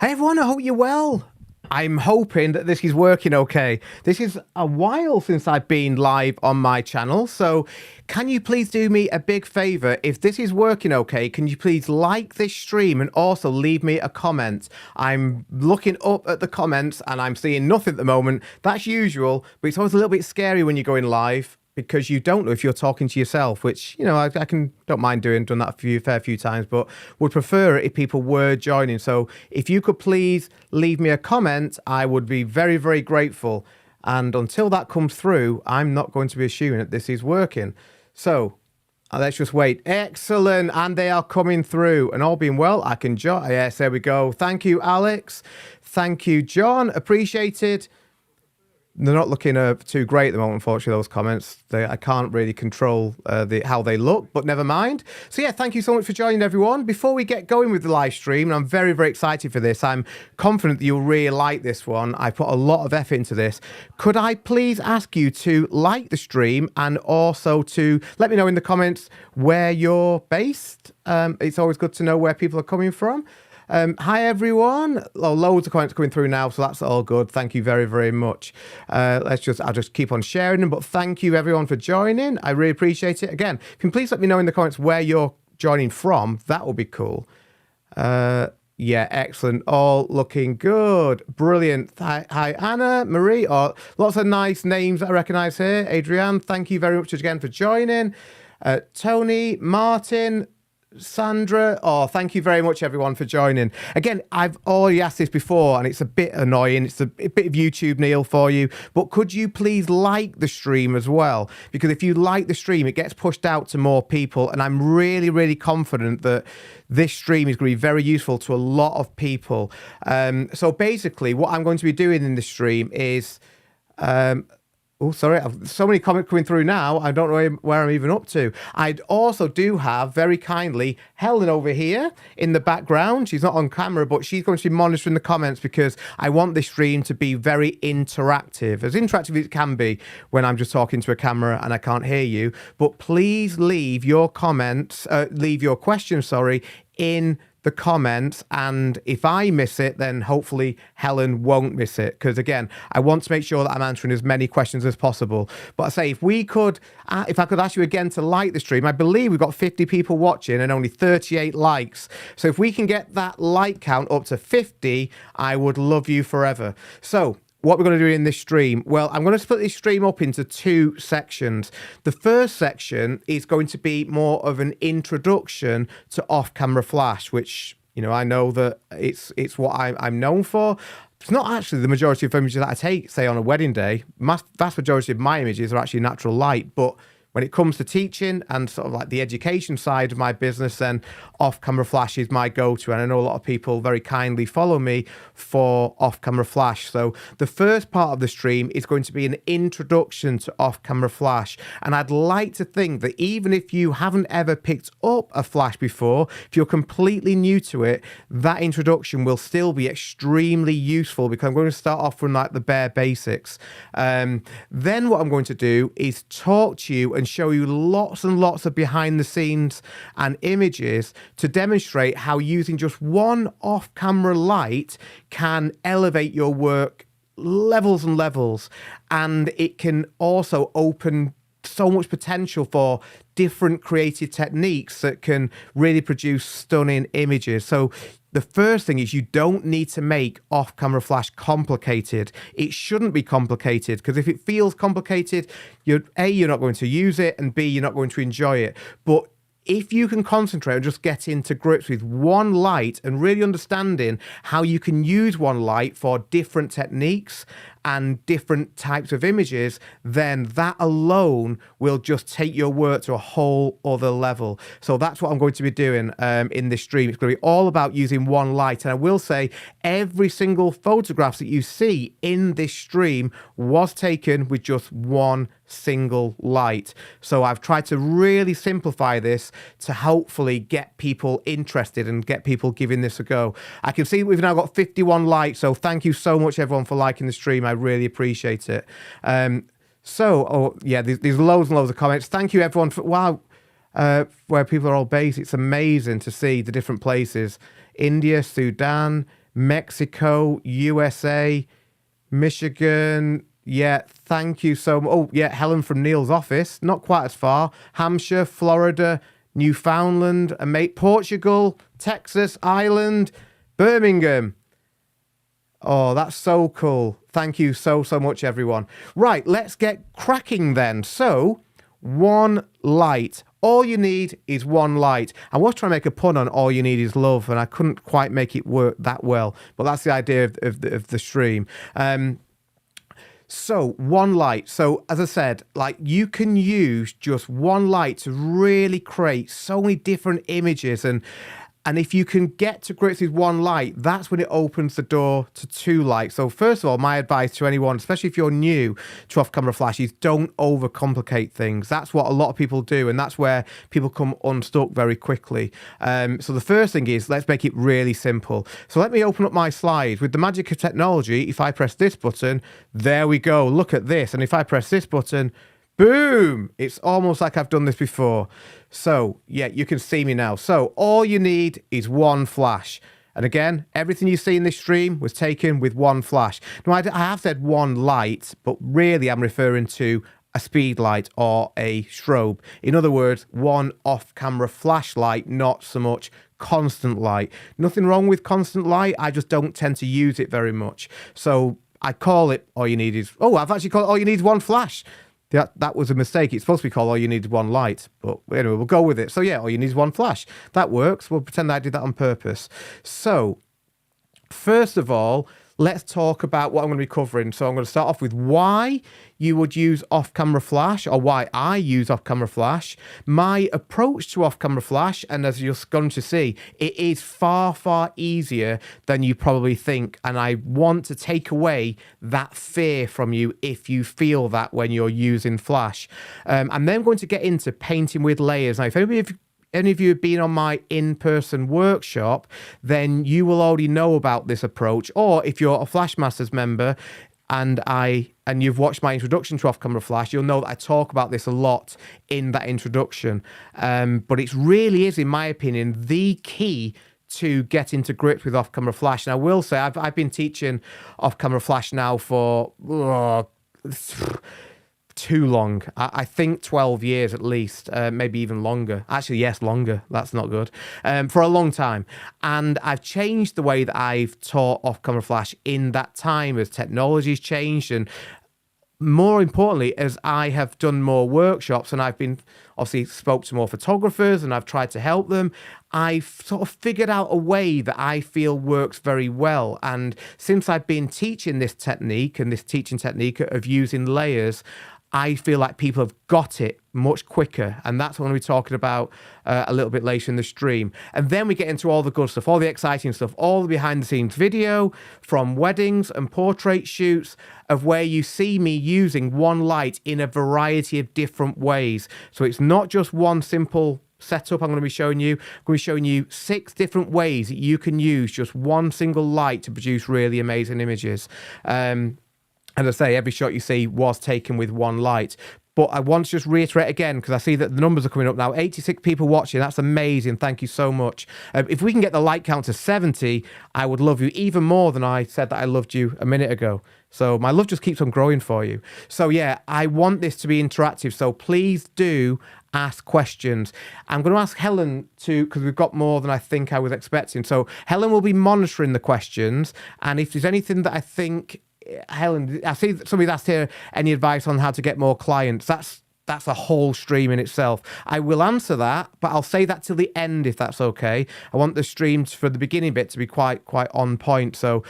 Hey everyone, I hope you're well. I'm hoping that this is working okay. This is a while since I've been live on my channel, so can you please do me a big favor? If this is working okay, can you please like this stream and also leave me a comment? I'm looking up at the comments and I'm seeing nothing at the moment. That's usual, but it's always a little bit scary when you're going live, because you don't know if you're talking to yourself, which, you know, I don't mind done that a fair few times, but would prefer it if people were joining. So if you could please leave me a comment, I would be very, very grateful. And until that comes through, I'm not going to be assuming that this is working. So let's just wait. Excellent. And they are coming through. And all being well, I can join. Yes, there we go. Thank you, Alex. Thank you, John. Appreciated. They're not looking too great at the moment, unfortunately, those comments. I can't really control how they look, but never mind. So yeah, thank you so much for joining, everyone. Before we get going with the live stream, and I'm very, very excited for this. I'm confident that you'll really like this one. I put a lot of effort into this. Could I please ask you to like the stream and also to let me know in the comments where you're based? It's always good to know where people are coming from. Hi everyone. Loads of comments coming through now, so that's all good. Thank you very, very much. I'll just keep on sharing them, but thank you everyone for joining. I really appreciate it. Again, if you can please let me know in the comments where you're joining from, that would be cool. Yeah, excellent. All looking good. Brilliant. Hi Anna, Marie. Lots of nice names that I recognize here. Adrienne, thank you very much again for joining. Tony, Martin, Sandra, thank you very much everyone for joining. Again, I've already asked this before and it's a bit annoying. It's a bit of YouTube Neil for you, but could you please like the stream as well? Because if you like the stream, it gets pushed out to more people, and I'm really, really confident that this stream is going to be very useful to a lot of people. So basically what I'm going to be doing in the stream is oh, sorry, so many comments coming through now. I don't know where I'm even up to. I also do have, very kindly, Helen over here in the background. She's not on camera, but she's going to be monitoring the comments because I want this stream to be very interactive. As interactive as it can be when I'm just talking to a camera and I can't hear you. But please leave your comments, leave your questions, sorry, in the comments, and if I miss it, then hopefully Helen won't miss it, because again, I want to make sure that I'm answering as many questions as possible. But I say, if I could ask you again to like the stream. I believe we've got 50 people watching and only 38 likes, so if we can get that like count up to 50, I would love you forever. So what we're going to do in this stream, well, I'm going to split this stream up into two sections. The first section is going to be more of an introduction to off-camera flash, which, you know, I know that it's what I'm known for. It's not actually the majority of images that I take, say, on a wedding day. Vast majority of my images are actually natural light, but when it comes to teaching and sort of like the education side of my business, then off-camera flash is my go-to. And I know a lot of people very kindly follow me for off-camera flash. So the first part of the stream is going to be an introduction to off-camera flash. And I'd like to think that even if you haven't ever picked up a flash before, if you're completely new to it, that introduction will still be extremely useful, because I'm going to start off from like the bare basics. Then what I'm going to do is talk to you and show you lots and lots of behind the scenes and images to demonstrate how using just one off-camera light can elevate your work levels and levels, and it can also open so much potential for different creative techniques that can really produce stunning images. So the first thing is, you don't need to make off-camera flash complicated. It shouldn't be complicated, because if it feels complicated, you're not going to use it, and B, you're not going to enjoy it. But if you can concentrate and just get into grips with one light and really understanding how you can use one light for different techniques and different types of images, then that alone will just take your work to a whole other level. So that's what I'm going to be doing in this stream. It's going to be all about using one light. And I will say, every single photograph that you see in this stream was taken with just one single light. So I've tried to really simplify this to hopefully get people interested and get people giving this a go. I can see we've now got 51 likes, so thank you so much everyone for liking the stream. I really appreciate it. There's loads and loads of comments. Thank you everyone for, wow, where people are all based. It's amazing to see the different places. India, Sudan, Mexico, USA, Michigan. Yeah, thank you so much. Oh, yeah, Helen from Neil's office. Not quite as far. Hampshire, Florida, Newfoundland, and mate, Portugal, Texas, Ireland, Birmingham. Oh, that's so cool. Thank you so much, everyone. Right, let's get cracking then. So, one light. All you need is one light. I was trying to make a pun on all you need is love, and I couldn't quite make it work that well. But that's the idea of the stream. So one light. So as I said, like you can use just one light to really create so many different images, and if you can get to grips with one light, that's when it opens the door to two lights. So first of all, my advice to anyone, especially if you're new to off-camera flash, is don't overcomplicate things. That's what a lot of people do, and that's where people come unstuck very quickly. So the first thing is, let's make it really simple. So let me open up my slides. With the magic of technology, if I press this button, there we go. Look at this. And if I press this button, boom! It's almost like I've done this before. So, yeah, you can see me now. So, all you need is one flash. And again, everything you see in this stream was taken with one flash. Now, I have said one light, but really I'm referring to a speed light or a strobe. In other words, one off-camera flashlight, not so much constant light. Nothing wrong with constant light. I just don't tend to use it very much. So, I call it all you need is... Oh, I've actually called it all you need is one flash. That was a mistake. It's supposed to be called all you need is one light. But anyway, we'll go with it. So yeah, all you need is one flash. That works. We'll pretend that I did that on purpose. So first of all, let's talk about what I'm going to be covering. So I'm going to start off with why you would use off-camera flash, or why I use off-camera flash, my approach to off-camera flash, and as you're going to see, it is far easier than you probably think, and I want to take away that fear from you if you feel that when you're using flash. I'm then going to get into painting with layers. Now, if any of you have been on my in-person workshop, then you will already know about this approach. Or if you're a Flash Masters member and you've watched my introduction to off-camera flash, you'll know that I talk about this a lot in that introduction. But it really is, in my opinion, the key to getting to grips with off-camera flash. And I will say, I've been teaching off-camera flash now for... too long. I think 12 years at least, maybe even longer. Actually, yes, longer. That's not good. For a long time. And I've changed the way that I've taught off-camera flash in that time as technology's changed, and more importantly, as I have done more workshops and I've been obviously spoke to more photographers and I've tried to help them, I've sort of figured out a way that I feel works very well. And since I've been teaching this technique and this teaching technique of using layers, I feel like people have got it much quicker, and that's what I'm going to be talking about a little bit later in the stream. And then we get into all the good stuff, all the exciting stuff, all the behind-the-scenes video from weddings and portrait shoots of where you see me using one light in a variety of different ways. So it's not just one simple setup I'm going to be showing you. I'm going to be showing you 6 different ways that you can use just one single light to produce really amazing images. As I say, every shot you see was taken with one light. But I want to just reiterate again, because I see that the numbers are coming up now. 86 people watching. That's amazing. Thank you so much. If we can get the like count to 70, I would love you even more than I said that I loved you a minute ago. So my love just keeps on growing for you. So yeah, I want this to be interactive. So please do ask questions. I'm going to ask Helen to, because we've got more than I think I was expecting. So Helen will be monitoring the questions. And if there's anything that I think... Helen, I see somebody's asked here any advice on how to get more clients. That's a whole stream in itself. I will answer that, but I'll say that till the end if that's okay. I want the streams for the beginning bit to be quite on point. So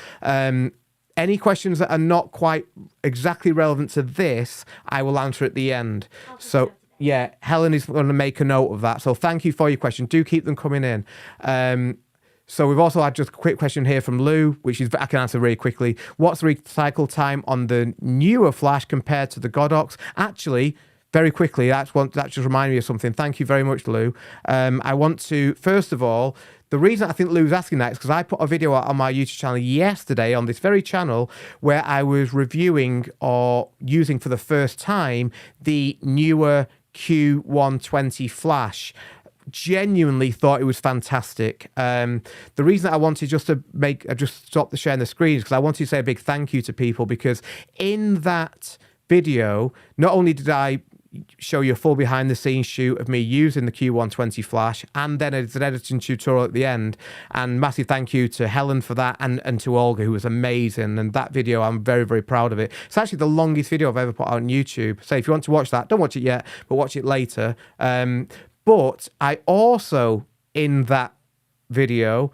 any questions that are not quite exactly relevant to this, I will answer at the end. So yeah, Helen is going to make a note of that. So thank you for your question. Do keep them coming in. So we've also had just a quick question here from Lou, which is I can answer really quickly. What's the recycle time on the newer flash compared to the Godox? Actually, very quickly, that just reminded me of something. Thank you very much, Lou. I want to, first of all, the reason I think Lou's asking that is because I put a video out on my YouTube channel yesterday on this very channel where I was reviewing or using for the first time the newer Q120 flash. genuinely thought it was fantastic. The reason I wanted I just stopped the sharing the screen is because I wanted to say a big thank you to people, because in that video, not only did I show you a full behind the scenes shoot of me using the Q120 flash, and then it's an editing tutorial at the end, and massive thank you to Helen for that, and to Olga, who was amazing. And that video, I'm very, very proud of it. It's actually the longest video I've ever put out on YouTube, so if you want to watch that, don't watch it yet, but watch it later. But I also, in that video,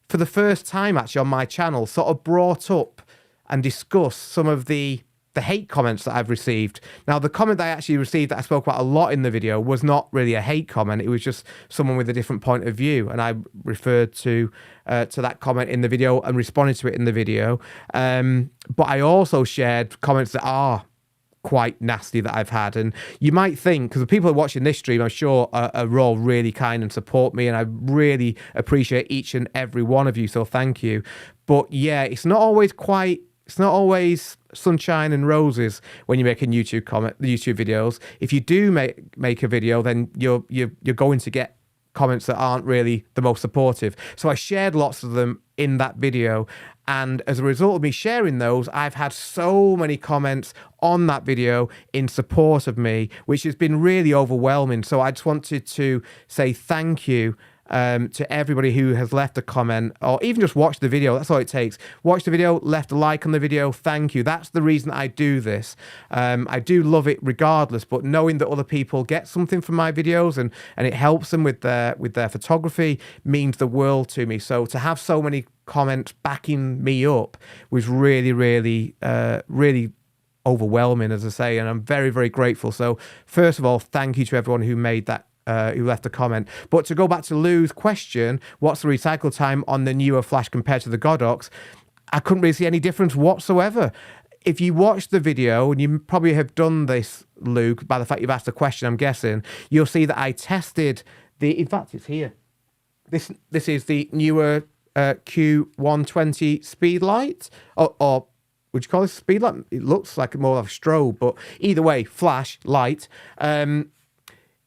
for the first time actually on my channel, sort of brought up and discussed some of the hate comments that I've received. Now, the comment that I actually received that I spoke about a lot in the video was not really a hate comment. It was just someone with a different point of view, and I referred to that comment in the video and responded to it in the video. But I also shared comments that are quite nasty that I've had, and you might think, because the people who are watching this stream, I'm sure are all really kind and support me, and I really appreciate each and every one of you, so thank you. But yeah, it's not always sunshine and roses when you're making YouTube videos. If you do make a video, then you're going to get comments that aren't really the most supportive. So I shared lots of them in that video, and as a result of me sharing those, I've had so many comments on that video in support of me, which has been really overwhelming. So I just wanted to say thank you to everybody who has left a comment, or even just watched the video. That's all it takes. Watch the video, left a like on the video. Thank you. That's the reason I do this. I do love it regardless, but knowing that other people get something from my videos and it helps them with their photography means the world to me. So to have so many comments backing me up was really, really, really overwhelming, as I say, and I'm very, very grateful. So first of all, thank you to everyone who made that, who left a comment. But to go back to Lou's question, what's the recycle time on the newer flash compared to the Godox? I couldn't really see any difference whatsoever. If you watch the video, and you probably have done this, Lou, by the fact you've asked the question, I'm guessing, you'll see that I tested in fact, it's here. This is the newer Q120 speed light, or would you call this speed light? It looks like more of a strobe, but either way, flash light.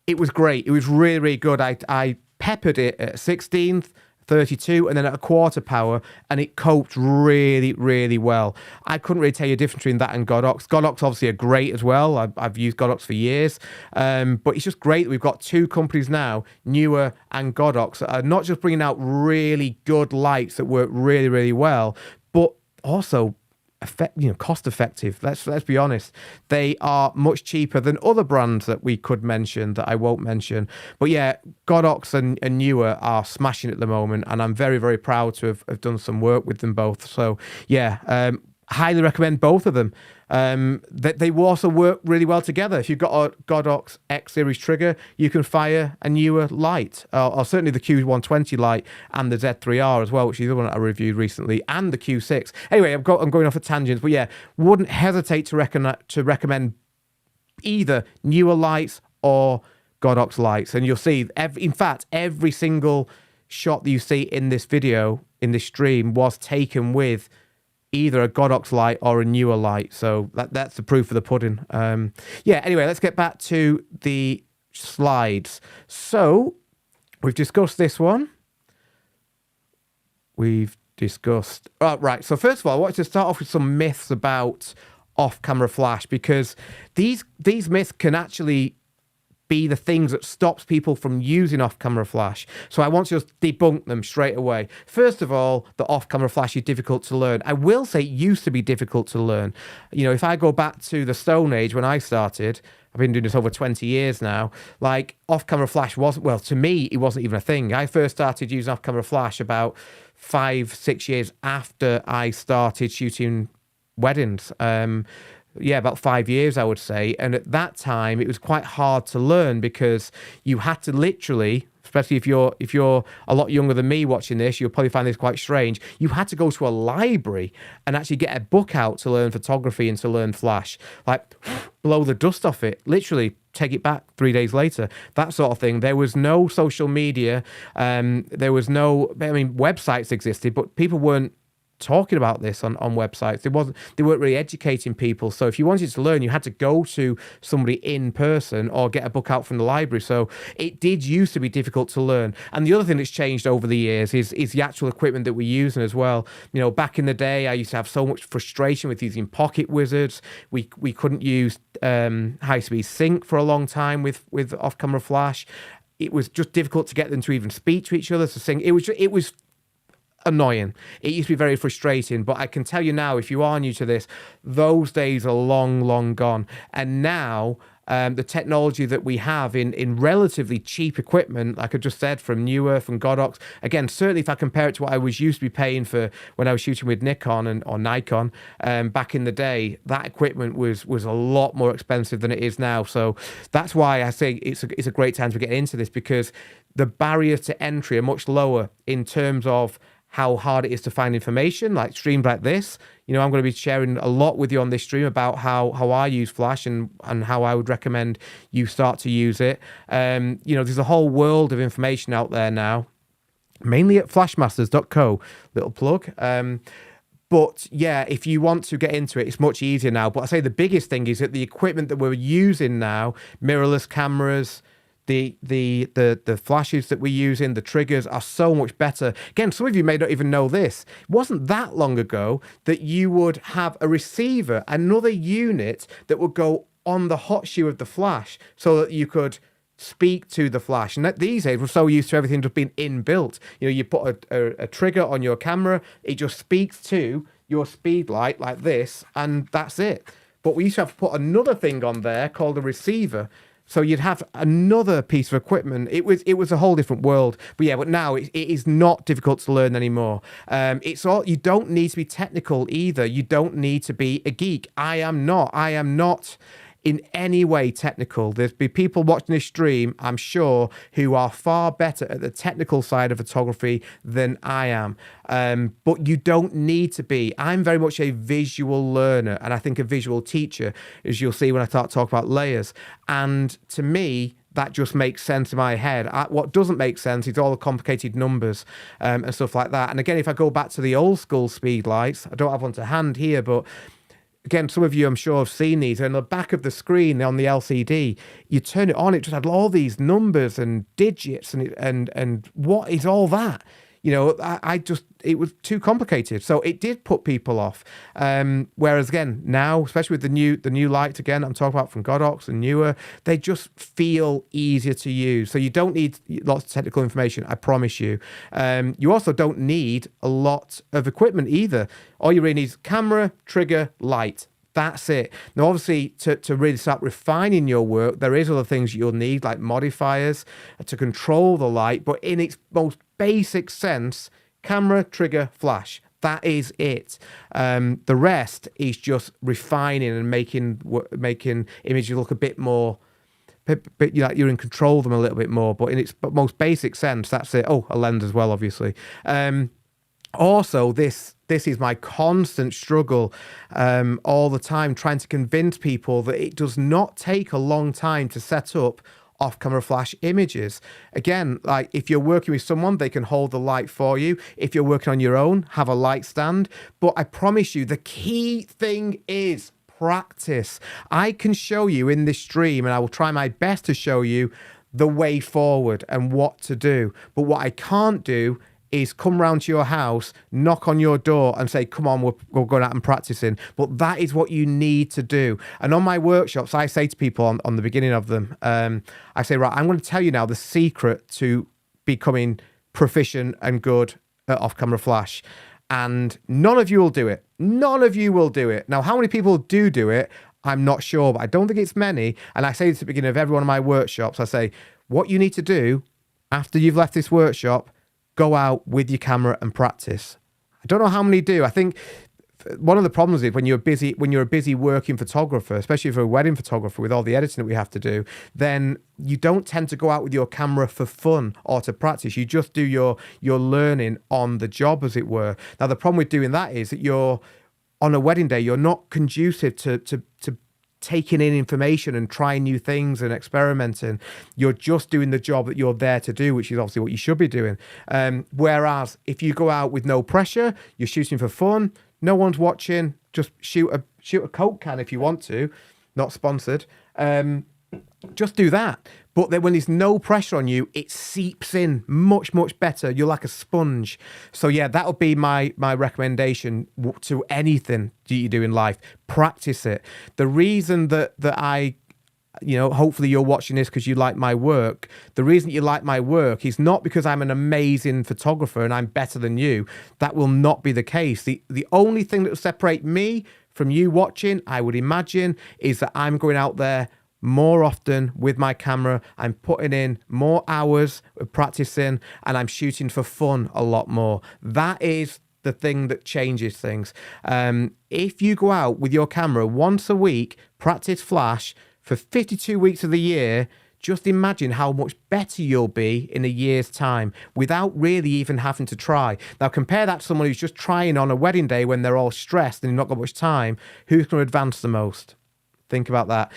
It was great. It was really, really good. I peppered it at 16th, 32, and then at a quarter power, and it coped really, really well. I couldn't really tell you the difference between that and Godox. Godox obviously are great as well. I've used Godox for years, but it's just great that we've got two companies now, Newer and Godox, that are not just bringing out really good lights that work really, really well, but also cost effective. Let's be honest. They are much cheaper than other brands that we could mention that I won't mention. But yeah, Godox and Newer are smashing at the moment, and I'm very, very proud to have done some work with them both. So yeah, highly recommend both of them. They will also work really well together. If you've got a Godox X series trigger, you can fire a Newer light, or certainly the Q120 light and the Z3R as well, which is the one that I reviewed recently, and the Q6. Anyway, I'm going off at tangents, but yeah, wouldn't hesitate to recommend either Newer lights or Godox lights. And you'll see, in fact, every single shot that you see in this video, in this stream, was taken with either a Godox light or a Newer light. So that's the proof of the pudding. Yeah, anyway, let's get back to the slides. So we've discussed this one. We've discussed... Oh, right, so first of all, I wanted to start off with some myths about off-camera flash, because these myths can actually be the things that stops people from using off-camera flash. So I want to just debunk them straight away. First of all, the off-camera flash is difficult to learn. I will say it used to be difficult to learn. You know, if I go back to the Stone Age when I started, I've been doing this over 20 years now, like off-camera flash wasn't, well, to me, it wasn't even a thing. I first started using off-camera flash about 5-6 years after I started shooting weddings. Yeah, about 5 years, I would say. And at that time, it was quite hard to learn, because you had to literally, especially if you're a lot younger than me watching this, you'll probably find this quite strange. You had to go to a library and actually get a book out to learn photography and to learn flash. Like, blow the dust off it. Literally, take it back 3 days later. That sort of thing. There was no social media. There was no, I mean, websites existed, but people weren't talking about this on websites. They weren't really educating people. So if you wanted to learn, you had to go to somebody in person or get a book out from the library. So it did used to be difficult to learn. And the other thing that's changed over the years is the actual equipment that we're using as well. You know, back in the day, I used to have so much frustration with using pocket wizards. We couldn't use high-speed sync for a long time with off-camera flash. It was just difficult to get them to even speak to each other, to sing. It was annoying. It used to be very frustrating, but I can tell you now, if you are new to this, those days are long, long gone. And now the technology that we have in relatively cheap equipment, like I just said, from Newer, from Godox, again, certainly if I compare it to what I was used to be paying for when I was shooting with Nikon or Nikon back in the day, that equipment was a lot more expensive than it is now. So that's why I say it's a great time to get into this, because the barriers to entry are much lower in terms of how hard it is to find information, like streams like this. You know, I'm going to be sharing a lot with you on this stream about how I use Flash and how I would recommend you start to use it. You know, there's a whole world of information out there now, mainly at flashmasters.co, little plug. But yeah, if you want to get into it, it's much easier now. But I say the biggest thing is that the equipment that we're using now, mirrorless cameras, the flashes that we're using, the triggers are so much better. Again, some of you may not even know this. It wasn't that long ago that you would have a receiver, another unit that would go on the hot shoe of the flash so that you could speak to the flash. And these days, we're so used to everything just being inbuilt. You know, you put a trigger on your camera, it just speaks to your speed light like this, and that's it. But we used to have to put another thing on there called a receiver. So you'd have another piece of equipment. It was a whole different world. But yeah, but now it is not difficult to learn anymore. It's all, you don't need to be technical either. You don't need to be a geek. I am not in any way technical. There'll be people watching this stream, I'm sure, who are far better at the technical side of photography than I am. But you don't need to be. I'm very much a visual learner, and I think a visual teacher, as you'll see when I start talking about layers. And to me, that just makes sense in my head. What doesn't make sense is all the complicated numbers and stuff like that. And again, if I go back to the old school speed lights, I don't have one to hand here, but again, some of you, I'm sure, have seen these. On the back of the screen on the LCD, you turn it on, it just had all these numbers and digits, and what is all that? You know, it was too complicated. So it did put people off. Whereas again, now, especially with the new lights, again, I'm talking about from Godox and Newer, they just feel easier to use. So you don't need lots of technical information, I promise you. You also don't need a lot of equipment either. All you really need is camera, trigger, light. That's it. Now, obviously, to really start refining your work, there is other things you'll need, like modifiers to control the light. But in its most basic sense, camera, trigger, flash. That is it. The rest is just refining and making images look a bit more, like you're in control of them a little bit more. But in its most basic sense, that's it. Oh, a lens as well, obviously. Also, this is my constant struggle all the time, trying to convince people that it does not take a long time to set up off-camera flash images. Again, like if you're working with someone, they can hold the light for you. If you're working on your own, have a light stand. But I promise you, the key thing is practice. I can show you in this stream, and I will try my best to show you the way forward and what to do. But what I can't do is come round to your house, knock on your door and say, come on, we're going out and practicing. But that is what you need to do. And on my workshops, I say to people on the beginning of them, I say, right, I'm going to tell you now the secret to becoming proficient and good at off-camera flash. And none of you will do it. None of you will do it. Now, how many people do it, I'm not sure, but I don't think it's many. And I say this at the beginning of every one of my workshops. I say, what you need to do after you've left this workshop, go out with your camera and practice. I don't know how many do. I think one of the problems is when you're a busy working photographer, especially if you're a wedding photographer with all the editing that we have to do, then you don't tend to go out with your camera for fun or to practice. You just do your learning on the job, as it were. Now, the problem with doing that is that you're on a wedding day, you're not conducive to taking in information and trying new things and experimenting. You're just doing the job that you're there to do, which is obviously what you should be doing. Whereas if you go out with no pressure, you're shooting for fun, no one's watching, just shoot a Coke can if you want to, not sponsored. Just do that. But then when there's no pressure on you, it seeps in much, much better. You're like a sponge. So yeah, that would be my recommendation to anything that you do in life. Practice it. The reason that I, hopefully you're watching this because you like my work. The reason you like my work is not because I'm an amazing photographer and I'm better than you. That will not be the case. The only thing that will separate me from you watching, I would imagine, is that I'm going out there more often with my camera. I'm putting in more hours of practicing and I'm shooting for fun a lot more. That is the thing that changes things. If you go out with your camera once a week, practice flash for 52 weeks of the year, just imagine how much better you'll be in a year's time without really even having to try. Now compare that to someone who's just trying on a wedding day when they're all stressed and you've not got much time. Who's going to advance the most? Think about that.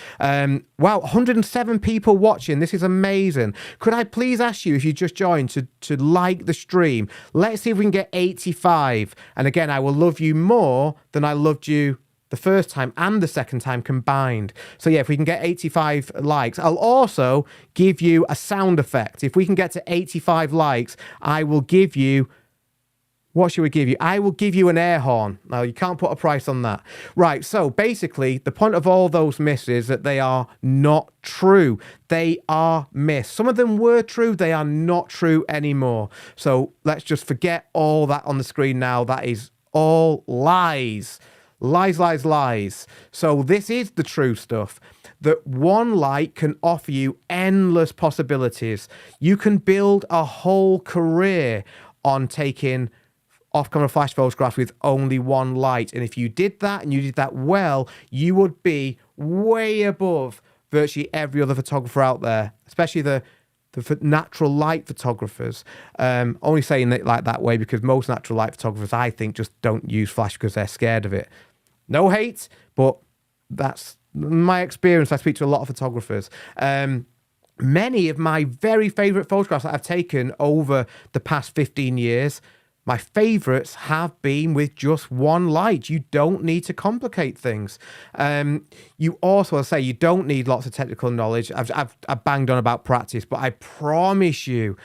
Wow, 107 people watching. This is amazing. Could I please ask you, if you just joined, to like the stream? Let's see if we can get 85. And again, I will love you more than I loved you the first time and the second time combined. So yeah, if we can get 85 likes, I'll also give you a sound effect. If we can get to 85 likes, I will give you... What should we give you? I will give you an air horn. Now, you can't put a price on that. Right, so basically, the point of all those myths is that they are not true. They are myths. Some of them were true. They are not true anymore. So let's just forget all that on the screen now. That is all lies. Lies, lies, lies. So this is the true stuff. That one light can offer you endless possibilities. You can build a whole career on taking off-camera flash photographs with only one light. And if you did that and you did that well, you would be way above virtually every other photographer out there, especially the natural light photographers. Only saying it like that way because most natural light photographers, I think, just don't use flash because they're scared of it. No hate, but that's my experience. I speak to a lot of photographers. Many of my very favorite photographs that I've taken over the past 15 years, my favorites have been with just one light. You don't need to complicate things. You also, I say, you don't need lots of technical knowledge. I've banged on about practice, but I promise you,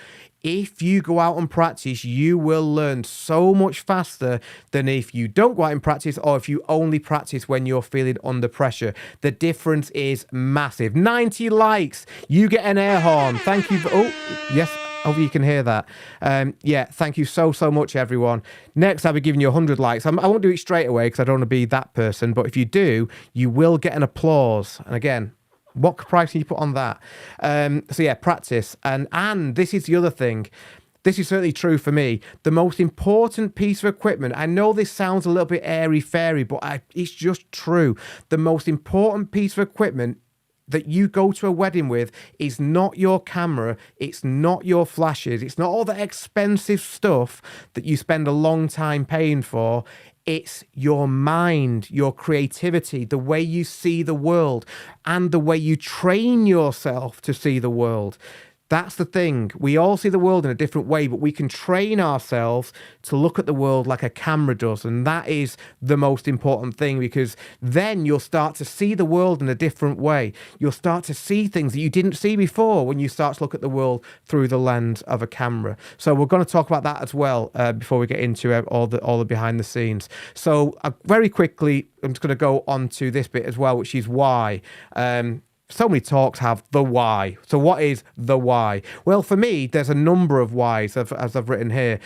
if you go out and practice, you will learn so much faster than if you don't go out and practice or if you only practice when you're feeling under pressure. The difference is massive. 90 likes. You get an air horn. Thank you. Oh, yes. Hopefully you can hear that. Yeah, thank you so much, everyone. Next, I'll be giving you 100 likes. I won't do it straight away because I don't want to be that person. But if you do, you will get an applause. And again, what price can you put on that? So yeah, practice. And this is the other thing. This is certainly true for me. The most important piece of equipment, I know this sounds a little bit airy-fairy, but it's just true. The most important piece of equipment that you go to a wedding with is not your camera, it's not your flashes, it's not all the expensive stuff that you spend a long time paying for. It's your mind, your creativity, the way you see the world, and the way you train yourself to see the world. That's the thing. We all see the world in a different way, but we can train ourselves to look at the world like a camera does. And that is the most important thing, because then you'll start to see the world in a different way. You'll start to see things that you didn't see before when you start to look at the world through the lens of a camera. So we're going to talk about that as well before we get into all the behind the scenes. So very quickly, I'm just going to go on to this bit as well, which is why. So many talks have the why. So what is the why? Well, for me, there's a number of whys, as I've written here.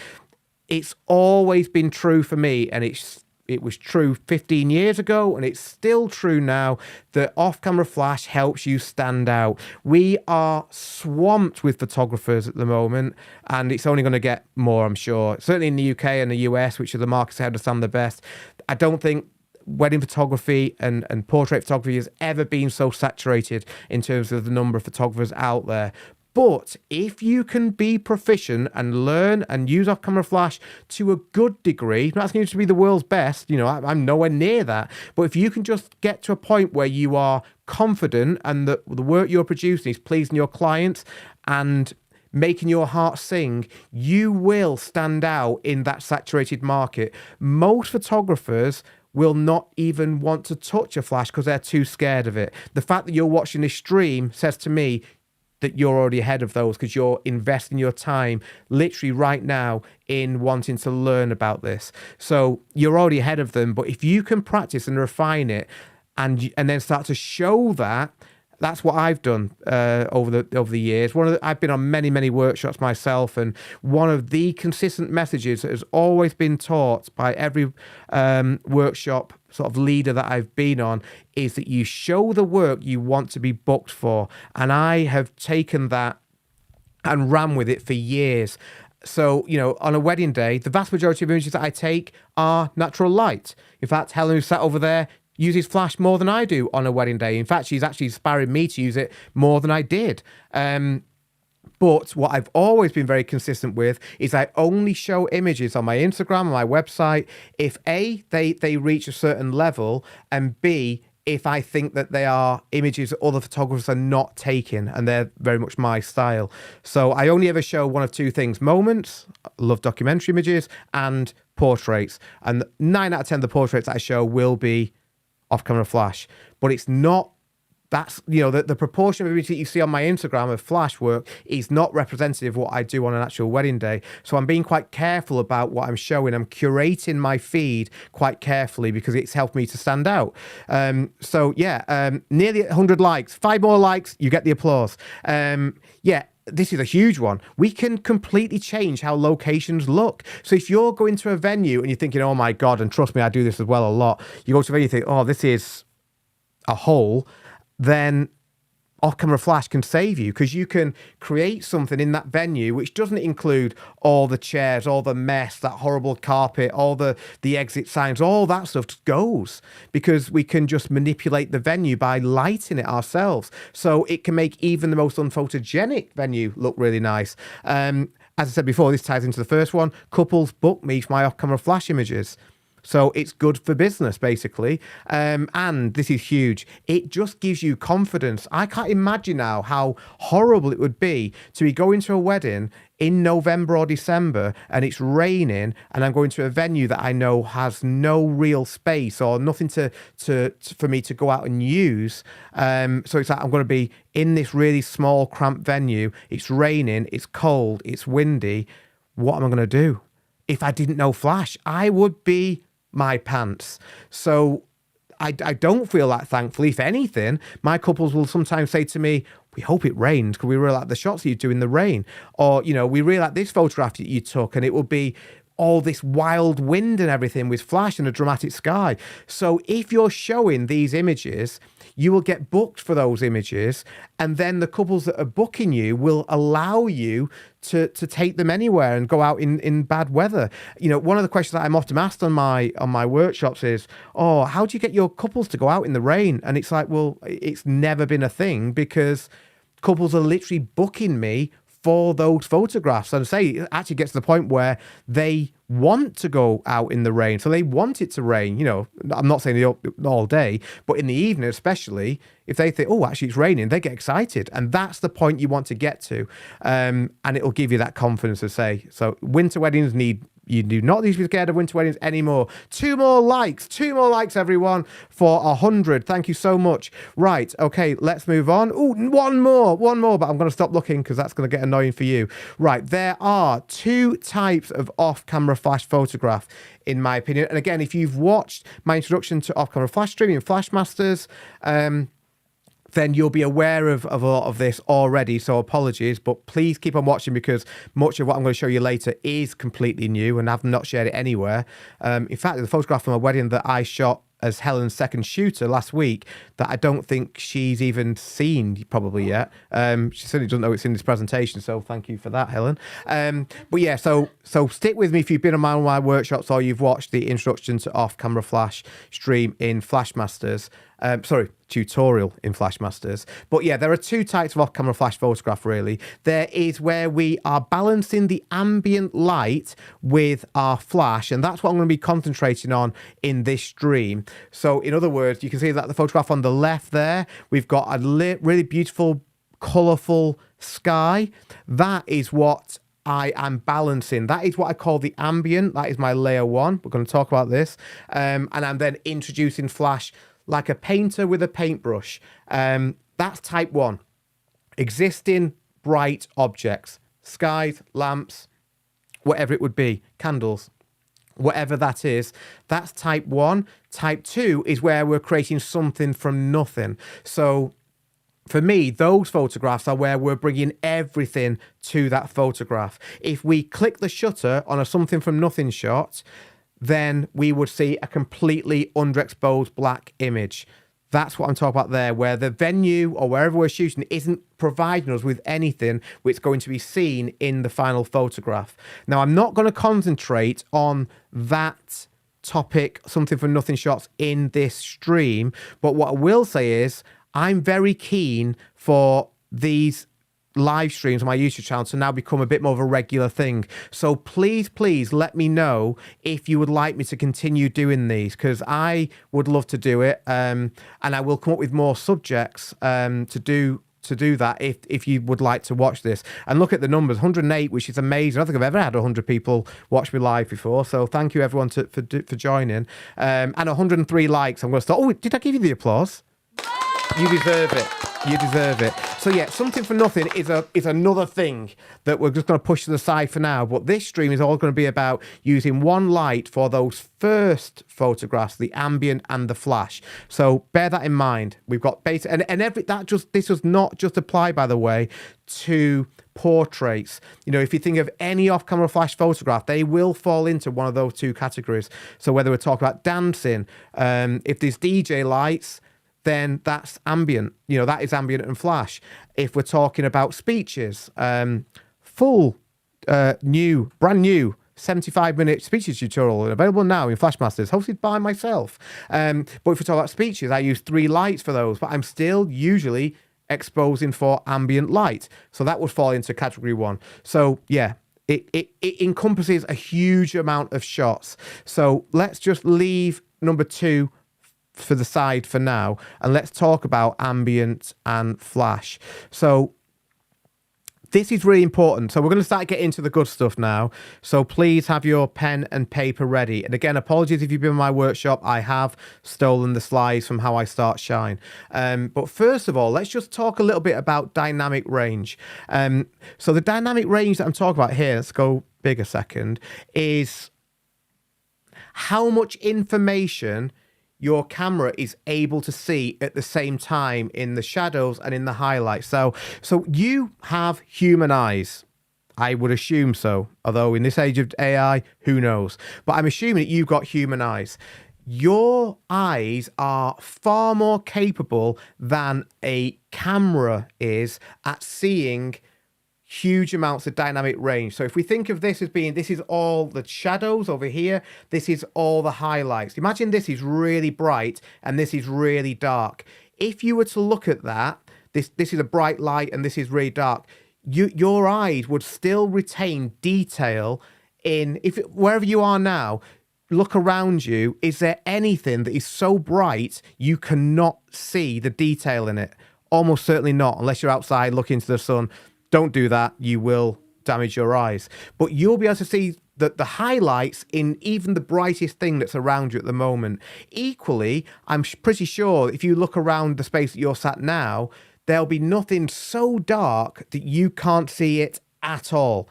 It's always been true for me, and it was true 15 years ago, and it's still true now, that off-camera flash helps you stand out. We are swamped with photographers at the moment, and it's only going to get more, I'm sure. Certainly in the UK and the US, which are the markets I understand the best. I don't think wedding photography and portrait photography has ever been so saturated in terms of the number of photographers out there. But if you can be proficient and learn and use off-camera flash to a good degree, I'm not asking you to be the world's best, I'm nowhere near that. But if you can just get to a point where you are confident and the work you're producing is pleasing your clients and making your heart sing, you will stand out in that saturated market. Most photographers will not even want to touch a flash because they're too scared of it. The fact that you're watching this stream says to me that you're already ahead of those because you're investing your time literally right now in wanting to learn about this. So you're already ahead of them. But if you can practice and refine it and then start to show that, that's what I've done over the years. I've been on many workshops myself, and one of the consistent messages that has always been taught by every workshop sort of leader that I've been on is that you show the work you want to be booked for. And I have taken that and ran with it for years. So, on a wedding day, the vast majority of images that I take are natural light. In fact, Helen, who sat over there, uses flash more than I do on a wedding day. In fact, she's actually inspiring me to use it more than I did. But what I've always been very consistent with is I only show images on my Instagram, on my website, if A, they reach a certain level, and B, if I think that they are images that other photographers are not taking, and they're very much my style. So I only ever show one of two things: moments, I love documentary images, and portraits. And 9 out of 10 of the portraits that I show will be off-camera flash, but it's not. That's, the proportion of images that you see on my Instagram of flash work is not representative of what I do on an actual wedding day. So I'm being quite careful about what I'm showing. I'm curating my feed quite carefully because it's helped me to stand out. Nearly 100 likes. 5 more likes, you get the applause. This is a huge one. We can completely change how locations look. So if you're going to a venue and you're thinking, oh my God, and trust me, I do this as well a lot. You go to a venue and think, oh, this is a hole. Then off-camera flash can save you because you can create something in that venue which doesn't include all the chairs, all the mess, that horrible carpet, all the exit signs, all that stuff goes because we can just manipulate the venue by lighting it ourselves. So it can make even the most unphotogenic venue look really nice. As I said before, this ties into the first one. Couples book me for my off-camera flash images. So it's good for business, basically. And this is huge. It just gives you confidence. I can't imagine now how horrible it would be to be going to a wedding in November or December and it's raining and I'm going to a venue that I know has no real space or nothing for me to go out and use. So it's like I'm going to be in this really small, cramped venue. It's raining, it's cold, it's windy. What am I going to do? If I didn't know flash, I would be my pants. So I don't feel that, thankfully. If anything, my couples will sometimes say to me, we hope it rains because we really like the shots that you do in the rain. Or, we really like this photograph that you took and it will be all this wild wind and everything with flash and a dramatic sky. So if you're showing these images, you will get booked for those images, and then the couples that are booking you will allow you to take them anywhere and go out in bad weather. One of the questions that I'm often asked on my workshops is, oh, how do you get your couples to go out in the rain? And it's like, well, it's never been a thing because couples are literally booking me for those photographs. And say it actually gets to the point where they want to go out in the rain. So they want it to rain. I'm not saying all day, but in the evening, especially if they think, oh, actually it's raining, they get excited. And that's the point you want to get to. And it'll give you that confidence to say, so winter weddings you do not need to be scared of winter weddings anymore. 2 more likes, everyone, for 100. Thank you so much. Right, okay, let's move on. Oh, one more, but I'm going to stop looking because that's going to get annoying for you. Right, there are 2 types of off-camera flash photograph, in my opinion. And again, if you've watched my introduction to off-camera flash streaming and Flash Masters, then you'll be aware of a lot of this already, so apologies, but please keep on watching because much of what I'm going to show you later is completely new and I've not shared it anywhere. In fact, the photograph from a wedding that I shot as Helen's second shooter last week that I don't think she's even seen probably yet. She certainly doesn't know it's in this presentation, so thank you for that, Helen. But yeah, so stick with me if you've been on my workshops or you've watched the introduction to off-camera flash stream in Flash Masters. Tutorial in Flash Masters. But yeah, there are two types of off-camera flash photograph, really. There is where we are balancing the ambient light with our flash, and that's what I'm going to be concentrating on in this stream. So in other words, you can see that the photograph on the left there, we've got a really beautiful, colourful sky. That is what I am balancing. That is what I call the ambient. That is my layer 1. We're going to talk about this. And I'm then introducing flash like a painter with a paintbrush. That's type 1. Existing bright objects, skies, lamps, whatever it would be, candles, whatever that is, that's type 1. Type 2 is where we're creating something from nothing. So for me, those photographs are where we're bringing everything to that photograph. If we click the shutter on a something from nothing shot, then we would see a completely underexposed black image. That's what I'm talking about there, where the venue or wherever we're shooting isn't providing us with anything which is going to be seen in the final photograph. Now, I'm not going to concentrate on that topic, something from nothing shots, in this stream, but what I will say is I'm very keen for these live streams on my YouTube channel to now become a bit more of a regular thing. So please let me know if you would like me to continue doing these, because I would love to do it, and I will come up with more subjects to do that if you would like to watch this. And look at the numbers, 108, which is amazing. I don't think I've ever had 100 people watch me live before, so thank you everyone for joining. And 103 likes. I'm going to start. Oh, did I give you the applause? You deserve it. You deserve it. So yeah, something for nothing is another thing that we're just going to push to the side for now. But this stream is all going to be about using one light for those first photographs, the ambient and the flash. So bear that in mind. We've got basic this does not just apply, by the way, to portraits. You know, if you think of any off-camera flash photograph, they will fall into one of those two categories. So whether we're talking about dancing, if there's DJ lights, then that's ambient. You know, that is ambient and flash. If we're talking about speeches, brand new 75-minute speeches tutorial available now in Flash Masters, hosted by myself. But if we talk about speeches, I use 3 lights for those, but I'm still usually exposing for ambient light. So that would fall into category 1. So yeah, it encompasses a huge amount of shots. So let's just leave number 2 for the side for now, and let's talk about ambient and flash. So this is really important. So we're going to start getting into the good stuff now. So please have your pen and paper ready. And again, apologies if you've been in my workshop. I have stolen the slides from How I Start Shine. But first of all, let's just talk a little bit about dynamic range. So the dynamic range that I'm talking about here, let's go big a second, is how much information your camera is able to see at the same time in the shadows and in the highlights. So you have human eyes. I would assume so. Although in this age of AI, who knows? But I'm assuming that you've got human eyes. Your eyes are far more capable than a camera is at seeing huge amounts of dynamic range. So if we think of this as being, this is all the shadows over here, this is all the highlights. Imagine this is really bright and this is really dark. If you were to look at that, this is a bright light and this is really dark, your eyes would still retain detail in, wherever you are now, look around you. Is there anything that is so bright you cannot see the detail in it? Almost certainly not, unless you're outside looking into the sun. Don't do that. You will damage your eyes. But you'll be able to see the highlights in even the brightest thing that's around you at the moment. Equally, I'm pretty sure if you look around the space that you're sat now, there'll be nothing so dark that you can't see it at all.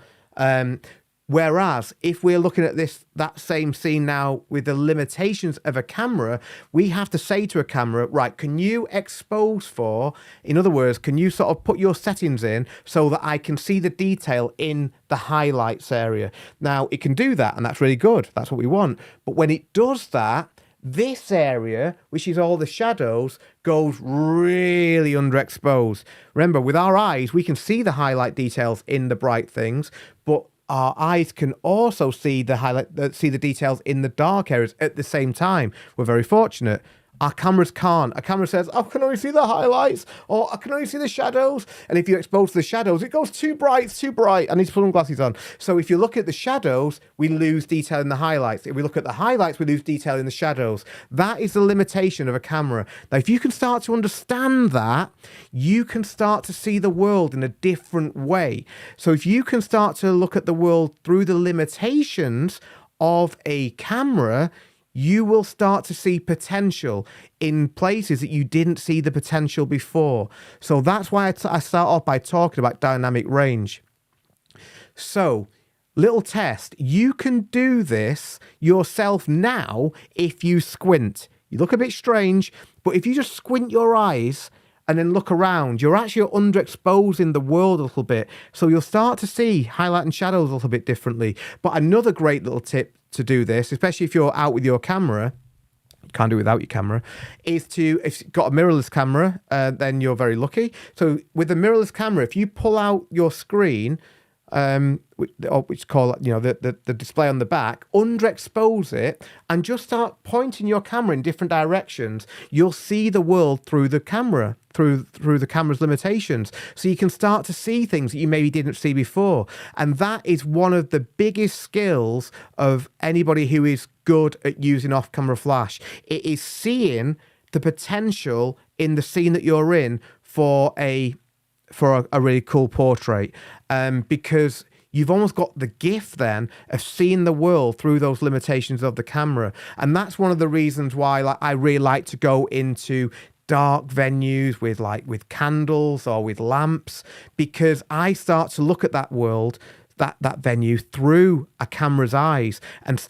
Whereas if we're looking at that same scene now with the limitations of a camera, we have to say to a camera, right, can you expose for, in other words, can you sort of put your settings in so that I can see the detail in the highlights area? Now, it can do that, and that's really good. That's what we want. But when it does that, this area, which is all the shadows, goes really underexposed. Remember, with our eyes, we can see the highlight details in the bright things, but our eyes can also see the details in the dark areas at the same time. We're very fortunate. Our cameras can't. A camera says, I can only see the highlights, or I can only see the shadows. And if you're exposed to the shadows, it goes too bright, it's too bright. I need to put some glasses on. So if you look at the shadows, we lose detail in the highlights. If we look at the highlights, we lose detail in the shadows. That is the limitation of a camera. Now, if you can start to understand that, you can start to see the world in a different way. So if you can start to look at the world through the limitations of a camera, you will start to see potential in places that you didn't see the potential before. So that's why I start off by talking about dynamic range. So, little test. You can do this yourself now if you squint. You look a bit strange, but if you just squint your eyes and then look around, you're actually underexposing the world a little bit. So you'll start to see highlight and shadows a little bit differently. But another great little tip to do this, especially if you're out with your camera, you can't do it without your camera, is to, if you've got a mirrorless camera, then you're very lucky. So with a mirrorless camera, if you pull out your screen, which call, you know, the display on the back, underexpose it and just start pointing your camera in different directions, you'll see the world through the camera, through the camera's limitations. So you can start to see things that you maybe didn't see before. And that is one of the biggest skills of anybody who is good at using off-camera flash. It is seeing the potential in the scene that you're in for a really cool portrait, because you've almost got the gift then of seeing the world through those limitations of the camera. And that's one of the reasons why I really like to go into dark venues with candles or with lamps, because I start to look at that world, that venue through a camera's eyes, and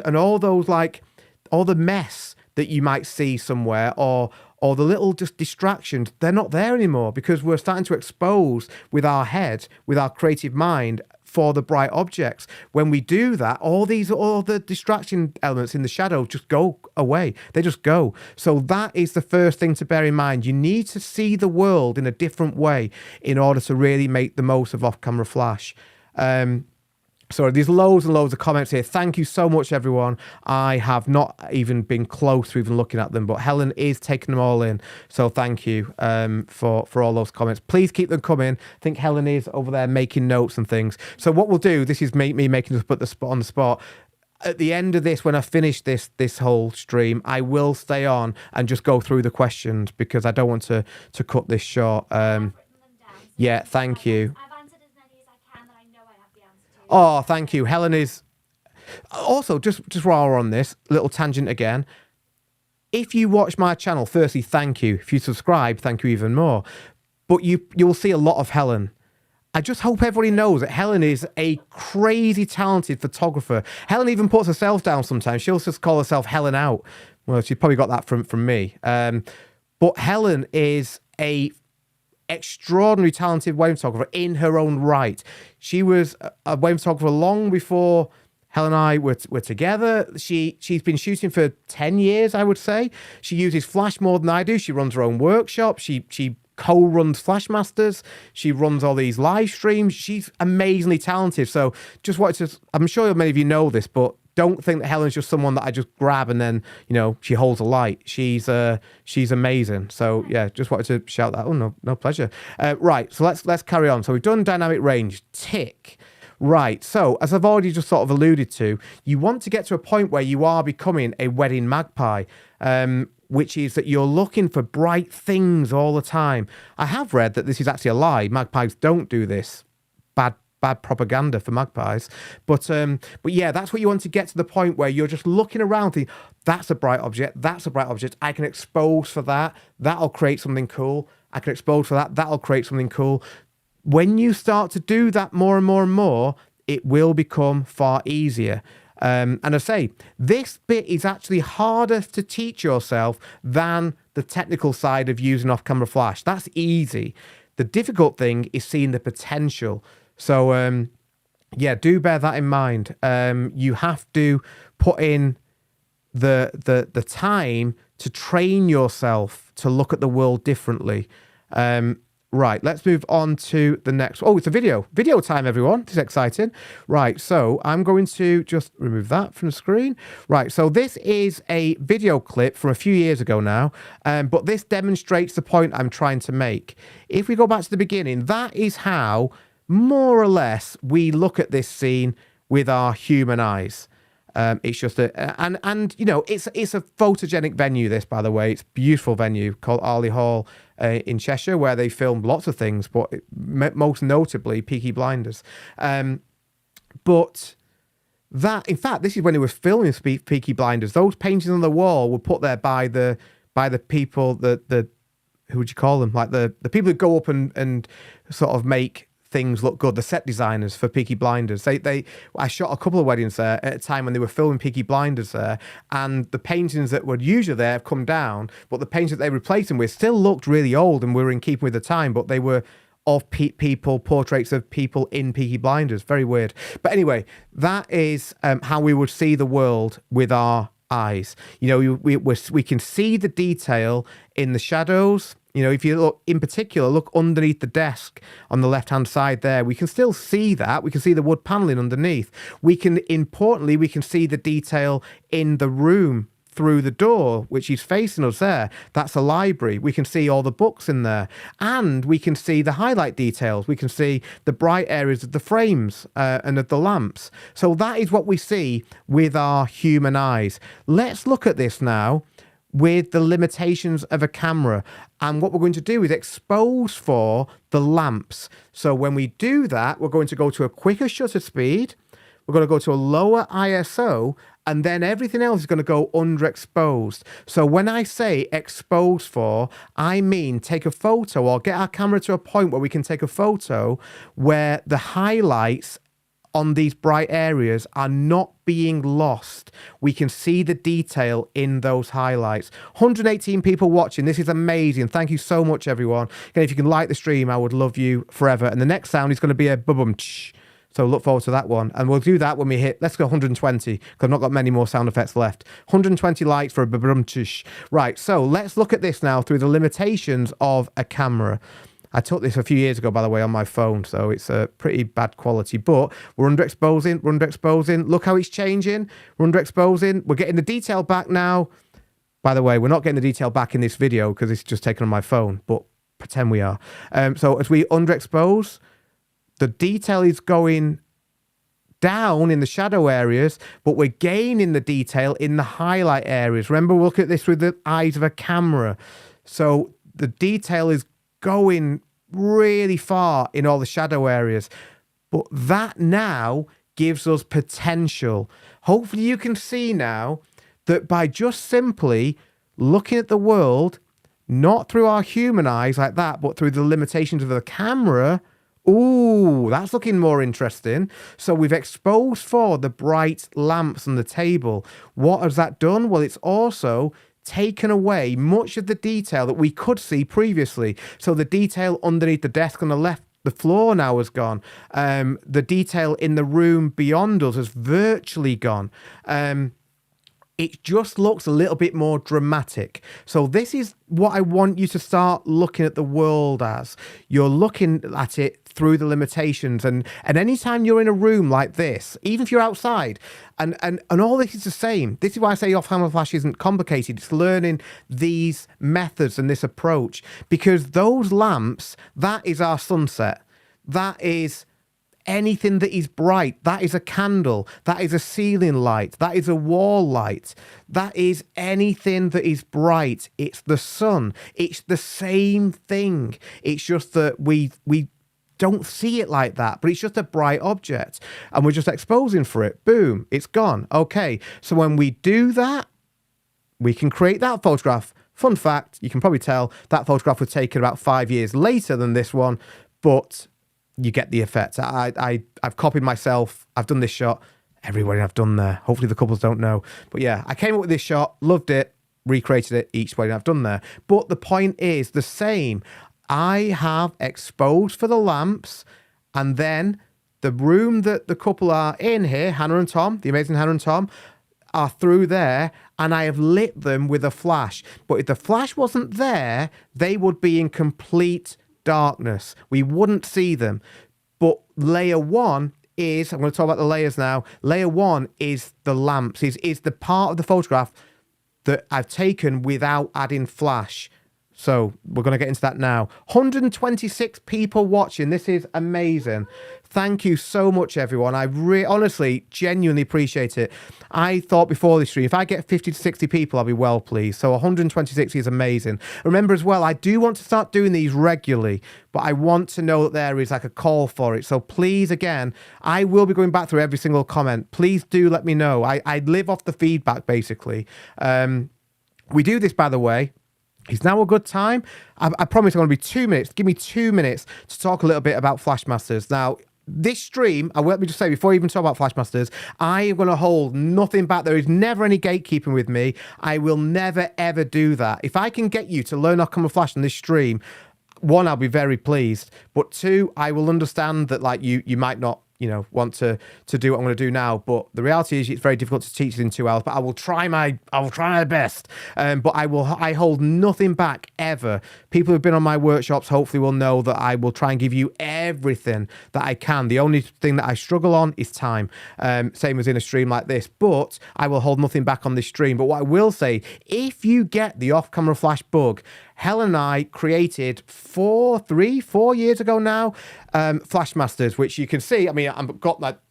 and all the mess that you might see somewhere, or the little just distractions, they're not there anymore, because we're starting to expose with our head, with our creative mind, for the bright objects. When we do that, all the distraction elements in the shadow just go away. They just go. So that is the first thing to bear in mind. You need to see the world in a different way in order to really make the most of off-camera flash. So there's loads and loads of comments here. Thank you so much, everyone. I have not even been close to even looking at them, but Helen is taking them all in. So thank you for all those comments. Please keep them coming. I think Helen is over there making notes and things. So what we'll do, this is me making us put the spot on the spot. At the end of this, when I finish this whole stream, I will stay on and just go through the questions, because I don't want to cut this short. Yeah, thank you. Oh, thank you. Helen is... Also, just while we're on this, little tangent again. If you watch my channel, firstly, thank you. If you subscribe, thank you even more. But you'll see a lot of Helen. I just hope everybody knows that Helen is a crazy talented photographer. Helen even puts herself down sometimes. She'll just call herself Helen out. Well, she probably got that from me. But Helen is a extraordinary talented wedding photographer in her own right. She was a wedding photographer long before Helen and I were together. She's been shooting for 10 years, I would say. She uses flash more than I do. She runs her own workshop. She co-runs Flash Masters. She runs all these live streams. She's amazingly talented. So just wanted to, I'm sure many of you know this, but don't think that Helen's just someone that I just grab and then, you know, she holds a light. She's amazing. So yeah, just wanted to shout that. Oh, no pleasure. Right, so let's carry on. So we've done dynamic range, tick. Right, so as I've already just sort of alluded to, you want to get to a point where you are becoming a wedding magpie, which is that you're looking for bright things all the time. I have read that this is actually a lie. Magpies don't do this. Bad propaganda for magpies, but yeah, that's what you want to get to, the point where you're just looking around thinking, that's a bright object, I can expose for that'll create something cool, I can expose for that'll create something cool. When you start to do that more and more and more, it will become far easier. And I say, this bit is actually harder to teach yourself than the technical side of using off-camera flash. That's easy. The difficult thing is seeing the potential. So, yeah, do bear that in mind. You have to put in the time to train yourself to look at the world differently. Right, let's move on to the next. Oh, it's a video. Video time, everyone. This is exciting. Right, so I'm going to just remove that from the screen. Right, so this is a video clip from a few years ago now, but this demonstrates the point I'm trying to make. If we go back to the beginning, that is how, more or less, we look at this scene with our human eyes. It's just and you know, it's a photogenic venue, this, by the way. It's a beautiful venue called Arley Hall in Cheshire, where they filmed lots of things, but most notably Peaky Blinders. But that, in fact, this is when they were filming Peaky Blinders. Those paintings on the wall were put there by the people, the who would you call them? Like the people who go up and sort of make things look good, the set designers for Peaky Blinders. I shot a couple of weddings there at a time when they were filming Peaky Blinders there, and the paintings that were usually there have come down, but the paintings that they replaced them with still looked really old and were in keeping with the time, but they were of people, portraits of people in Peaky Blinders. Very weird. But anyway, that is how we would see the world with our eyes. You know, we can see the detail in the shadows. You know, if you look, in particular, look underneath the desk on the left-hand side there, we can still see that. We can see the wood paneling underneath. Importantly, we can see the detail in the room through the door, which is facing us there. That's a library. We can see all the books in there. And we can see the highlight details. We can see the bright areas of the frames and of the lamps. So that is what we see with our human eyes. Let's look at this now with the limitations of a camera. And what we're going to do is expose for the lamps. So when we do that, we're going to go to a quicker shutter speed. We're going to go to a lower ISO, and then everything else is going to go underexposed. So when I say expose for, I mean take a photo or get our camera to a point where we can take a photo where the highlights on these bright areas are not being lost. We can see the detail in those highlights. 118 people watching. This is amazing. Thank you so much, everyone. And if you can like the stream, I would love you forever. And the next sound is going to be a bubum. So look forward to that one. And we'll do that when we hit, let's go 120, because I've not got many more sound effects left. 120 likes for a bubum. Right, so let's look at this now through the limitations of a camera. I took this a few years ago, by the way, on my phone, so it's a pretty bad quality, but we're underexposing. Look how it's changing. We're underexposing. We're getting the detail back now. By the way, we're not getting the detail back in this video because it's just taken on my phone, but pretend we are. So as we underexpose, the detail is going down in the shadow areas, but we're gaining the detail in the highlight areas. Remember, we'll look at this through the eyes of a camera. So the detail is going really far in all the shadow areas, but that now gives us potential. Hopefully you can see now that by just simply looking at the world, not through our human eyes like that, but through the limitations of the camera, ooh, that's looking more interesting. So we've exposed for the bright lamps on the table. What has that done? Well, it's also taken away much of the detail that we could see previously. So the detail underneath the desk on the left, the floor now has gone. The detail in the room beyond us has virtually gone. It just looks a little bit more dramatic. So this is what I want you to start looking at the world as. You're looking at it through the limitations. And anytime you're in a room like this, even if you're outside, and all this is the same. This is why I say off-camera flash isn't complicated. It's learning these methods and this approach. Because those lamps, that is our sunset. That is anything that is bright. That is a candle. That is a ceiling light. That is a wall light. That is anything that is bright. It's the sun. It's the same thing. It's just that we don't see it like that, but it's just a bright object and we're just exposing for it. Boom, it's gone. Okay, so when we do that, we can create that photograph. Fun fact, you can probably tell that photograph was taken about 5 years later than this one, but you get the effect. I've copied myself. I've done this shot. Everybody I've done there. Hopefully the couples don't know. But yeah, I came up with this shot, loved it, recreated it, each wedding I've done there. But the point is the same. I have exposed for the lamps, and then the room that the couple are in here, Hannah and Tom, the amazing Hannah and Tom, are through there, and I have lit them with a flash. But if the flash wasn't there, they would be in complete darkness. We wouldn't see them. But layer 1 is, I'm going to talk about the layers now. Layer 1 is the lamps, is the part of the photograph that I've taken without adding flash. So we're going to get into that now. 126 people watching. This is amazing. Thank you so much, everyone. I honestly, genuinely appreciate it. I thought before this stream, if I get 50 to 60 people, I'll be well pleased. So 126 is amazing. Remember as well, I do want to start doing these regularly, but I want to know that there is like a call for it. So please, again, I will be going back through every single comment. Please do let me know. I live off the feedback, basically. We do this, by the way. Is now a good time? I promise I'm going to be 2 minutes. Give me 2 minutes to talk a little bit about Flashmasters. Now, this stream, let me just say, before I even talk about Flashmasters, I am going to hold nothing back. There is never any gatekeeping with me. I will never, ever do that. If I can get you to learn how to come flash on this stream, 1, I'll be very pleased. But 2, I will understand that like you might not, want to do what I'm going to do now. But the reality is it's very difficult to teach it in 2 hours, but I will try my best. But I hold nothing back ever. People who've been on my workshops hopefully will know that I will try and give you everything that I can. The only thing that I struggle on is time. Same as in a stream like this, but I will hold nothing back on this stream. But what I will say, if you get the off-camera flash bug, Helen and I created 4 years ago now, Flashmasters, which you can see. I mean, I've got that.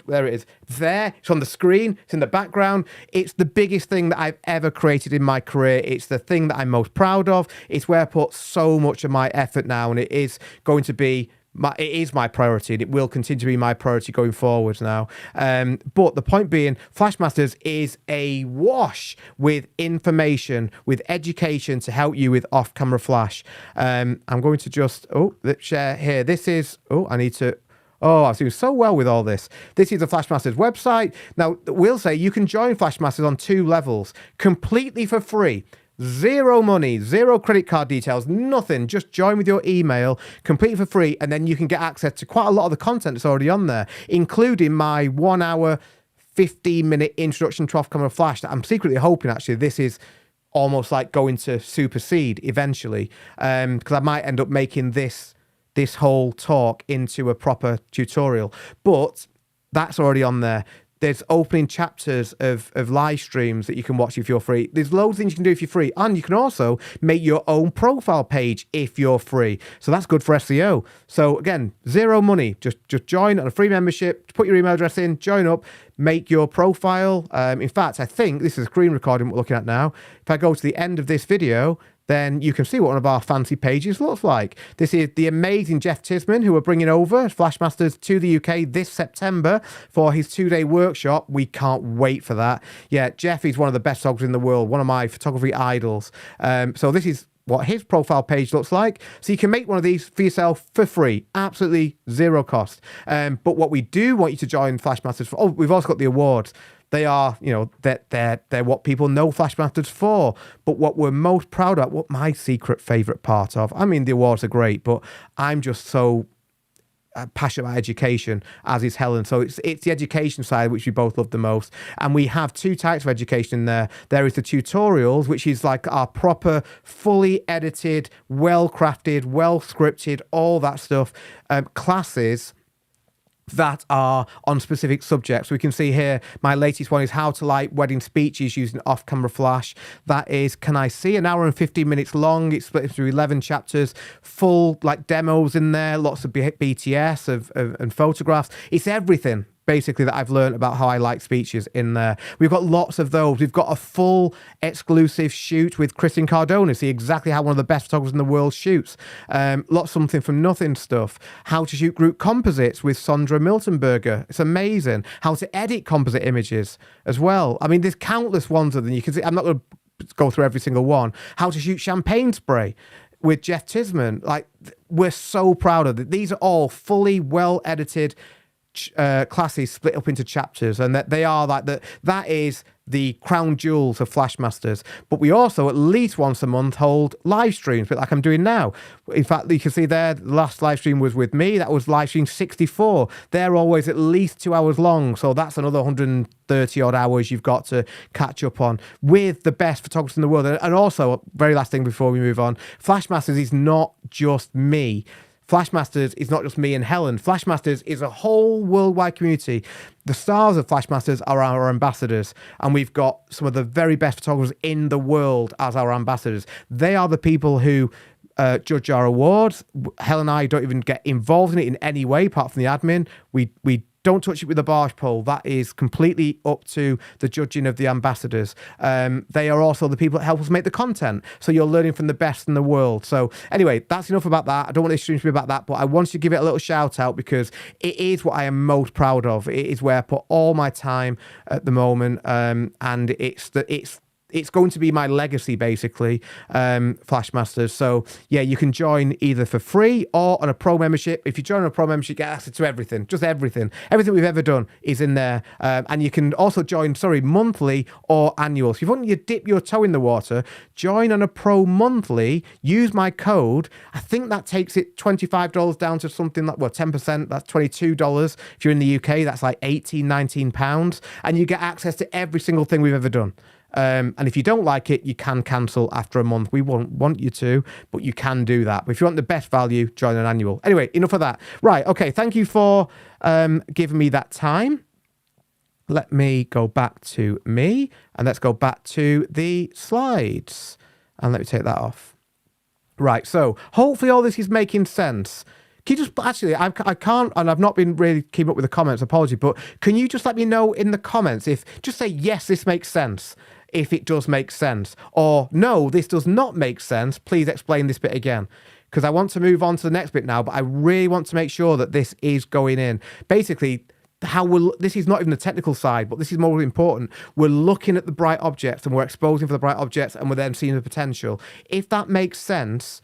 There it is. There. It's on the screen. It's in the background. It's the biggest thing that I've ever created in my career. It's the thing that I'm most proud of. It's where I put so much of my effort now, and it is going to be it is my priority, and it will continue to be my priority going forward now. But the point being, Flashmasters is a wash with information, with education to help you with off-camera flash. I'm going to just share here. This is I need to. Oh, I'm doing so well with all this. This is the Flashmasters website. Now, we'll say you can join Flashmasters on 2 levels, completely for free. 0 money, 0 credit card details, nothing. Just join with your email, completely for free, and then you can get access to quite a lot of the content that's already on there, including my 1 hour, 15-minute introduction to off-camera flash that I'm secretly hoping, actually, this is almost like going to supersede eventually, because I might end up making this whole talk into a proper tutorial. But that's already on there. There's opening chapters of live streams that you can watch if you're free. There's loads of things you can do if you're free. And you can also make your own profile page if you're free. So that's good for SEO. So again, 0 money. Just join on a free membership, put your email address in, join up, make your profile. In fact, I think this is a screen recording we're looking at now. If I go to the end of this video, then you can see what one of our fancy pages looks like. This is the amazing Jeff Tisman, who are bringing over Flashmasters to the UK this September for his 2-day workshop. We can't wait for that. Yeah, Jeff is one of the best photographers in the world, one of my photography idols. So this is what his profile page looks like. So you can make one of these for yourself for free, absolutely 0 cost. But what we do want you to join Flashmasters for, we've also got the awards. They are, they're what people know Flashmasters for. But what we're most proud of, what my secret favourite part of, I mean, the awards are great, but I'm just so passionate about education, as is Helen. So it's the education side which we both love the most. And we have 2 types of education there. There is the tutorials, which is like our proper, fully edited, well-crafted, well-scripted, all that stuff, classes that are on specific subjects. We can see here, my latest one is how to light wedding speeches using off-camera flash. That is, can I see, an hour and 15 minutes long. It's split through 11 chapters, full like demos in there, lots of BTS and photographs. It's everything basically that I've learned about how I like speeches in there. We've got lots of those. We've got a full exclusive shoot with Kristen Cardona, see exactly how one of the best photographers in the world shoots. Lots of something from nothing stuff. How to shoot group composites with Sondra Miltenberger. It's amazing. How to edit composite images as well. I mean, there's countless ones of them. You can see, I'm not going to go through every single one. How to shoot champagne spray with Jeff Tisman. Like, we're so proud of it. These are all fully well edited classes split up into chapters, and that they are like that is the crown jewels of Flashmasters. But we also, at least once a month, hold live streams, a bit like I'm doing now. In fact, you can see there, the last live stream was with me. That was live stream 64. They're always at least 2 hours long. So that's another 130 odd hours you've got to catch up on with the best photographers in the world. And also, very last thing before we move on, Flashmasters is not just me. Flashmasters is not just me and Helen. Flashmasters is a whole worldwide community. The stars of Flashmasters are our ambassadors, and we've got some of the very best photographers in the world as our ambassadors. They are the people who judge our awards. Helen and I don't even get involved in it in any way, apart from the admin. We don't touch it with a barge pole. That is completely up to the judging of the ambassadors. They are also the people that help us make the content. So you're learning from the best in the world. So anyway, that's enough about that. I don't want this stream to be about that, but I wanted to give it a little shout out because it is what I am most proud of. It is where I put all my time at the moment. And it's going to be my legacy, basically, Flashmasters. So, yeah, you can join either for free or on a pro membership. If you join on a pro membership, you get access to everything, just everything. Everything we've ever done is in there. And you can also join, monthly or annual. So if you want to dip your toe in the water, join on a pro monthly, use my code. I think that takes it $25 down to something like, 10%. That's $22. If you're in the UK, that's like £19. And you get access to every single thing we've ever done. And if you don't like it, you can cancel after a month. We won't want you to, but you can do that. But if you want the best value, join an annual. Anyway, enough of that. Right, okay, thank you for giving me that time. Let me go back to me, and let's go back to the slides. And let me take that off. Right, so hopefully all this is making sense. Can you just, actually, I can't, and I've not been really keeping up with the comments, apology, but can you just let me know in the comments just say, yes, this makes sense, if it does make sense, or no, this does not make sense, please explain this bit again, because I want to move on to the next bit now, but I really want to make sure that this is going in. Basically, this is not even the technical side, but this is more important. We're looking at the bright objects and we're exposing for the bright objects and we're then seeing the potential. If that makes sense,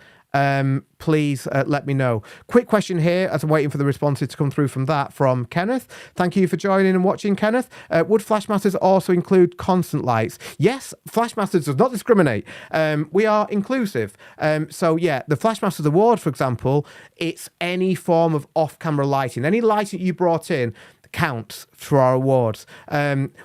please let me know. Quick question here as I'm waiting for the responses to come through from Kenneth. Thank you for joining and watching, Kenneth. Would Flashmasters also include constant lights? Yes, Flashmasters does not discriminate. We are inclusive. So yeah, the Flashmasters Award, for example, it's any form of off-camera lighting. Any lighting you brought in counts for our awards.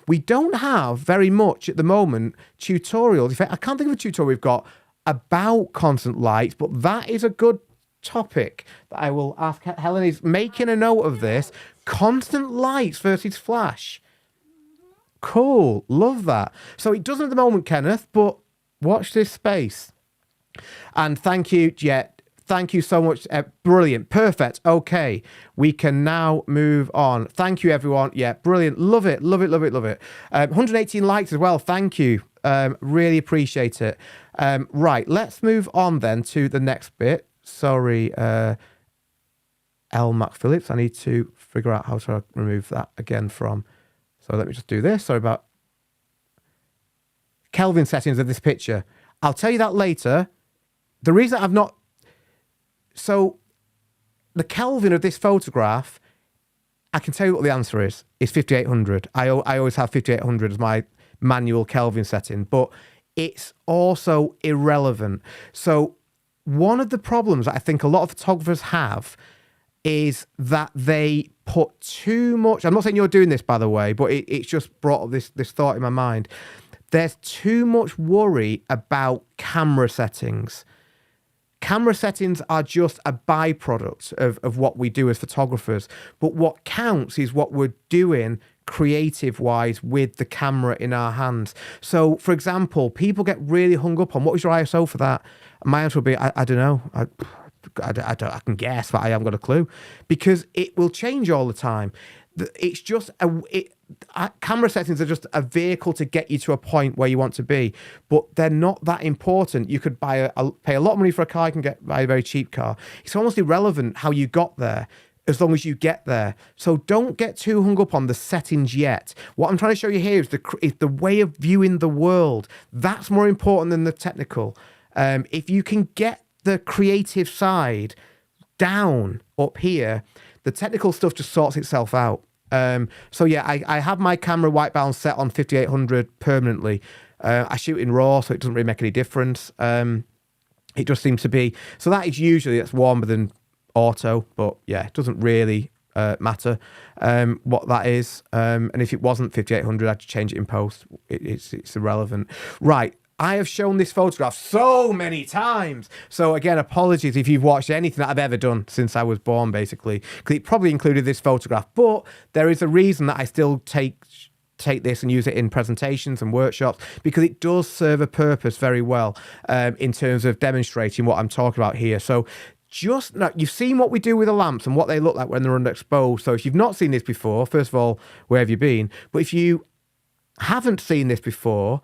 We don't have very much at the moment tutorials. In fact, I can't think of a tutorial we've got about constant lights, but that is a good topic that I will ask. Helen is making a note of this. Constant lights versus flash. Cool. Love that. So it doesn't at the moment, Kenneth, but watch this space. And thank you, Jet. Thank you so much. Brilliant. Perfect. Okay. We can now move on. Thank you, everyone. Yeah, brilliant. Love it. Love it. Love it. Love it. 118 likes as well. Thank you. Really appreciate it. Right, let's move on then to the next bit. Sorry, L. Mac Phillips. I need to figure out how to remove that again from. So let me just do this. Sorry about Kelvin settings of this picture. I'll tell you that later. The reason I've not. So the Kelvin of this photograph, I can tell you what the answer is. It's 5800. I always have 5800 as my manual Kelvin setting, but it's also irrelevant. So one of the problems that I think a lot of photographers have is that they put too much. I'm not saying you're doing this, by the way, but it's just brought up this thought in my mind. There's too much worry about camera settings. Camera settings are just a byproduct of what we do as photographers. But what counts is what we're doing creative-wise with the camera in our hands. So, for example, people get really hung up on what was your ISO for that? My answer would be, I don't know. I can guess, but I haven't got a clue. Because it will change all the time. It's just camera settings are just a vehicle to get you to a point where you want to be, but they're not that important. You could pay a lot of money for a car, you can buy a very cheap car. It's almost irrelevant how you got there, as long as you get there. So don't get too hung up on the settings yet. What I'm trying to show you here is the way of viewing the world. That's more important than the technical. If you can get the creative side down up here, the technical stuff just sorts itself out. So yeah, I have my camera white balance set on 5800 permanently. I shoot in RAW, so it doesn't really make any difference. It just seems to be, so that is usually, it's warmer than auto, but yeah, it doesn't really matter what that is. And if it wasn't 5800, I'd change it in post. It's irrelevant. Right. I have shown this photograph so many times. So again, apologies if you've watched anything that I've ever done since I was born, basically, because it probably included this photograph. But there is a reason that I still take this and use it in presentations and workshops, because it does serve a purpose very well in terms of demonstrating what I'm talking about here. So just now, you've seen what we do with the lamps and what they look like when they're underexposed. So if you've not seen this before, first of all, where have you been? But if you haven't seen this before,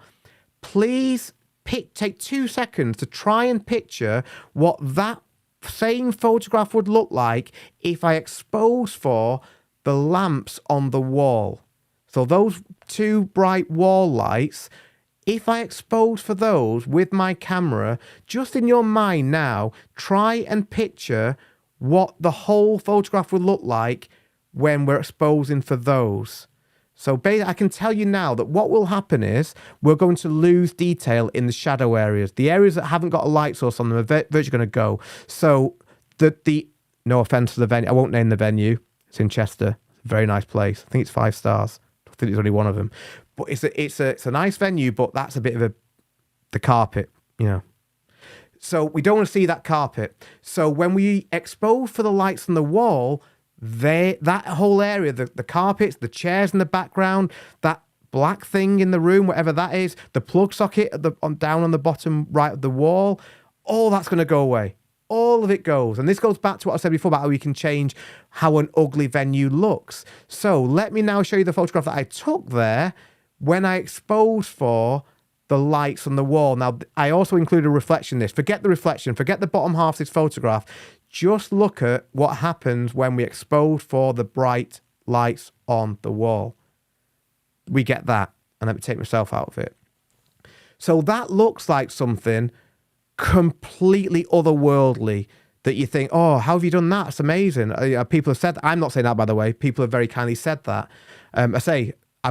please take 2 seconds to try and picture what that same photograph would look like if I expose for the lamps on the wall. So those 2 bright wall lights, if I expose for those with my camera, just in your mind now, try and picture what the whole photograph would look like when we're exposing for those. So basically, I can tell you now that what will happen is we're going to lose detail in the shadow areas. The areas that haven't got a light source on them are virtually going to go. So the no offense to the venue, I won't name the venue. It's in Chester. It's a very nice place. I think it's 5 stars. I think it's only one of them. But it's a nice venue, but that's a bit of the carpet, you know. So we don't want to see that carpet. So when we expose for the lights on the wall, that whole area, the carpets, the chairs in the background, that black thing in the room, whatever that is, the plug socket down on the bottom right of the wall, all that's going to go away. All of it goes. And this goes back to what I said before about how we can change how an ugly venue looks. So let me now show you the photograph that I took there when I exposed for the lights on the wall. Now, I also include a reflection in this. Forget the reflection. Forget the bottom half of this photograph. Just look at what happens when we expose for the bright lights on the wall. We get that. And let me take myself out of it. So that looks like something completely otherworldly that you think, oh, how have you done that? It's amazing. People have said, I'm not saying that, by the way. people have very kindly said that. I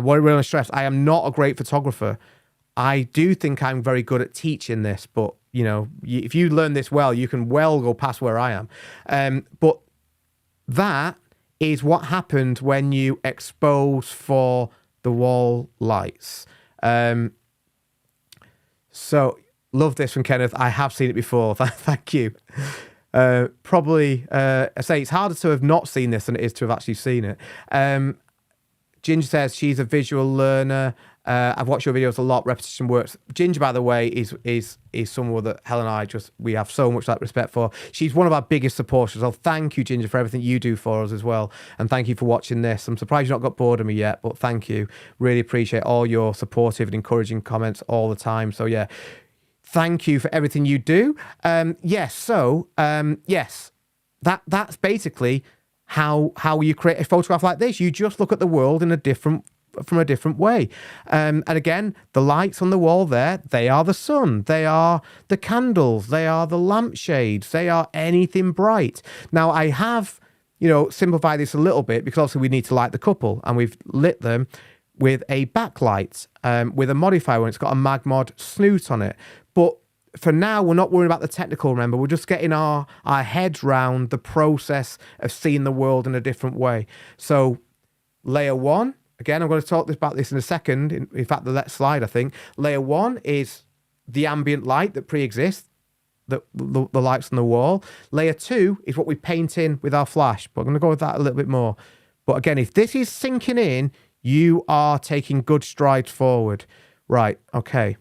want to really stress, I am not a great photographer. I do think I'm very good at teaching this, but you know, if you learn this well, you can well go past where I am. But that is what happened when you expose for the wall lights. So love this from Kenneth. I have seen it before. Thank you. Probably, it's harder to have not seen this than it is to have actually seen it. Ginger says she's a visual learner. I've watched your videos a lot. Repetition works. Ginger, by the way, is someone that Helen and I we have so much respect for. She's one of our biggest supporters. So thank you, Ginger, for everything you do for us as well. And thank you for watching this. I'm surprised you've not got bored of me yet, but thank you. Really appreciate all your supportive and encouraging comments all the time. So yeah, thank you for everything you do. Yes, that's basically how you create a photograph like this. You just look at the world from a different way. And again, the lights on the wall there, they are the sun, they are the candles, they are the lampshades, they are anything bright. Now I have, simplified this a little bit because obviously we need to light the couple, and we've lit them with a backlight, with a modifier when it's got a MagMod snoot on it. But for now, we're not worrying about the technical, remember. We're just getting our heads round the process of seeing the world in a different way. So layer 1, again, I'm going to talk about this in a second. In fact, the next slide, I think. Layer 1 is the ambient light that pre-exists, the lights on the wall. Layer 2 is what we paint in with our flash. But I'm going to go with that a little bit more. But again, if this is sinking in, you are taking good strides forward. Right, okay.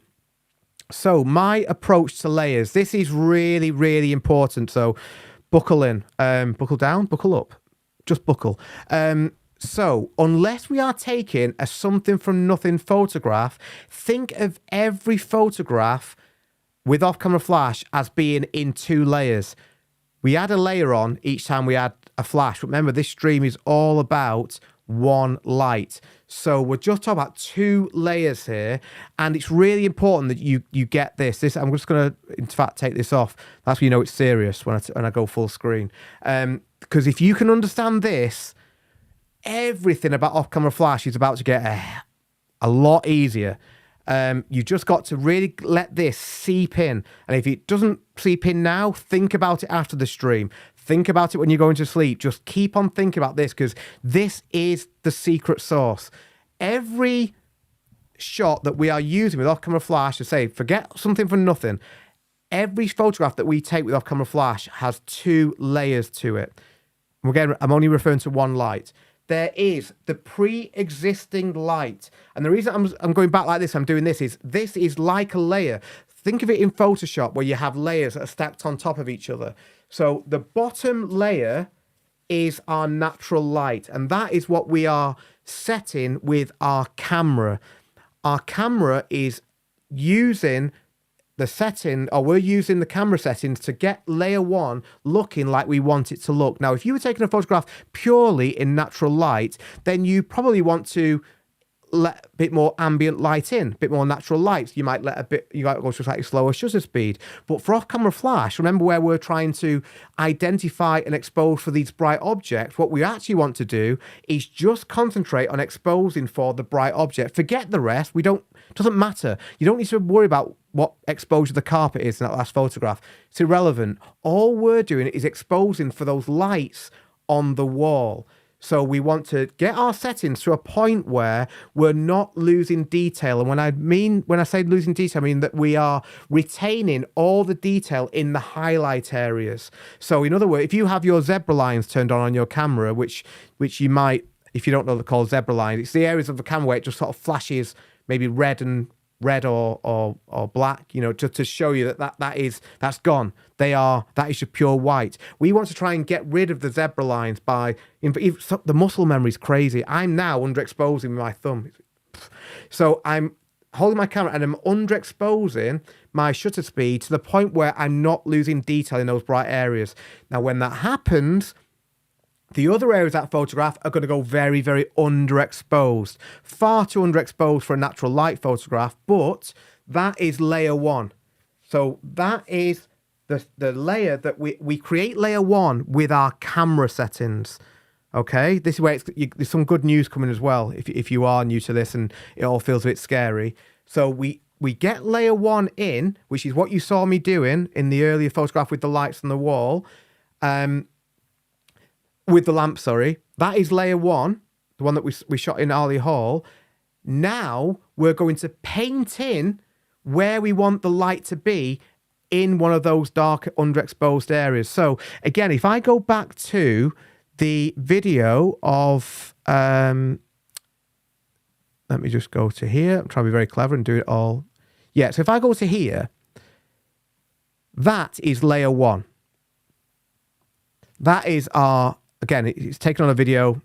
So my approach to layers, this is really, really important. So buckle in, buckle down, buckle up, just buckle. So unless we are taking a something from nothing photograph, think of every photograph with off-camera flash as being in 2 layers. We add a layer on each time we add a flash. Remember, this stream is all about one light. So we're just talking about 2 layers here, and it's really important that you get this. I'm just going to, in fact, take this off. That's when you know it's serious when I go full screen. Because if you can understand this, everything about off-camera flash is about to get a lot easier. You just got to really let this seep in. And if it doesn't seep in now, think about it after the stream. Think about it when you're going to sleep. Just keep on thinking about this, because this is the secret sauce. Every shot that we are using with off-camera flash, to say, forget something for nothing. Every photograph that we take with off-camera flash has 2 layers to it. Again, I'm only referring to one light. There is the pre-existing light. And the reason I'm going back like this, I'm doing this is like a layer. Think of it in Photoshop where you have layers that are stacked on top of each other. So the bottom layer is our natural light. And that is what we are setting with our camera. Our camera is using the setting, or we're using the camera settings to get layer 1 looking like we want it to look. Now, if you were taking a photograph purely in natural light, then you probably want to let a bit more ambient light in, a bit more natural light. You might go to a slightly slower shutter speed. But for off-camera flash, remember where we're trying to identify and expose for these bright objects, what we actually want to do is just concentrate on exposing for the bright object. Forget the rest. Doesn't matter. You don't need to worry about what exposure the carpet is in that last photograph. It's irrelevant. All we're doing is exposing for those lights on the wall. So we want to get our settings to a point where we're not losing detail. And when I say losing detail, I mean that we are retaining all the detail in the highlight areas. So in other words, if you have your zebra lines turned on your camera, which you might, if you don't know, they're called zebra lines. It's the areas of the camera where it just sort of flashes maybe red or black, just to show you that's gone. That is just pure white. We want to try and get rid of the zebra lines the muscle memory is crazy. I'm now underexposing my thumb. So I'm holding my camera and I'm underexposing my shutter speed to the point where I'm not losing detail in those bright areas. Now, when that happens, the other areas of that photograph are going to go very, very underexposed. Far too underexposed for a natural light photograph, but that is layer 1. So that is the layer that we create layer 1 with our camera settings. Okay, this is where there's some good news coming as well, if you are new to this and it all feels a bit scary. So we get layer 1 in, which is what you saw me doing in the earlier photograph with the lights on the wall. With the lamp, sorry. That is layer 1, the one that we shot in Arley Hall. Now we're going to paint in where we want the light to be in one of those dark underexposed areas. So again, if I go back to the video of, let me just go to here. I'm trying to be very clever and do it all. Yeah, so if I go to here, that is layer 1. That is again, it's taken on a video.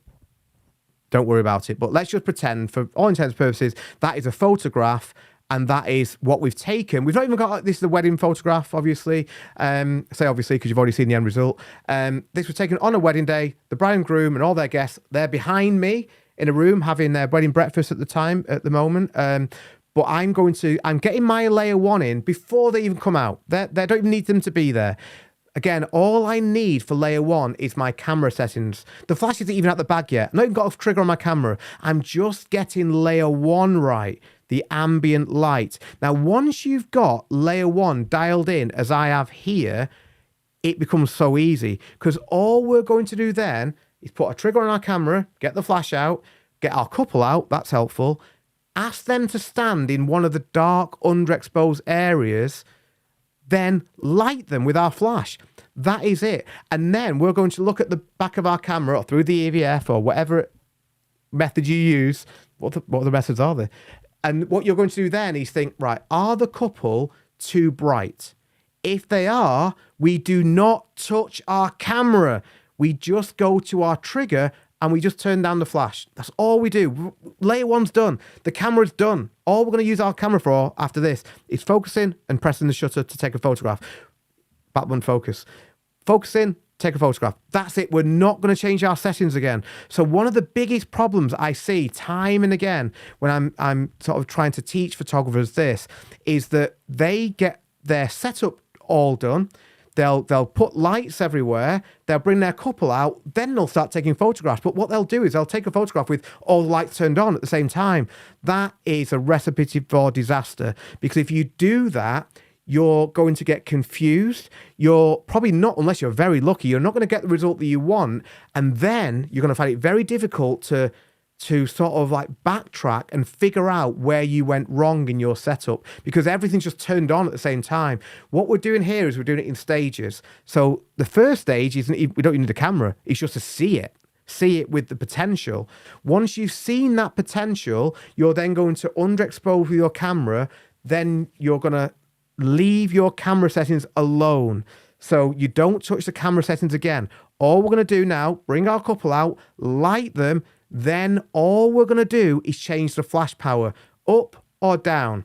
Don't worry about it. But let's just pretend, for all intents and purposes, that is a photograph, and that is what we've taken. We've not even got, this is a wedding photograph, obviously. I say obviously because you've already seen the end result. This was taken on a wedding day. The bride and groom and all their guests, they're behind me in a room having their wedding breakfast at the moment. But I'm getting my layer 1 in before they even come out. They don't even need them to be there. Again, all I need for layer 1 is my camera settings. The flash isn't even out the bag yet. I've not even got a trigger on my camera. I'm just getting layer 1 right, the ambient light. Now, once you've got layer 1 dialed in, as I have here, it becomes so easy, because all we're going to do then is put a trigger on our camera, get the flash out, get our couple out, that's helpful, ask them to stand in one of the dark, underexposed areas, then light them with our flash. That is it. And then we're going to look at the back of our camera or through the EVF or whatever method you use. What the methods are there? And what you're going to do then is think, right, are the couple too bright? If they are, we do not touch our camera. We just go to our trigger and we just turn down the flash. That's all we do. Layer 1's done. The camera's done. All we're going to use our camera for after this is focusing and pressing the shutter to take a photograph. Back button focus. Focusing, take a photograph. That's it. We're not going to change our settings again. So one of the biggest problems I see time and again when I'm sort of trying to teach photographers this is that they get their setup all done. They'll put lights everywhere. They'll bring their couple out. Then they'll start taking photographs. But what they'll do is they'll take a photograph with all the lights turned on at the same time. That is a recipe for disaster. Because if you do that, you're going to get confused. You're probably not, unless you're very lucky, you're not going to get the result that you want. And then you're going to find it very difficult to sort of like backtrack and figure out where you went wrong in your setup, because everything's just turned on at the same time. What we're doing here is we're doing it in stages. So the first stage isn't, we don't need a camera. It's just to see it with the potential. Once you've seen that potential, you're then going to underexpose with your camera. Then you're going to leave your camera settings alone. So you don't touch the camera settings again. All we're going to do now, bring our couple out, light them. Then all we're going to do is change the flash power up or down.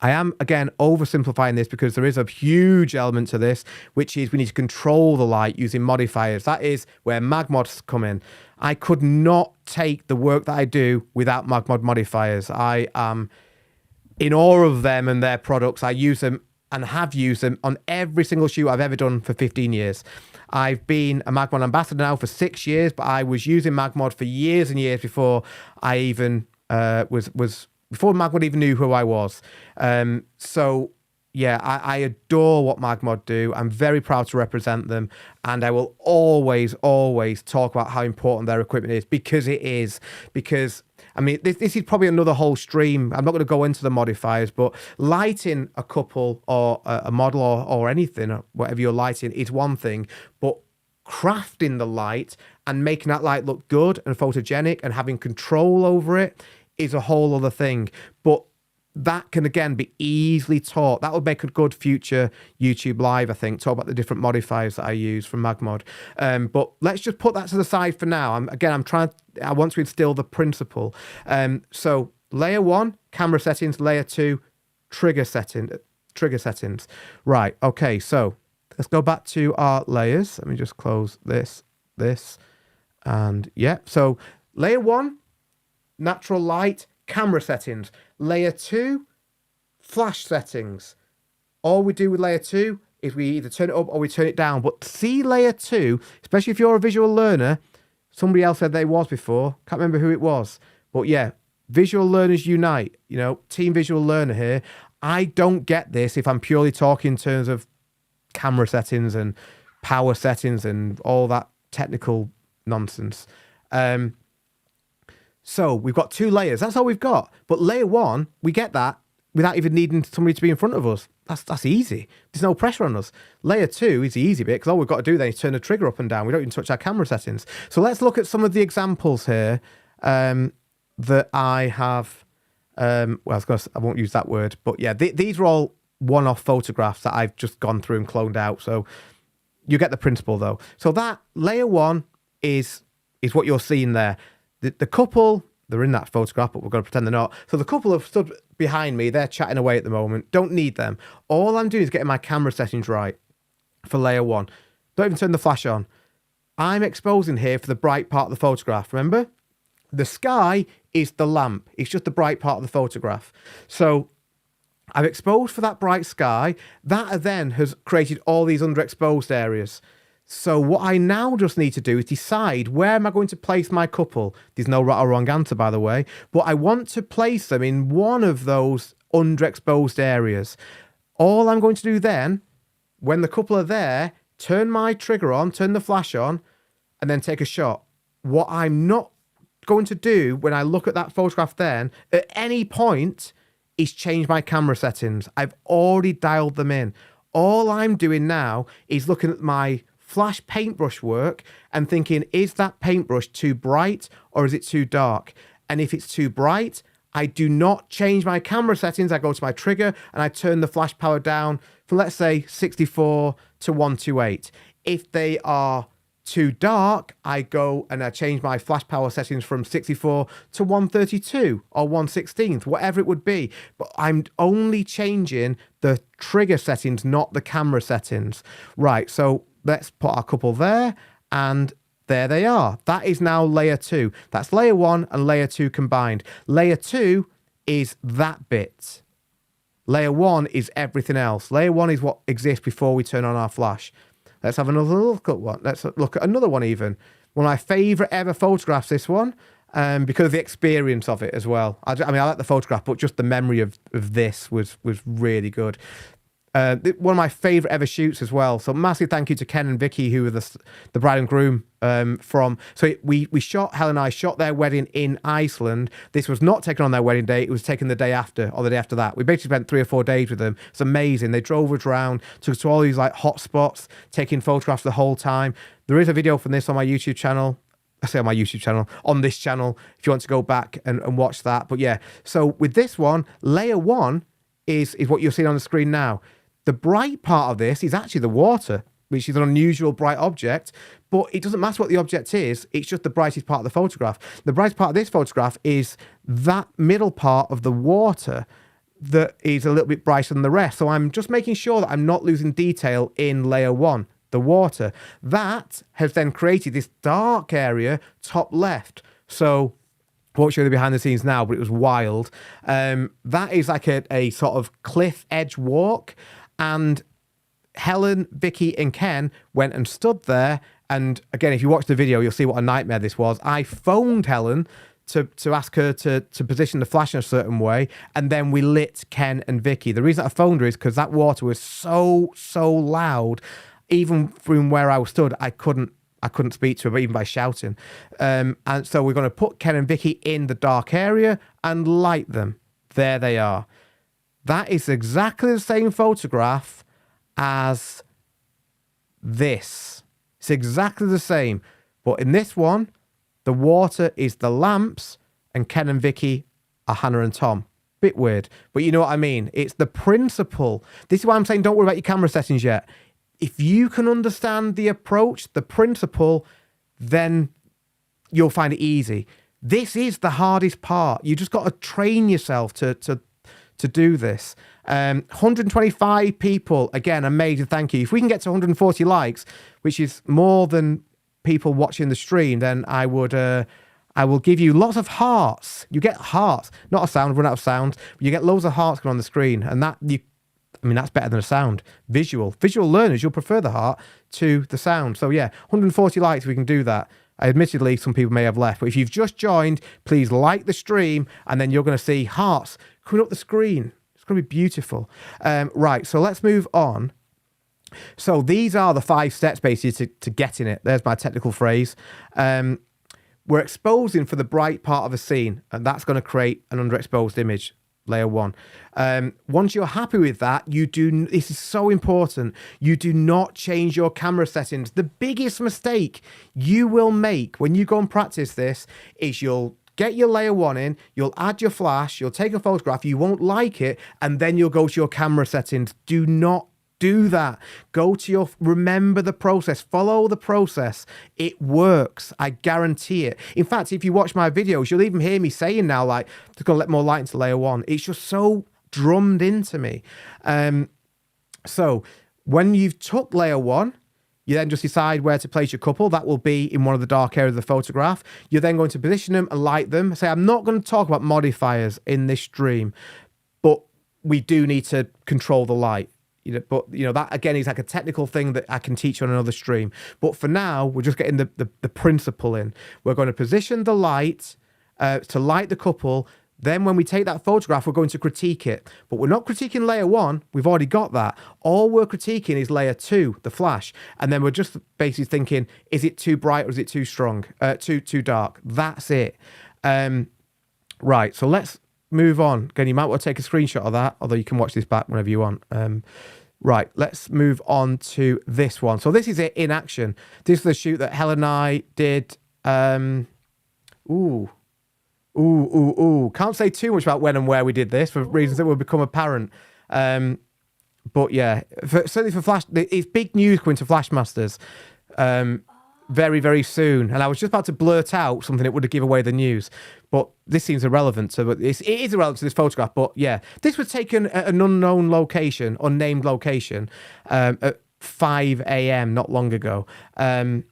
I am, again, oversimplifying this because there is a huge element to this, which is we need to control the light using modifiers. That is where MagMods come in. I could not take the work that I do without MagMod modifiers. I am in awe of them and their products. I use them and have used them on every single shoot I've ever done for 15 years. I've been a MagMod ambassador now for 6 years, but I was using MagMod for years and years before I even before MagMod even knew who I was. So yeah, I adore what MagMod do. I'm very proud to represent them, and I will always, always talk about how important their equipment is, because it is. Because I mean, this is probably another whole stream. I'm not going to go into the modifiers, but lighting a couple or a model or anything, or whatever you're lighting, is one thing. But crafting the light and making that light look good and photogenic and having control over it is a whole other thing. But that can, again, be easily taught. That would make a good future YouTube live, I think, talk about the different modifiers that I use from MagMod. But let's just put that to the side for now. I want to instill the principle. So layer 1, camera settings. Layer 2, trigger settings. Right, okay, so let's go back to our layers. Let me just close this, and yeah. So layer 1, natural light, camera settings. Layer 2, flash settings. All we do with layer 2 is we either turn it up or we turn it down. But see layer 2, especially if you're a visual learner, somebody else said they was before, can't remember who it was, but yeah, visual learners unite, team visual learner here. I don't get this if I'm purely talking in terms of camera settings and power settings and all that technical nonsense. So we've got 2 layers. That's all we've got. But layer 1, we get that without even needing somebody to be in front of us. That's easy. There's no pressure on us. Layer 2 is the easy bit, because all we've got to do then is turn the trigger up and down. We don't even touch our camera settings. So let's look at some of the examples here that I have. I won't use that word, but yeah, these are all one-off photographs that I've just gone through and cloned out. So you get the principle though. So that layer 1 is what you're seeing there. The couple, they're in that photograph, but we're going to pretend they're not. So the couple have stood behind me. They're chatting away at the moment. Don't need them. All I'm doing is getting my camera settings right for layer 1. Don't even turn the flash on. I'm exposing here for the bright part of the photograph. Remember? The sky is the lamp. It's just the bright part of the photograph. So I've exposed for that bright sky. That then has created all these underexposed areas. So what I now just need to do is decide, where am I going to place my couple? There's no right or wrong answer, by the way, but I want to place them in one of those underexposed areas. All I'm going to do then, when the couple are there, turn my trigger on, turn the flash on, and then take a shot. What I'm not going to do when I look at that photograph then, at any point, is change my camera settings. I've already dialed them in. All I'm doing now is looking at my flash paintbrush work and thinking, is that paintbrush too bright or is it too dark? And if it's too bright, I do not change my camera settings. I go to my trigger and I turn the flash power down from, let's say, 64 to 128. If they are too dark, I go and I change my flash power settings from 64 to 132 or 116th, whatever it would be. But I'm only changing the trigger settings, not the camera settings. Right, so let's put our couple there, and there they are. That is now layer 2. That's layer 1 and layer 2 combined. Layer 2 is that bit. Layer 1 is everything else. Layer 1 is what exists before we turn on our flash. Let's have another look at one. Let's look at another one even. One of my favourite ever photographs, this one, because of the experience of it as well. I mean, I like the photograph, but just the memory of this was really good. One of my favourite ever shoots as well. So massive thank you to Ken and Vicky, who were the bride and groom from. So we shot, Helen and I shot their wedding in Iceland. This was not taken on their wedding day. It was taken the day after or the day after that. We basically spent 3 or 4 days with them. It's amazing. They drove us around, took us to all these like hot spots, taking photographs the whole time. There is a video from this on my YouTube channel. I say on my YouTube channel, on this channel, if you want to go back and watch that. But yeah, so with this one, layer 1 is what you're seeing on the screen now. The bright part of this is actually the water, which is an unusual bright object, but it doesn't matter what the object is. It's just the brightest part of the photograph. The brightest part of this photograph is that middle part of the water that is a little bit brighter than the rest. So I'm just making sure that I'm not losing detail in layer 1, the water. That has then created this dark area top left. So I won't show you the behind the scenes now, but it was wild. That is like a sort of cliff edge walk. And Helen, Vicky and Ken went and stood there. And again, if you watch the video, you'll see what a nightmare this was. I phoned Helen to ask her to position the flash in a certain way. And then we lit Ken and Vicky. The reason I phoned her is because that water was so loud. Even from where I was stood, I couldn't speak to her, even by shouting. And so we're going to put Ken and Vicky in the dark area and light them. There they are. That is exactly the same photograph as this. It's exactly the same. But in this one, the water is the lamps and Ken and Vicky are Hannah and Tom. Bit weird, but you know what I mean. It's the principle. This is why I'm saying don't worry about your camera settings yet. If you can understand the approach, the principle, then you'll find it easy. This is the hardest part. You just got to train yourself to do this. 125 people, again, amazing, thank you. If we can get to 140 likes, which is more than people watching the stream, then I will give you lots of hearts. You get hearts, not a sound, run out of sound, but you get loads of hearts going on the screen, and that's better than a sound. Visual learners, you'll prefer the heart to the sound. So yeah, 140 likes, we can do that. Admittedly, some people may have left, but if you've just joined, please like the stream, and then you're going to see hearts coming up the screen. It's going to be beautiful. Right, so let's move on. So these are the 5 steps basically to getting it. There's my technical phrase. We're exposing for the bright part of a scene, and that's going to create an underexposed image. Layer 1. Once you're happy with that, this is so important, you do not change your camera settings. The biggest mistake you will make when you go and practice this is you'll get your layer 1 in, you'll add your flash, you'll take a photograph, you won't like it, and then you'll go to your camera settings. Do not do that. Remember the process, follow the process. It works. I guarantee it. In fact, if you watch my videos, you'll even hear me saying now, like, just gonna let more light into layer 1. It's just so drummed into me. So when you've took layer 1, you then just decide where to place your couple. That will be in one of the dark areas of the photograph. You're then going to position them and light them. Say, I'm not going to talk about modifiers in this stream, but we do need to control the light. But that again is like a technical thing that I can teach on another stream. But for now, we're just getting the principle in. We're going to position the light to light the couple. Then when we take that photograph, we're going to critique it. But we're not critiquing layer 1. We've already got that. All we're critiquing is layer 2, the flash. And then we're just basically thinking, is it too bright or is it too strong? Too dark. That's it. Right, so let's move on. Again, you might want to take a screenshot of that, although you can watch this back whenever you want. Right, let's move on to this one. So this is it in action. This is the shoot that Helen and I did. Can't say too much about when and where we did this for reasons that will become apparent. But yeah, certainly for Flash, it's big news coming to Flash Masters very, very soon. And I was just about to blurt out something that would have given away the news, but this seems irrelevant. So it is irrelevant to this photograph. But yeah, this was taken at an unknown location, unnamed location, at 5 a.m. not long ago. Again,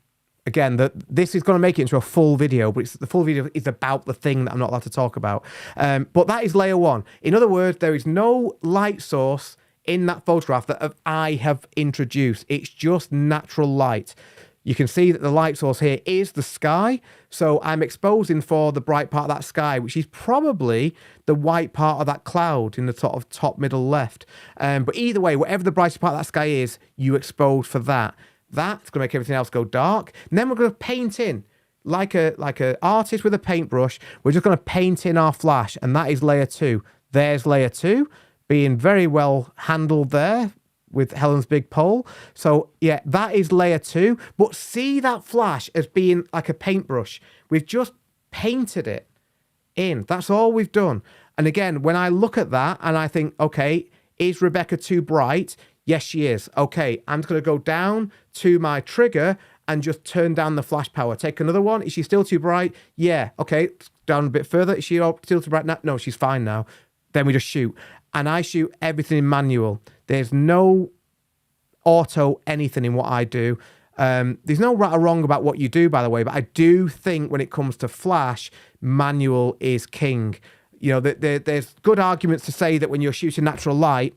again, this is going to make it into a full video, but the full video is about the thing that I'm not allowed to talk about. But that is layer one. In other words, there is no light source in that photograph that I have introduced. It's just natural light. You can see that the light source here is the sky. So I'm exposing for the bright part of that sky, which is probably the white part of that cloud in the sort of top middle left. But either way, whatever the brightest part of that sky is, you expose for that. That's going to make everything else go dark. And then we're going to paint in like a artist with a paintbrush. We're just going to paint in our flash, and that is layer two. There's layer two, being very well handled there with Helen's big pole. So yeah, that is layer two. But see that flash as being like a paintbrush. We've just painted it in. That's all we've done. And again, when I look at that and I think, okay, is Rebecca too bright? Yes, she is. Okay, I'm just going to go down to my trigger and just turn down the flash power. Take another one. Is she still too bright? Yeah. Okay, down a bit further. Is she still too bright now? No, she's fine now. Then we just shoot. And I shoot everything in manual. There's no auto anything in what I do. There's no right or wrong about what you do, by the way, but I do think when it comes to flash, manual is king. You know, there's good arguments to say that when you're shooting natural light,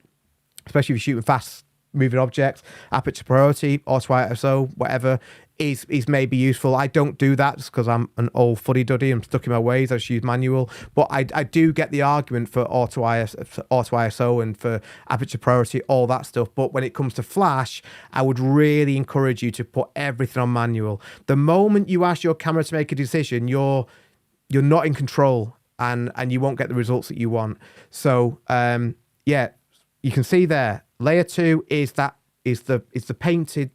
especially if you're shooting fast moving objects, aperture priority, auto ISO, whatever, is maybe useful. I don't do that just because I'm an old fuddy-duddy. I'm stuck in my ways. I just use manual. But I do get the argument for auto ISO and for aperture priority, all that stuff. But when it comes to flash, I would really encourage you to put everything on manual. The moment you ask your camera to make a decision, you're not in control, and you won't get the results that you want. So yeah, you can see there, layer two is the painted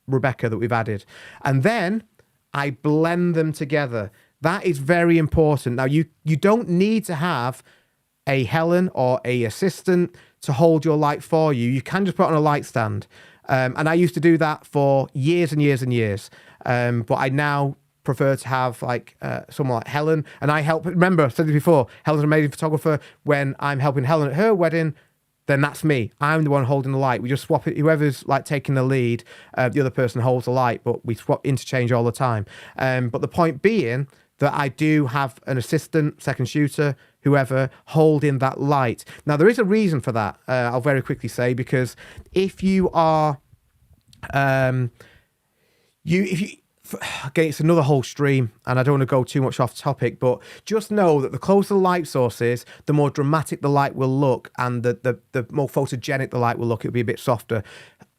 Rebecca that we've added, and then I blend them together. That is very important. Now you don't need to have a Helen or a assistant to hold your light for you. You can just put it on a light stand, and I used to do that for years and years and years, but I now prefer to have like someone like Helen, and I help. Remember, I said it before, Helen's an amazing photographer. When I'm helping Helen at her wedding, then that's me. I'm the one holding the light. We just swap it. Whoever's like taking the lead, the other person holds the light, but we swap interchange all the time. But the point being that I do have an assistant, second shooter, whoever, holding that light. Now, there is a reason for that, I'll very quickly say, because if you are, again, it's another whole stream, and I don't want to go too much off topic, but just know that the closer the light source is, the more dramatic the light will look, and the more photogenic the light will look. It'll be a bit softer.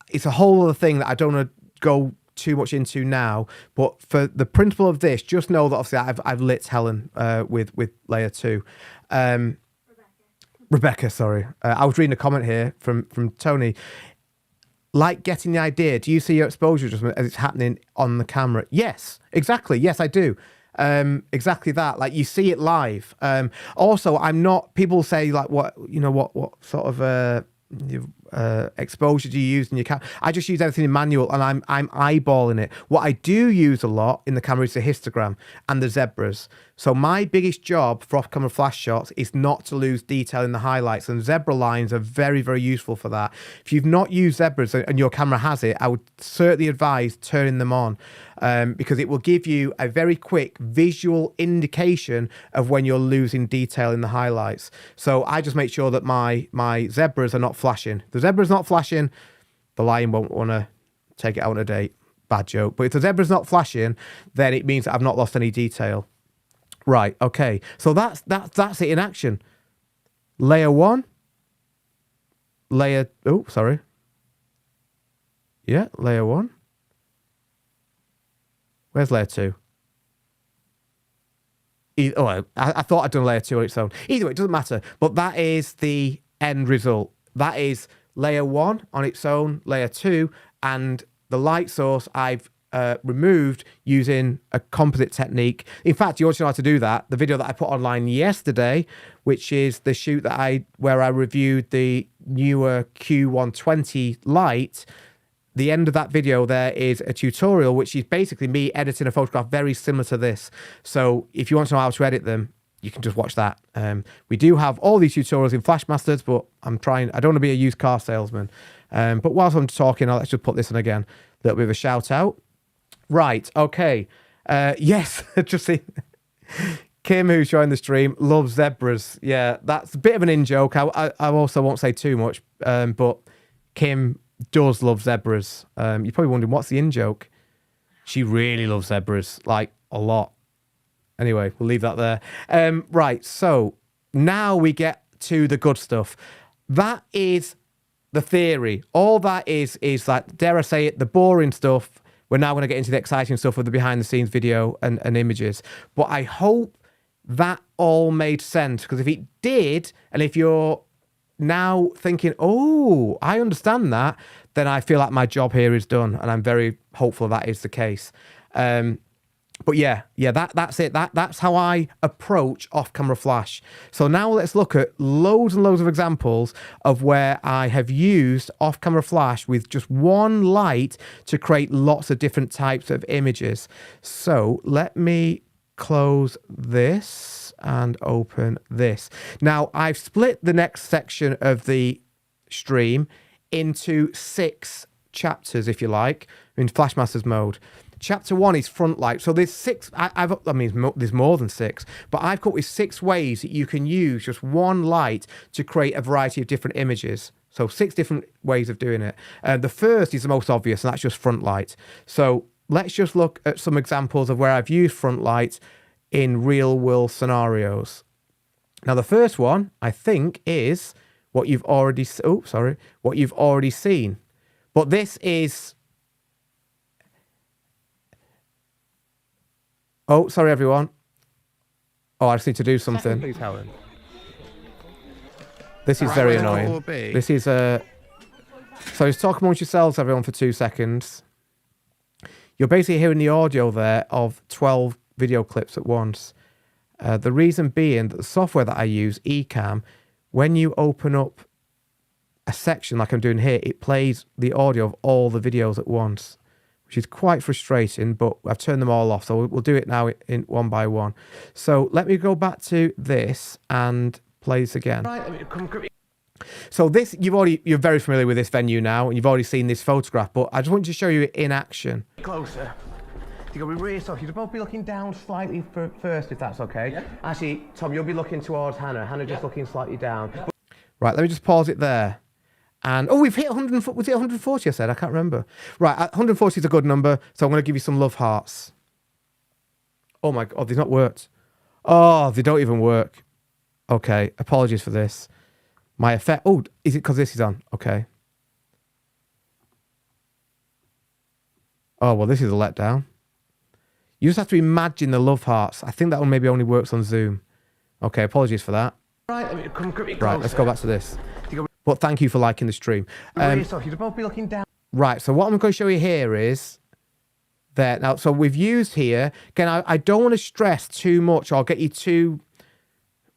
It's a whole other thing that I don't want to go too much into now, but for the principle of this, just know that obviously I've lit Helen with layer two. Rebecca, sorry. I was reading a comment here from Tony. Like getting the idea. Do you see your exposure adjustment as it's happening on the camera? Yes, exactly. Yes, I do. Exactly that. Like you see it live. Also, I'm not. People say like, what sort of exposure do you use in your camera? I just use everything in manual, and I'm eyeballing it. What I do use a lot in the camera is the histogram and the zebras. So my biggest job for off-camera flash shots is not to lose detail in the highlights, and zebra lines are very, very useful for that. If you've not used zebras and your camera has it, I would certainly advise turning them on, because it will give you a very quick visual indication of when you're losing detail in the highlights. So I just make sure that my zebras are not flashing. If the zebra's not flashing, the lion won't want to take it out on a date. Bad joke. But if the zebra's not flashing, then it means that I've not lost any detail. Right, okay. So that's it in action. Layer one. Layer one. Where's layer two? I thought I'd done layer two on its own. Either way, it doesn't matter. But that is the end result. That is layer one on its own, layer two, and the light source I've removed using a composite technique. In fact, you also know how to do that. The video that I put online yesterday, which is the shoot where I reviewed the newer Q120 light. The end of that video there is a tutorial, which is basically me editing a photograph very similar to this. So if you want to know how to edit them, you can just watch that. We do have all these tutorials in Flash Masters, but I don't want to be a used car salesman. But whilst I'm talking, let's just put this on again. A little bit of a shout out. Right, okay. Yes, just see. Kim, who's joined the stream, loves zebras. Yeah, that's a bit of an in-joke. I also won't say too much, but Kim does love zebras. You're probably wondering, what's the in-joke? She really loves zebras, like a lot. Anyway, we'll leave that there. Right, so now we get to the good stuff. That is the theory. All that is like, dare I say it, the boring stuff. We're now going to get into the exciting stuff with the behind-the-scenes video and images. But I hope that all made sense, because if it did, and if you're now thinking, oh, I understand that, then I feel like my job here is done, and I'm very hopeful that is the case. But yeah, that's it. That's how I approach off-camera flash. So now let's look at loads and loads of examples of where I have used off-camera flash with just one light to create lots of different types of images. So let me close this and open this. Now I've split the next section of the stream into 6 chapters, if you like, in Flashmasters mode. Chapter 1 is front light. So there's 6, I mean, there's more than 6, but I've got with 6 ways that you can use just one light to create a variety of different images. So 6 different ways of doing it. The first is the most obvious, and that's just front light. So let's just look at some examples of where I've used front light in real world scenarios. Now, the first one, I think, is what you've already, what you've already seen. But this is, oh, sorry, everyone. Oh, I just need to do something. Please, Helen. This is very annoying. This is so just talk amongst yourselves, everyone, for 2 seconds. You're basically hearing the audio there of 12 video clips at once. The reason being that the software that I use, Ecamm, when you open up a section like I'm doing here, it plays the audio of all the videos at once, which is quite frustrating, but I've turned them all off. So we'll do it now in one by one. So let me go back to this and play this again. Right, so this, you're very familiar with this venue now, and you've already seen this photograph, but I just want to show you it in action. closer. You're going to be really soft. You'll both be looking down slightly first, if that's okay. Yeah. Actually, Tom, you'll be looking towards Hannah. Hannah just looking slightly down. Right, let me just pause it there. And, oh, we've hit 100, was it 140 I said? I can't remember. Right, 140 is a good number, so I'm going to give you some love hearts. Oh my God, they've not worked. Oh, they don't even work. Okay, apologies for this. My effect, oh, is it because this is on? Okay. Oh, well, this is a letdown. You just have to imagine the love hearts. I think that one maybe only works on Zoom. Okay, apologies for that. Right, come closer. Right, let's go back to this. But thank you for liking the stream. Really soft. You'll both be looking down. Right, so what I'm going to show you here is that now, so we've used here, again, I don't want to stress too much or get you too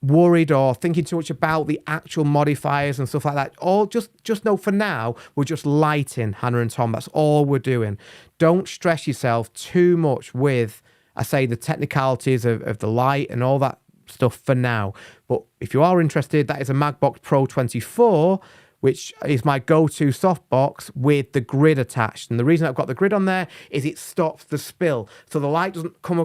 worried or thinking too much about the actual modifiers and stuff like that. All just know for now, we're just lighting Hannah and Tom. That's all we're doing. Don't stress yourself too much with, I say, the technicalities of the light and all that stuff for now. But if you are interested, that is a Magbox Pro 24, which is my go-to softbox with the grid attached. And the reason I've got the grid on there is it stops the spill. So the light doesn't come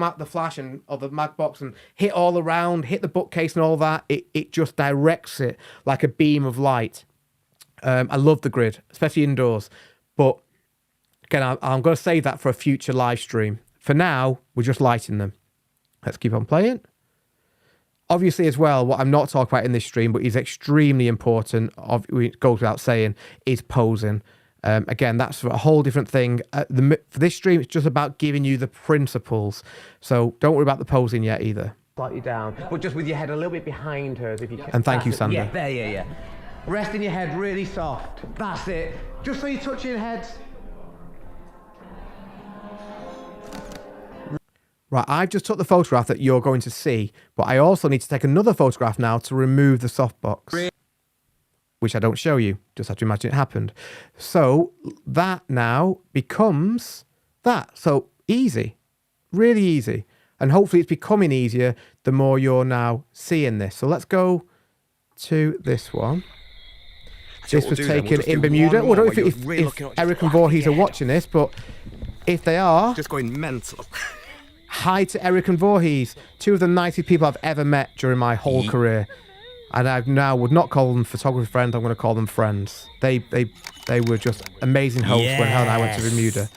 out the flash or the Magbox and hit all around, hit the bookcase and all that. It just directs it like a beam of light. I love the grid, especially indoors. But again, I'm going to save that for a future live stream. For now, we're just lighting them. Let's keep on playing. Obviously, as well, what I'm not talking about in this stream, but is extremely important, it goes without saying, is posing. Again, that's a whole different thing. For this stream, it's just about giving you the principles. So don't worry about the posing yet either. Slightly down, but just with your head a little bit behind hers, if you can. And thank you, Sander. Yeah, there, yeah. Resting your head really soft. That's it. Just so you're touching your head. Right, I've just took the photograph that you're going to see, but I also need to take another photograph now to remove the softbox, which I don't show you. Just have to imagine it happened. So that now becomes that. So easy, really easy. And hopefully it's becoming easier the more you're now seeing this. So let's go to this one. This was taken in Bermuda. I don't know if Eric and Voorhees are watching this, but If they are, just going mental. hi to Eric and Voorhees, 2 of the nicest people I've ever met during my whole career. And I now would not call them photography friends, I'm going to call them friends. They were just amazing hosts when Helen and I went to Bermuda.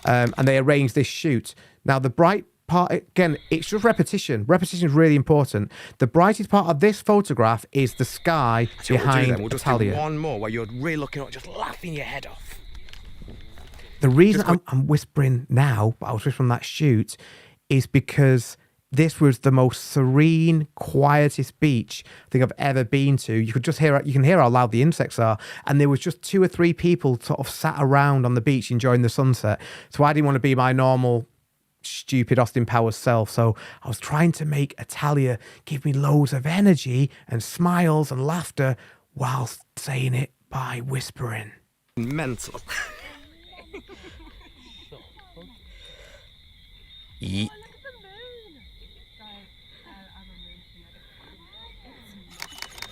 And they arranged this shoot. Now, the bright part, again, it's just repetition. Repetition is really important. The brightest part of this photograph is the sky behind we'll just Italia. do one more where you're really looking up, just laughing your head off. The reason I'm whispering now, but I was whispering that shoot, is because this was the most serene, quietest beach I think I've ever been to. You could just hear, you can hear how loud the insects are. And there was just 2 or 3 people sort of sat around on the beach enjoying the sunset. So I didn't want to be my normal, stupid Austin Powers self. So I was trying to make Italia give me loads of energy and smiles and laughter whilst saying it by whispering. Mental.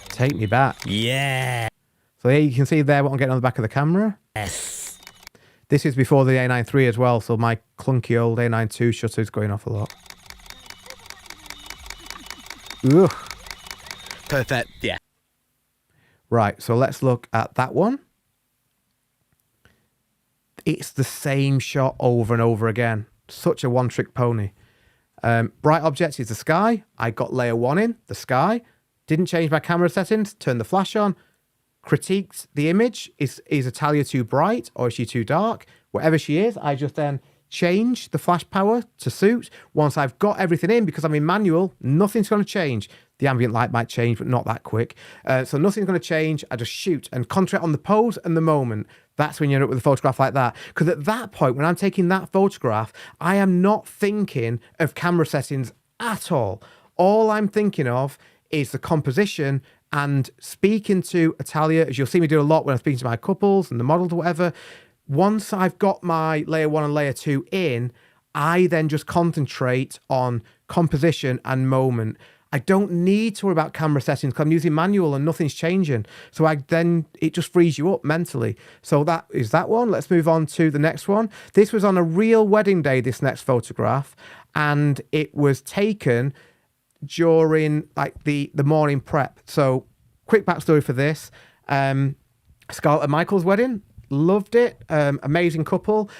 Take me back. Yeah. So here you can see there what I'm getting on the back of the camera. Yes. This is before the A9 III as well, so my clunky old A9 II shutter is going off a lot. Ugh. Perfect. Yeah. Right, so let's look at that one. It's the same shot over and over again. Such a one-trick pony. Bright objects is the sky. I got layer 1 in, the sky. Didn't change my camera settings, turned the flash on. Critiqued the image. Is Italia too bright or is she too dark? Whatever she is, I just then change the flash power to suit. Once I've got everything in, because I'm in manual, nothing's going to change. The ambient light might change, but not that quick. So nothing's going to change. I just shoot and concentrate on the pose and the moment. That's when you end up with a photograph like that. Because at that point, when I'm taking that photograph, I am not thinking of camera settings at all. All I'm thinking of is the composition and speaking to Italia, as you'll see me do a lot when I'm speaking to my couples and the models or whatever. Once I've got my layer 1 and layer 2 in, I then just concentrate on composition and moment. I don't need to worry about camera settings because I'm using manual and nothing's changing. So it just frees you up mentally. So that is that one. Let's move on to the next one. This was on a real wedding day, this next photograph, and it was taken during like the morning prep. So quick backstory for this. Scarlett and Michael's wedding. Loved it. Amazing couple.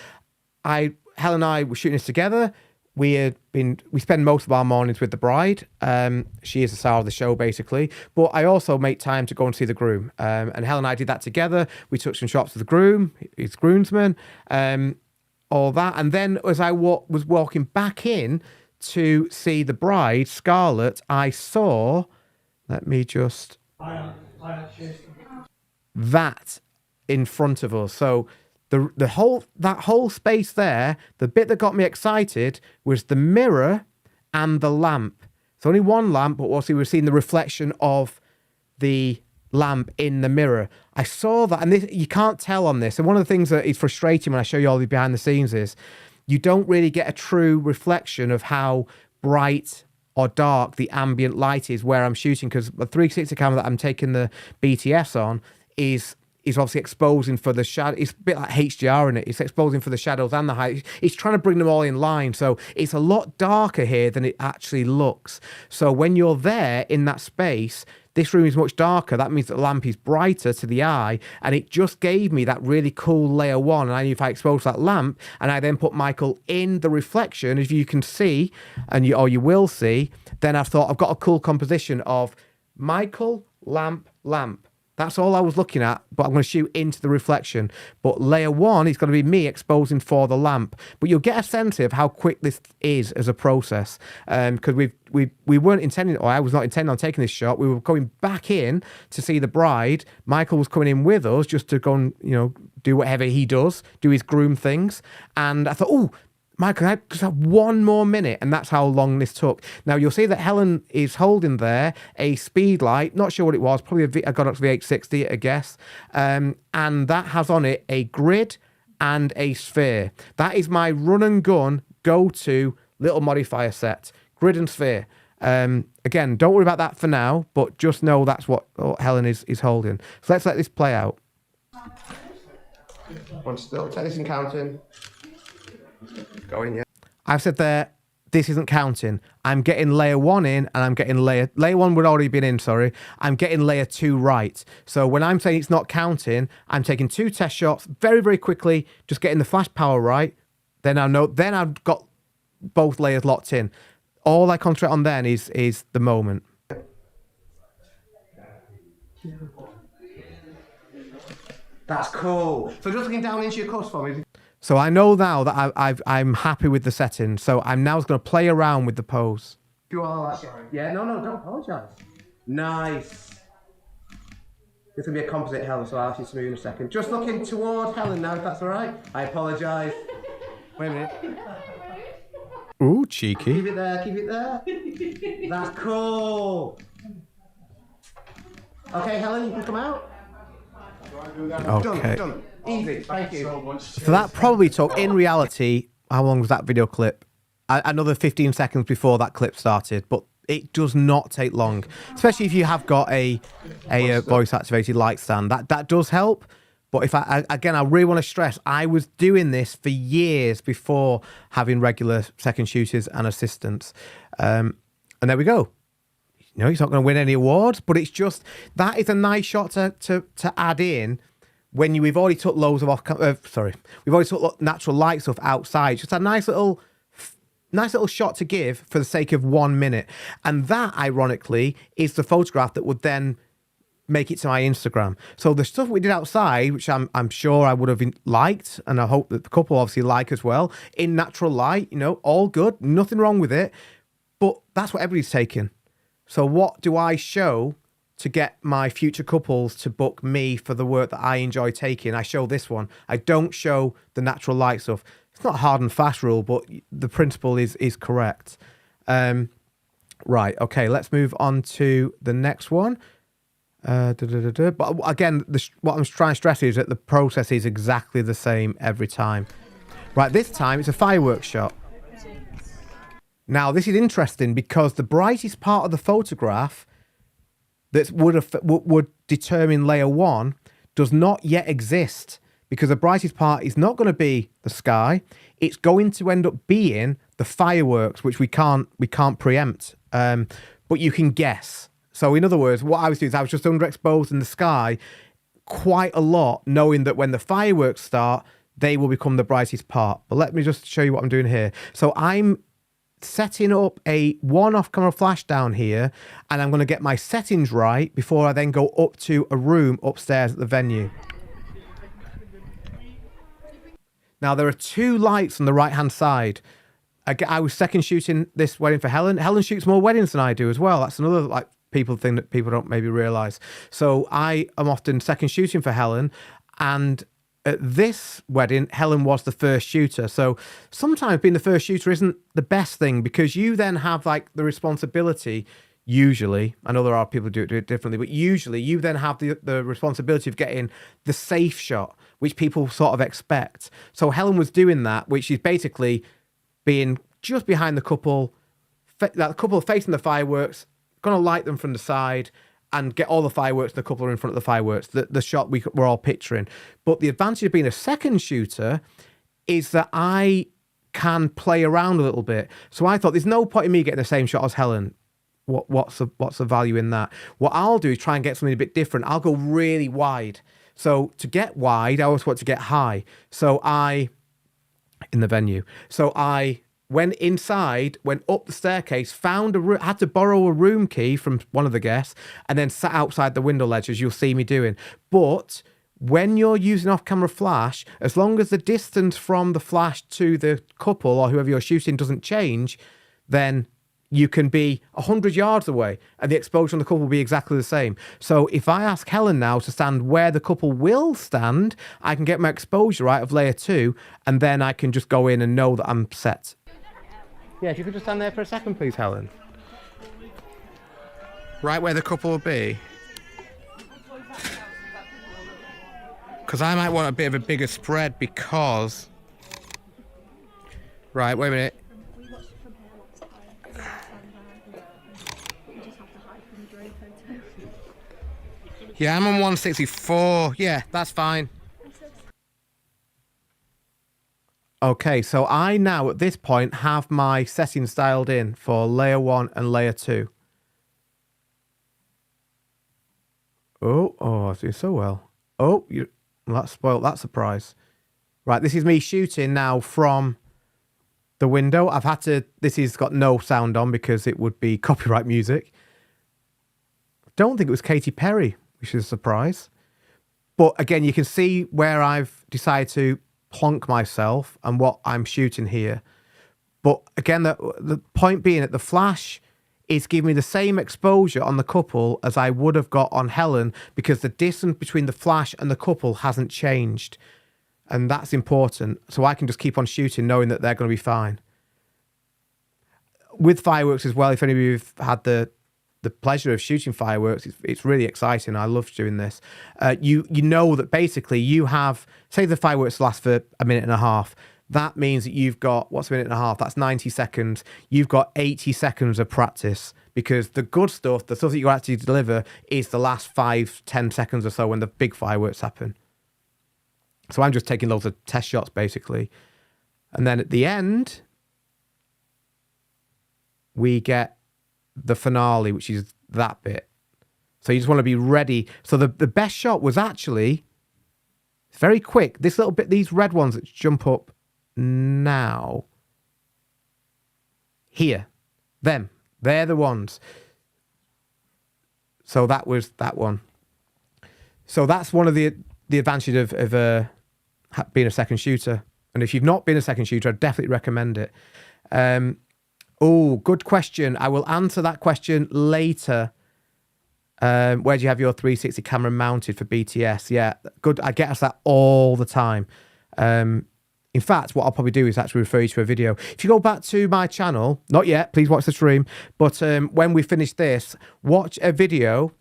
Helen and I were shooting this together. We spend most of our mornings with the bride. She is the star of the show, basically. But I also make time to go and see the groom. And Helen and I did that together. We took some shots of the groom, his groomsmen, all that. And then as I was walking back in to see the bride, Scarlett, I saw, let me just, that in front of us. So that whole space there, the bit that got me excited was the mirror and the lamp. It's only one lamp, but also we were seeing the reflection of the lamp in the mirror. I saw that, and this, you can't tell on this. And one of the things that is frustrating when I show you all the behind the scenes is you don't really get a true reflection of how bright or dark the ambient light is where I'm shooting, because the 360 camera that I'm taking the BTS on is obviously exposing for the shadow. It's a bit like HDR in it. It's exposing for the shadows and the height. It's trying to bring them all in line. So it's a lot darker here than it actually looks. So when you're there in that space, this room is much darker. That means that the lamp is brighter to the eye. And it just gave me that really cool layer 1. And I knew if I exposed that lamp and I then put Michael in the reflection, as you can see, or you will see, then I thought I've got a cool composition of Michael, lamp, lamp. That's all I was looking at, but I'm going to shoot into the reflection. But layer 1 is going to be me exposing for the lamp. But you'll get a sense of how quick this is as a process. Because we weren't intending, or I was not intending on taking this shot. We were going back in to see the bride. Michael was coming in with us just to go and, do whatever he does, do his groom things. And I thought, oh, Michael, I just have one more minute, and that's how long this took. Now, you'll see that Helen is holding there a speed light, not sure what it was, probably a Godox V860, I guess, and that has on it a grid and a sphere. That is my run and gun go-to little modifier set, grid and sphere. Again, don't worry about that for now, but just know that's what Helen is holding. So let's let this play out. One still, tennis and counting. Going, yeah. I've said there, this isn't counting. I'm getting layer 1 in, and I'm getting layer 1 would already been in, sorry. I'm getting layer 2 right. So when I'm saying it's not counting, I'm taking 2 test shots very, very quickly, just getting the flash power right. Then I know, then I've got both layers locked in. All I concentrate on then is the moment. That's cool. So just looking down into your cuffs for me. So I know now that I'm happy with the settings. So I'm now going to play around with the pose. You are like, yeah, no, don't apologise. Nice. It's going to be a composite Helen, so I'll ask you to move in a second. Just looking toward Helen now, if that's all right. I apologise. Wait a minute. Ooh, cheeky. Keep it there, keep it there. That's cool. Okay, Helen, you can come out. Okay. Done. Easy, thank you. So that probably took, in reality, how long was that video clip? Another 15 seconds before that clip started, but it does not take long, especially if you have got a voice activated light stand. That does help. But if I really want to stress, I was doing this for years before having regular second shooters and assistants. And there we go. You know, he's not going to win any awards, but it's just, that is a nice shot to add in when we've already took loads of we've already took natural light stuff outside. Just a nice little shot to give for the sake of 1 minute. And that, ironically, is the photograph that would then make it to my Instagram. So the stuff we did outside, which I'm sure I would have liked, and I hope that the couple obviously like as well, in natural light, you know, all good, nothing wrong with it. But that's what everybody's taking. So what do I show to get my future couples to book me for the work that I enjoy taking? I show this one. I don't show the natural light stuff. It's not a hard and fast rule, but the principle is correct. Right, okay, let's move on to the next one. But again, what I'm trying to stress is that the process is exactly the same every time. Right, this time it's a fireworks shot. Now, this is interesting because the brightest part of the photograph that would determine layer 1 does not yet exist, because the brightest part is not going to be the sky. It's going to end up being the fireworks, which we can't preempt, but you can guess. So in other words, what I was doing is I was just underexposed in the sky quite a lot, knowing that when the fireworks start, they will become the brightest part. But let me just show you what I'm doing here. So I'm setting up a one-off camera flash down here, and I'm going to get my settings right before I then go up to a room upstairs at the venue. Now, there are 2 lights on the right-hand side. I was second shooting this wedding for Helen. Helen shoots more weddings than I do as well. That's another thing that people don't maybe realise. So I am often second shooting for Helen, and at this wedding, Helen was the first shooter. So sometimes being the first shooter isn't the best thing, because you then have the responsibility, usually, I know there are people who do it differently, but usually you then have the responsibility of getting the safe shot, which people sort of expect. So Helen was doing that, which is basically being just behind the couple, that couple facing the fireworks, going to light them from the side, and get all the fireworks, the couple are in front of the fireworks, the shot we're all picturing. But the advantage of being a second shooter is that I can play around a little bit. So I thought, there's no point in me getting the same shot as Helen. What's the value in that? What I'll do is try and get something a bit different. I'll go really wide. So to get wide, I always want to get high. In the venue. So I went inside, went up the staircase, had to borrow a room key from one of the guests, and then sat outside the window ledge, as you'll see me doing. But when you're using off-camera flash, as long as the distance from the flash to the couple or whoever you're shooting doesn't change, then you can be 100 yards away and the exposure on the couple will be exactly the same. So if I ask Helen now to stand where the couple will stand, I can get my exposure right of layer 2, and then I can just go in and know that I'm set. Yeah, if you could just stand there for a second, please, Helen. Right where the couple will be. Because I might want a bit of a bigger spread because... Right, wait a minute. Yeah, I'm on 164. Yeah, that's fine. Okay, so I now at this point have my settings dialed in for layer 1 and layer 2. Oh, I do so well. Oh, that spoiled that surprise. Right, this is me shooting now from the window. I've had to, this has got no sound on because it would be copyright music. Don't think it was Katy Perry, which is a surprise. But again, you can see where I've decided to plonk myself and what I'm shooting here. But again, the point being that the flash is giving me the same exposure on the couple as I would have got on Helen, because the distance between the flash and the couple hasn't changed. And that's important. So I can just keep on shooting knowing that they're going to be fine. With fireworks as well, if any of you have had the pleasure of shooting fireworks, it's really exciting. I love doing this. You know that basically you have, say the fireworks last for a minute and a half. That means that you've got, what's a minute and a half? That's 90 seconds. You've got 80 seconds of practice, because the good stuff, the stuff that you actually deliver, is the last 5-10 seconds or so when the big fireworks happen. So I'm just taking loads of test shots basically. And then at the end, we get the finale, which is that bit. So you just want to be ready. So the best shot was actually very quick. This little bit, these red ones that jump up now. Here. Them. They're the ones. So that was that one. So that's one of the advantages of being a second shooter. And if you've not been a second shooter, I'd definitely recommend it. Oh, good question. I will answer that question later. Where do you have your 360 camera mounted for BTS? Yeah, good. I get asked that all the time. In fact, what I'll probably do is actually refer you to a video. If you go back to my channel, not yet, please watch the stream, but when we finish this, watch a video,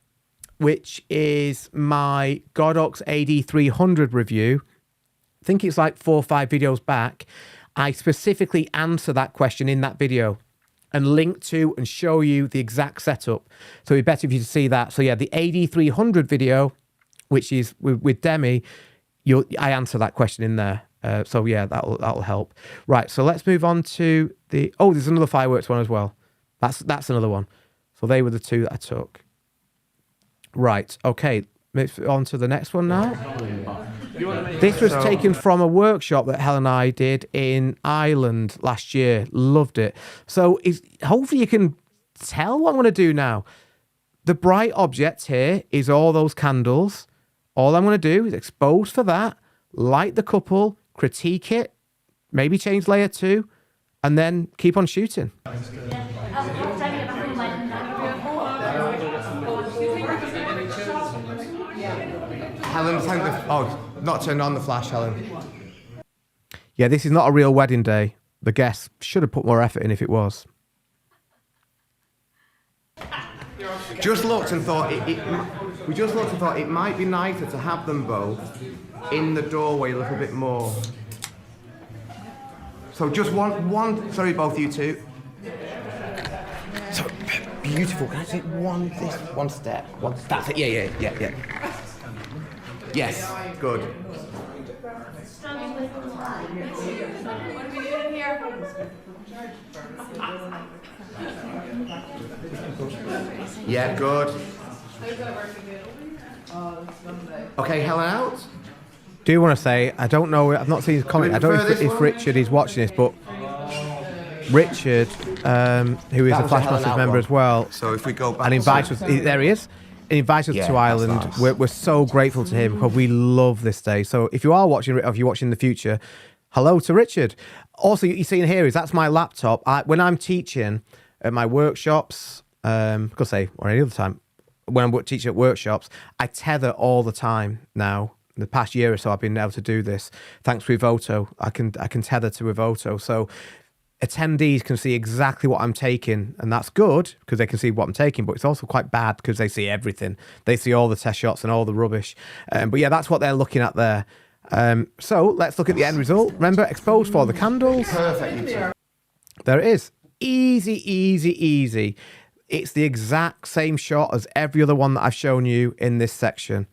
which is my Godox AD300 review. I think it's like 4 or 5 videos back. I specifically answer that question in that video and link to and show you the exact setup. So it'd be better if you see that. So yeah, the AD300 video, which is with Demi, I answer that question in there. So yeah, that'll help. Right, so let's move on to the... Oh, there's another fireworks one as well. That's another one. So they were the 2 that I took. Right, okay. Move on to the next one now. This was taken from a workshop that Helen and I did in Ireland last year. Loved it. So hopefully you can tell what I'm going to do now. The bright object here is all those candles. All I'm going to do is expose for that, light the couple, critique it, maybe change layer 2, and then keep on shooting. Helen's not turned on the flash, Helen. Yeah, this is not a real wedding day. The guests should have put more effort in if it was. Just looked and thought we just looked and thought it might be nicer to have them both in the doorway a little bit more. So just one. Sorry, both you two. So beautiful. Can I take one step? That's it. Yeah. Yes. Good. Yeah, good. Okay, Helen out. Do want to say, I don't know, I've not seen his comment. I don't know if Richard is watching this, but Richard, who is a Flashmasters member as well, so if we go back and invites us, there he is. He invites us to Ireland. Nice. We're so grateful to him because we love this day. So if you are watching, or if you're watching in the future, hello to Richard. Also, you're seeing here is that's my laptop. When I'm teaching at my workshops, or any other time, when I'm teaching at workshops, I tether all the time now. In the past year or so, I've been able to do this thanks to Evoto. I can tether to Evoto. So attendees can see exactly what I'm taking, and that's good because they can see what I'm taking, but it's also quite bad because they see everything. They see all the test shots and all the rubbish. But yeah, that's what they're looking at there. So let's look at the end result. Remember, expose for the candles. Perfect. There it is. Easy. It's the exact same shot as every other one that I've shown you in this section.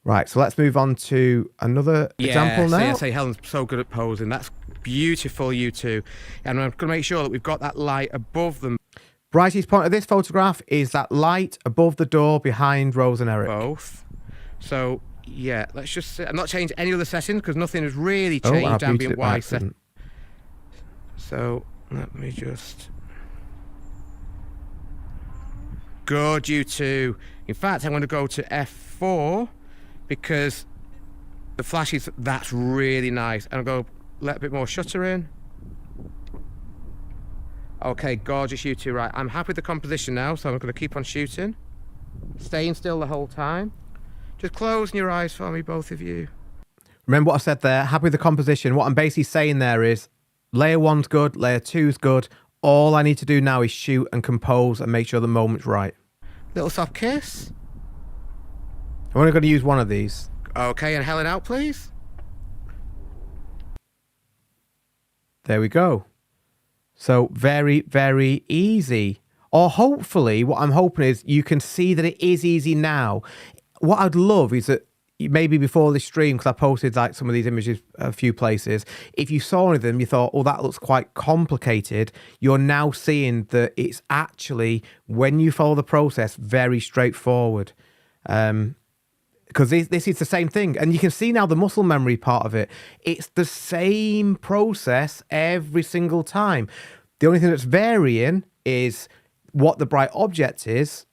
Right, so let's move on to another example now. Say Helen's so good at posing. That's beautiful, you two. And I'm going to make sure that we've got that light above them. Brightest point of this photograph is that light above the door behind Rose and Eric. Both. So, yeah, let's just... I'm not changing any other settings because nothing has really changed ambient Y setting. So, let me just... Good, you two. In fact, I'm going to go to F4 because the flash is... That's really nice. And I'll go let a bit more shutter in. Okay, gorgeous, you two. Right, I'm happy with the composition now, so I'm going to keep on shooting. Staying still the whole time. Just closing your eyes for me, both of you. Remember what I said there? Happy with the composition. What I'm basically saying there is layer 1's good, layer 2's good. All I need to do now is shoot and compose and make sure the moment's right. Little soft kiss. I'm only going to use one of these. Okay, and Helen out, please. There we go. So very, very easy. Or hopefully, what I'm hoping is you can see that it is easy now. What I'd love is that maybe before this stream, because I posted like some of these images a few places, if you saw one of them, you thought, oh, that looks quite complicated. You're now seeing that it's actually, when you follow the process, very straightforward. Because this is the same thing. And you can see now the muscle memory part of it. It's the same process every single time. The only thing that's varying is what the bright object is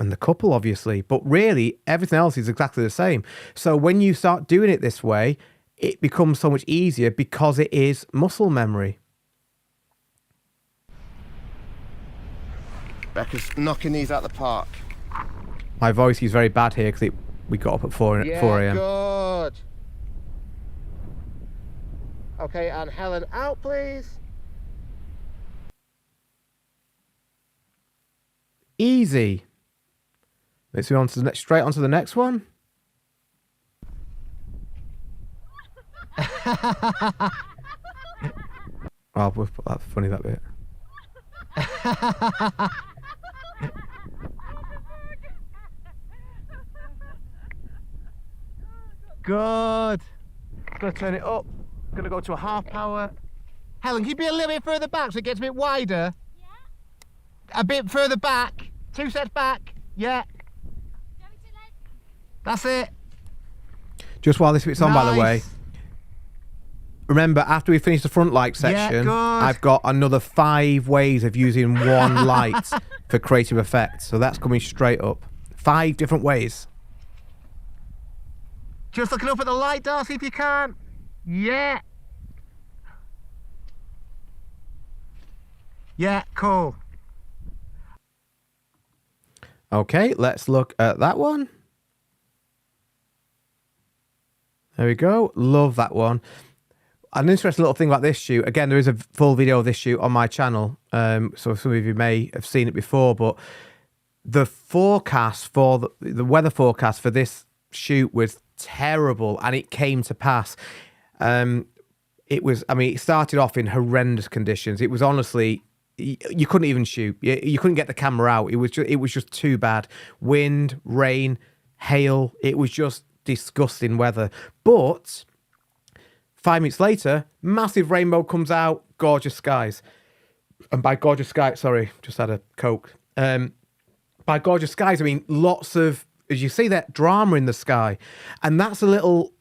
and the couple, obviously. But really, everything else is exactly the same. So when you start doing it this way, it becomes so much easier because it is muscle memory. Becca's knocking these out the park. My voice is very bad here because we got up at 4 a.m. Good. Okay, and Helen out, please. Easy. Let's move on to the next, straight on to the next one. Oh, that's funny, that bit. Good. Gonna turn it up. Gonna go to a half power. Helen, can you be a little bit further back so it gets a bit wider? Yeah. A bit further back. 2 steps back. Yeah. That's it. Just while this bit's on, by the way. Remember, after we finish the front light section, I've got another 5 ways of using one light for creative effects. So that's coming straight up. 5 different ways. Just looking up at the light, Darcy, if you can. Yeah. Yeah, cool. Okay, let's look at that one. There we go. Love that one. An interesting little thing about this shoot. Again, there is a full video of this shoot on my channel. So some of you may have seen it before, but the forecast for the weather forecast for this shoot was terrible, and it came to pass. It was, I mean, it started off in horrendous conditions. It was honestly, you couldn't even shoot. You couldn't get the camera out. It was just too bad. Wind, rain, hail. It was just disgusting weather. But 5 minutes later, massive rainbow comes out, gorgeous skies. And by gorgeous skies, sorry, just had a Coke. By gorgeous skies, I mean lots of, as you see, that drama in the sky. And that's a little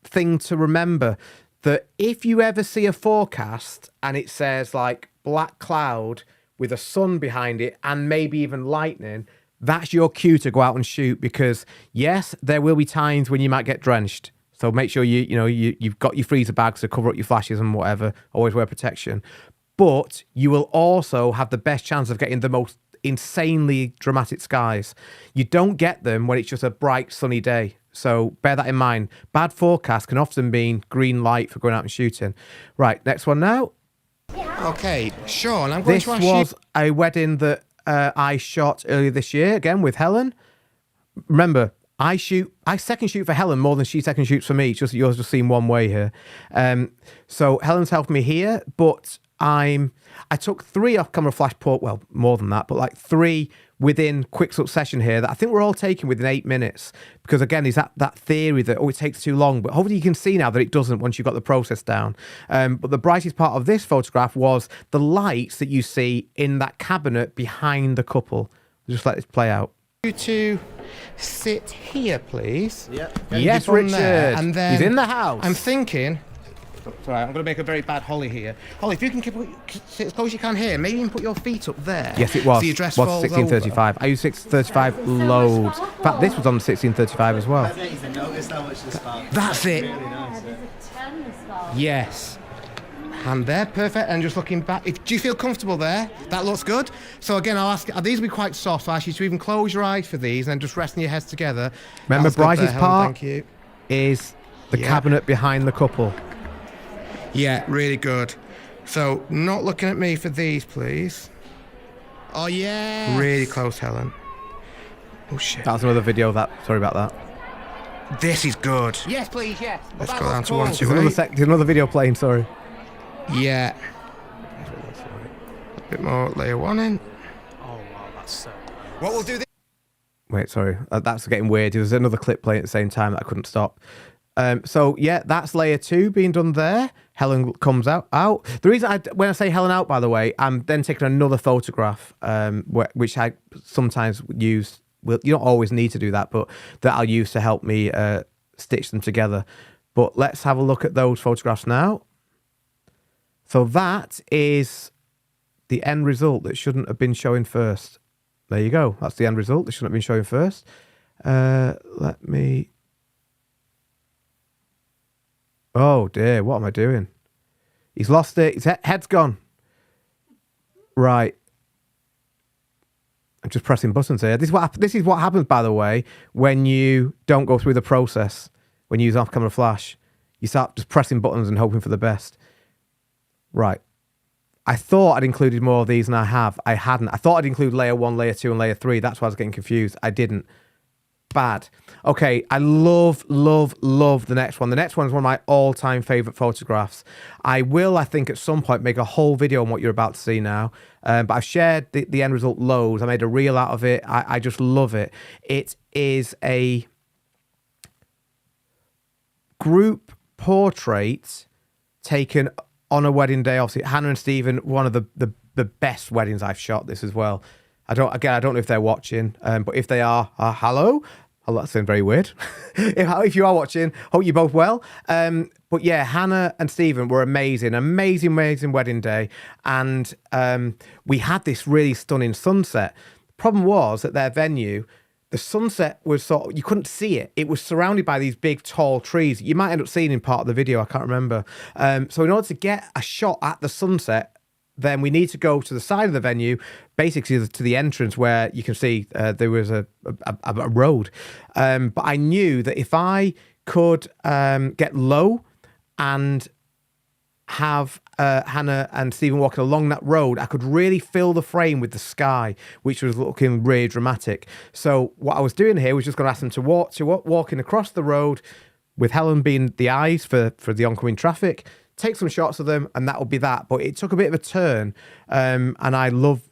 thing to remember, that if you ever see a forecast and it says like black cloud with a sun behind it and maybe even lightning, that's your cue to go out and shoot, because yes, there will be times when you might get drenched. So make sure you've got your freezer bags to cover up your flashes and whatever. Always wear protection. But you will also have the best chance of getting the most insanely dramatic skies. You don't get them when it's just a bright sunny day. So bear that in mind. Bad forecast can often mean green light for going out and shooting. Right, next one now. Okay, Sean, I'm going this to ask was you... a wedding that I shot earlier this year, again with Helen. Remember, I second shoot for Helen more than she second shoots for me. It's just yours just seen one way here. So Helen's helped me here, but I took 3 off-camera flash port, well, more than that, but like 3 within quick succession here that I think we're all taking within 8 minutes. Because again, is that theory that, oh, it takes too long. But hopefully you can see now that it doesn't once you've got the process down. But the brightest part of this photograph was the lights that you see in that cabinet behind the couple. Just let this play out. You two sit here, please. Yep. Yes, Richard. And then he's in the house. I'm thinking. Sorry, I'm going to make a very bad Holly here. Holly, if you can sit as close as you can here, maybe even put your feet up there. Yes, it was. So your dress was falls 1635. I use 1635 loads. In fact, this was on 1635 as well. That's it. Yes. And there, perfect. And just looking back, do you feel comfortable there? That looks good. So again, I'll ask, these will be quite soft. I'll ask you to even close your eyes for these and then just resting your heads together. Remember, brightest part thank you. is the cabinet behind the couple. Yeah, really good. So, not looking at me for these, please. Oh, yeah. Really close, Helen. Oh, shit. That was another video sorry about that. This is good. Yes, please, yes. Let's go down to 1, 2, There's another video playing, sorry. Yeah. A bit more layer 1 in. Oh, wow, that's so nice. What we'll do this. Wait, sorry. That's getting weird. There's another clip playing at the same time that I couldn't stop. So, yeah, that's layer 2 being done there. Helen comes out. The reason when I say Helen out, by the way, I'm then taking another photograph, which I sometimes use. Well, you don't always need to do that, but that I'll use to help me stitch them together. But let's have a look at those photographs now. So that is the end result that shouldn't have been showing first. There you go. That's the end result that shouldn't have been showing first. Let me... Oh dear, what am I doing? He's lost it. His head's gone. Right. I'm just pressing buttons here. This is what happens, by the way, when you don't go through the process. When you use off-camera flash, you start just pressing buttons and hoping for the best. Right. I thought I'd included more of these than I have. I hadn't. I thought I'd include layer 1, layer 2, and layer 3. That's why I was getting confused. I didn't. Bad. Okay, I love the next one. The next one is one of my all-time favorite photographs. I will, I think, at some point make a whole video on what you're about to see now. But I've shared the end result loads. I made a reel out of it. I just love it. It is a group portrait taken on a wedding day. Obviously, Hannah and Stephen, one of the best weddings I've shot. This as well. I don't know if they're watching, but if they are, hello. Oh, that sounds very weird. if you are watching, hope you're both well. But yeah, Hannah and Stephen were amazing wedding day. And we had this really stunning sunset. The problem was at their venue, the sunset was you couldn't see it. It was surrounded by these big, tall trees. You might end up seeing in part of the video, I can't remember. So in order to get a shot at the sunset, then we need to go to the side of the venue, basically to the entrance where you can see there was a road. But I knew that if I could get low and have Hannah and Stephen walking along that road, I could really fill the frame with the sky, which was looking really dramatic. So what I was doing here was just going to ask them to walking across the road with Helen being the eyes for the oncoming traffic, take some shots of them, and that would be that. But it took a bit of a turn, and I love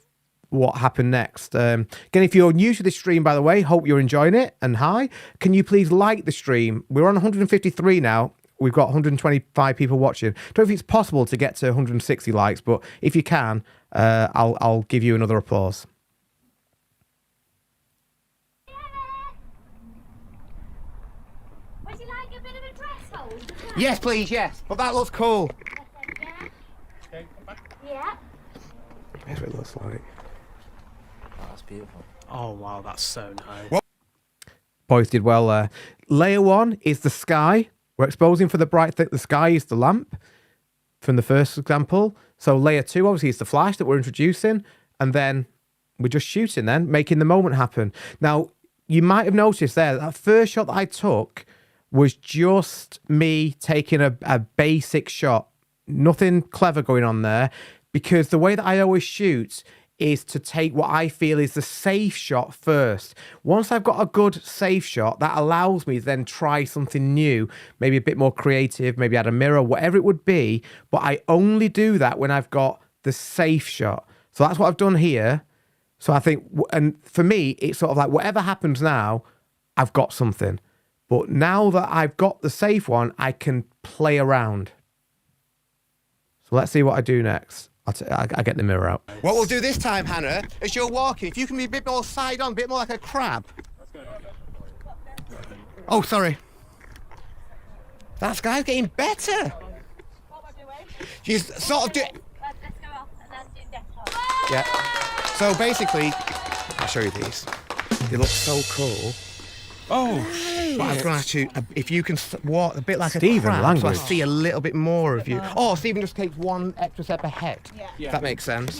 what happened next. Again, if you're new to this stream, by the way, hope you're enjoying it. And hi, can you please like the stream? We're on 153 now. We've got 125 people watching. Don't know if it's possible to get to 160 likes, but if you can, I'll give you another applause. Would you like a bit of a dress hold? Yes, please, yes. But that looks cool. Yeah. Here's what it looks like. Oh, that's beautiful. Oh, wow, that's so nice. Boys did well there. Layer 1 is the sky. We're exposing for the bright thing. The sky is the lamp from the first example. So layer 2, obviously, is the flash that we're introducing. And then we're just shooting then, making the moment happen. Now, you might have noticed there, that first shot that I took was just me taking a basic shot. Nothing clever going on there. Because the way that I always shoot is to take what I feel is the safe shot first. Once I've got a good safe shot, that allows me to then try something new, maybe a bit more creative, maybe add a mirror, whatever it would be. But I only do that when I've got the safe shot. So that's what I've done here. So I think, and for me, it's sort of like whatever happens now, I've got something. But now that I've got the safe one, I can play around. So let's see what I do next. I get the mirror out. What we'll do this time, Hannah, as you're walking, if you can be a bit more side on, a bit more like a crab. Oh, sorry. That guy's getting better. What am I doing? She's sort of doing... Let's go off and then do desktop. Yeah. So basically, I'll show you these. They look so cool. Oh, But I was going to ask you if you can walk a bit like Stephen a crab, language. so I see a little bit more of you. Oh, Stephen just takes one extra step ahead. Yeah. If that makes sense.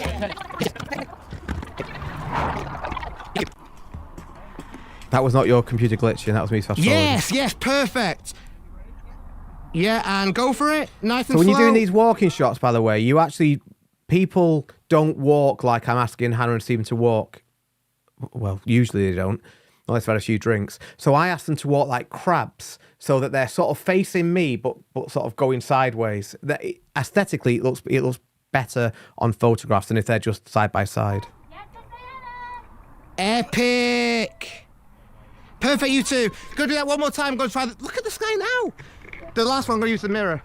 That was not your computer glitching, that was me fast forwarding. Yes, perfect. Yeah, and go for it. Nice and So when slow. you're doing these walking shots, by the way, you actually, people don't walk like I'm asking Hannah and Stephen to walk. Well, usually they don't, unless they've had a few drinks. So I asked them to walk like crabs, so that they're sort of facing me, but sort of going sideways. Aesthetically, it looks better on photographs than if they're just side by side. Epic. Perfect, you two. Go do that one more time. Go try. Look at the sky now. The last one, I'm going to use the mirror.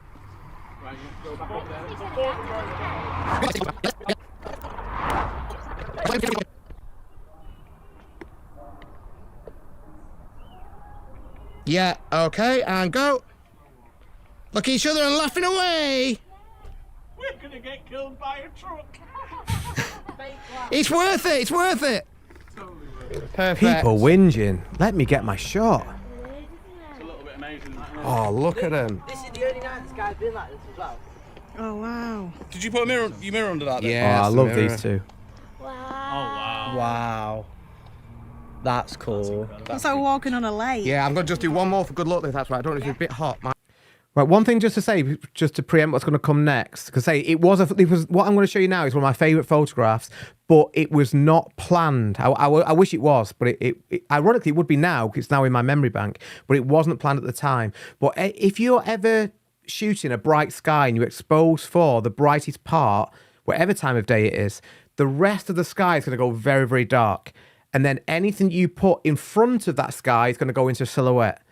Yeah, okay, and go. Look at each other and laughing away. we're gonna get killed by a truck. It's worth it, it's worth it. Perfect. People whinging. Let me get my shot. It's a little bit amazing. That, isn't it? Oh, look at them. This is the only night this guy's been like this as well. Oh wow. Did you put your mirror under that? Then? Yeah, Oh, I it's the love mirror. these two. Wow. That's cool. It's like walking on a lake. Yeah, I'm going to just do one more for good luck if that's right. I don't know if it's a bit hot. Right, one thing just to say, just to preempt what's going to come next, because it was what I'm going to show you now is one of my favourite photographs, but it was not planned. I wish it was, but it ironically it would be now, because it's now in my memory bank, but it wasn't planned at the time. But if you're ever shooting a bright sky and you expose for the brightest part, whatever time of day it is, the rest of the sky is going to go very, very dark. And then anything you put in front of that sky is going to go into silhouette.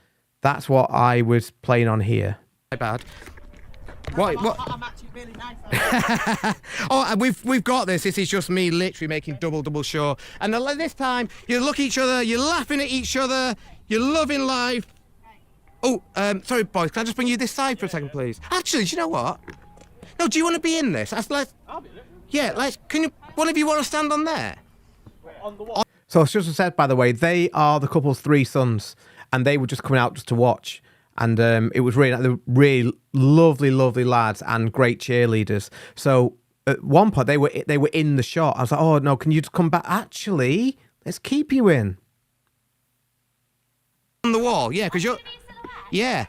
That's what I was playing on here. My bad. What? I'm actually really nice. Oh, we've got this. This is just me literally making double sure. And this time, you look at each other, you're laughing at each other, you're loving life. Oh, sorry, boys. Can I just bring you this side for a second, please? Actually, do you know what? No, do you want to be in this? I'll be in it. Yeah, can you? One of you want to stand on there? On the wall. So as just said, by the way, they are the couple's three sons, and they were just coming out just to watch. And it was really lovely lads and great cheerleaders. So at one point they were in the shot. I was like, oh no, can you just come back? Actually, let's keep you in. On the wall, yeah, because you're. Yeah.